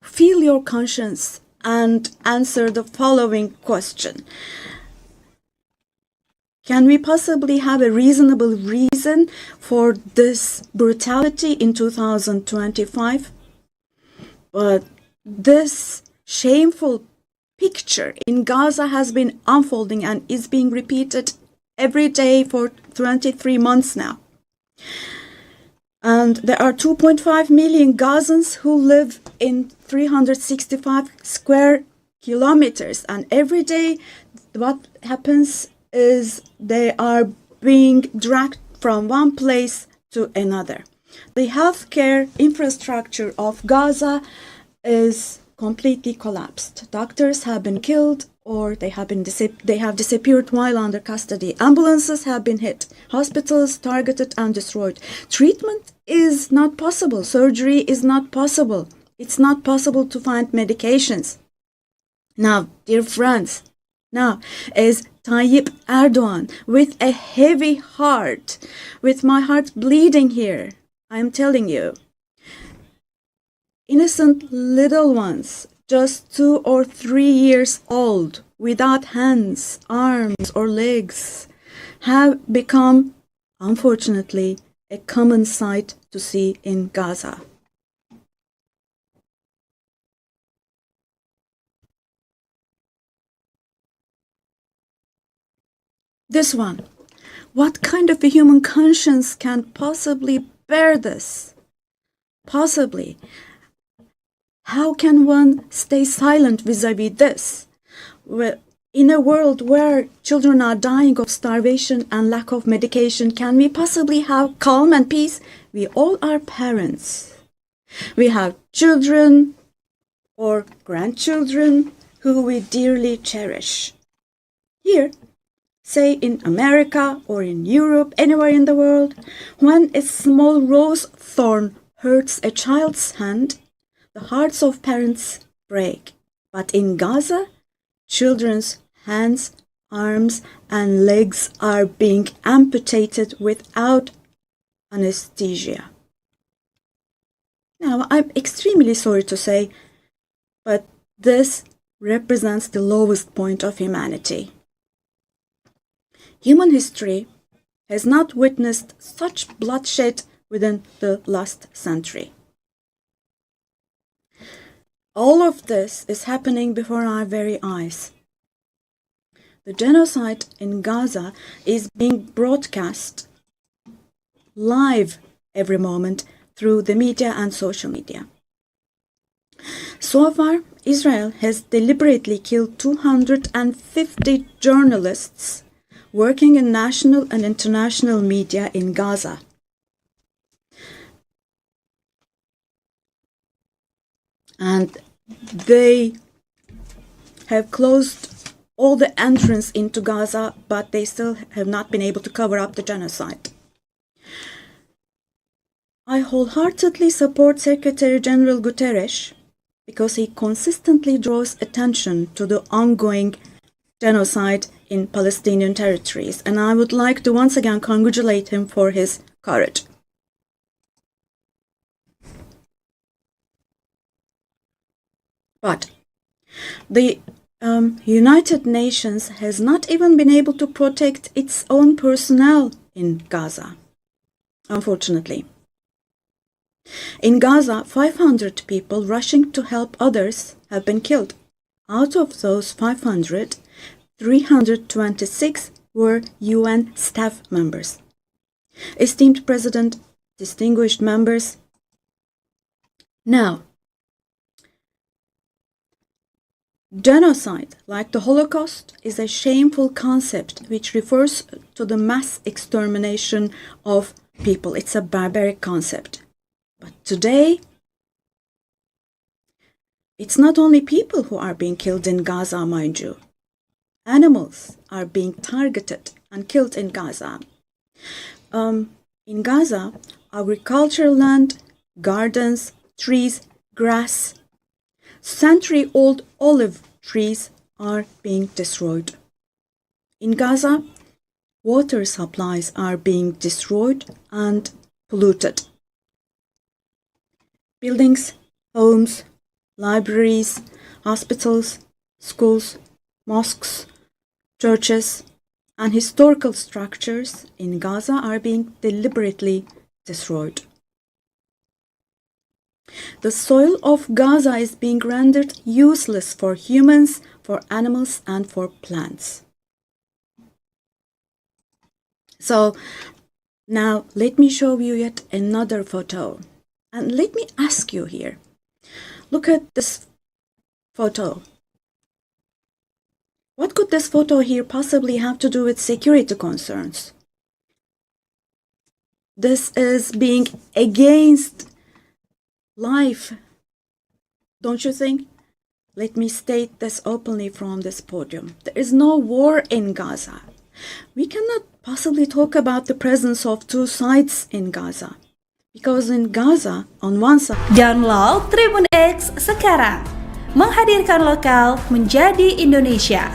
feel your conscience and answer the following question. Can we possibly have a reasonable reason for this brutality in 2025? But this shameful picture in Gaza has been unfolding and is being repeated every day for 23 months now. And there are 2.5 million Gazans who live in 365 square kilometers. And every day what happens is they are being dragged from one place to another. The healthcare infrastructure of Gaza is completely collapsed. Doctors have been killed or they have disappeared while under custody. Ambulances have been hit. Hospitals targeted and destroyed. Treatment is not possible. Surgery is not possible. It's not possible to find medications. Now, dear friends, as Tayyip Erdogan, with a heavy heart, with my heart bleeding here, I am telling you, innocent little ones, just 2 or 3 years old, without hands, arms, or legs, have become, unfortunately, a common sight to see in Gaza. This one, What kind of a human conscience can possibly bear this? Possibly. How can one stay silent vis-a-vis this? In a world where children are dying of starvation and lack of medication, can we possibly have calm and peace? We all are parents. We have children or grandchildren who we dearly cherish. Here, say in America or in Europe, anywhere in the world, when a small rose thorn hurts a child's hand, the hearts of parents break. But in Gaza, children's hands, arms, and legs are being amputated without anesthesia. Now, I'm extremely sorry to say, but this represents the lowest point of humanity. Human history has not witnessed such bloodshed within the last century. All of this is happening before our very eyes. The genocide in Gaza is being broadcast live every moment through the media and social media. So far, Israel has deliberately killed 250 journalists working in national and international media in Gaza. And they have closed all the entrance into Gaza, but they still have not been able to cover up the genocide. I wholeheartedly support Secretary General Guterres because he consistently draws attention to the ongoing genocide in Palestinian territories, and I would like to once again congratulate him for his courage. But the United Nations has not even been able to protect its own personnel in Gaza, unfortunately. In Gaza, 500 people rushing to help others have been killed. Out of those 500, 326 were UN staff members. Esteemed President, distinguished members, now, genocide, like the Holocaust, is a shameful concept which refers to the mass extermination of people. It's a barbaric concept. But today, it's not only people who are being killed in Gaza, mind you. Animals are being targeted and killed in Gaza. In Gaza, agricultural land, gardens, trees, grass, century-old olive trees are being destroyed. In Gaza, water supplies are being destroyed and polluted. Buildings, homes, libraries, hospitals, schools, mosques, churches, and historical structures in Gaza are being deliberately destroyed. The soil of Gaza is being rendered useless for humans, for animals, and for plants. So, now let me show you yet another photo. And let me ask you here, look at this photo. What could this photo here possibly have to do with security concerns? This is being against life, don't you think? Let me state this openly from this podium. There is no war in Gaza. We cannot possibly talk about the presence of two sides in Gaza. Because in Gaza, on one side... Download Tribun X sekarang. Menghadirkan lokal menjadi Indonesia.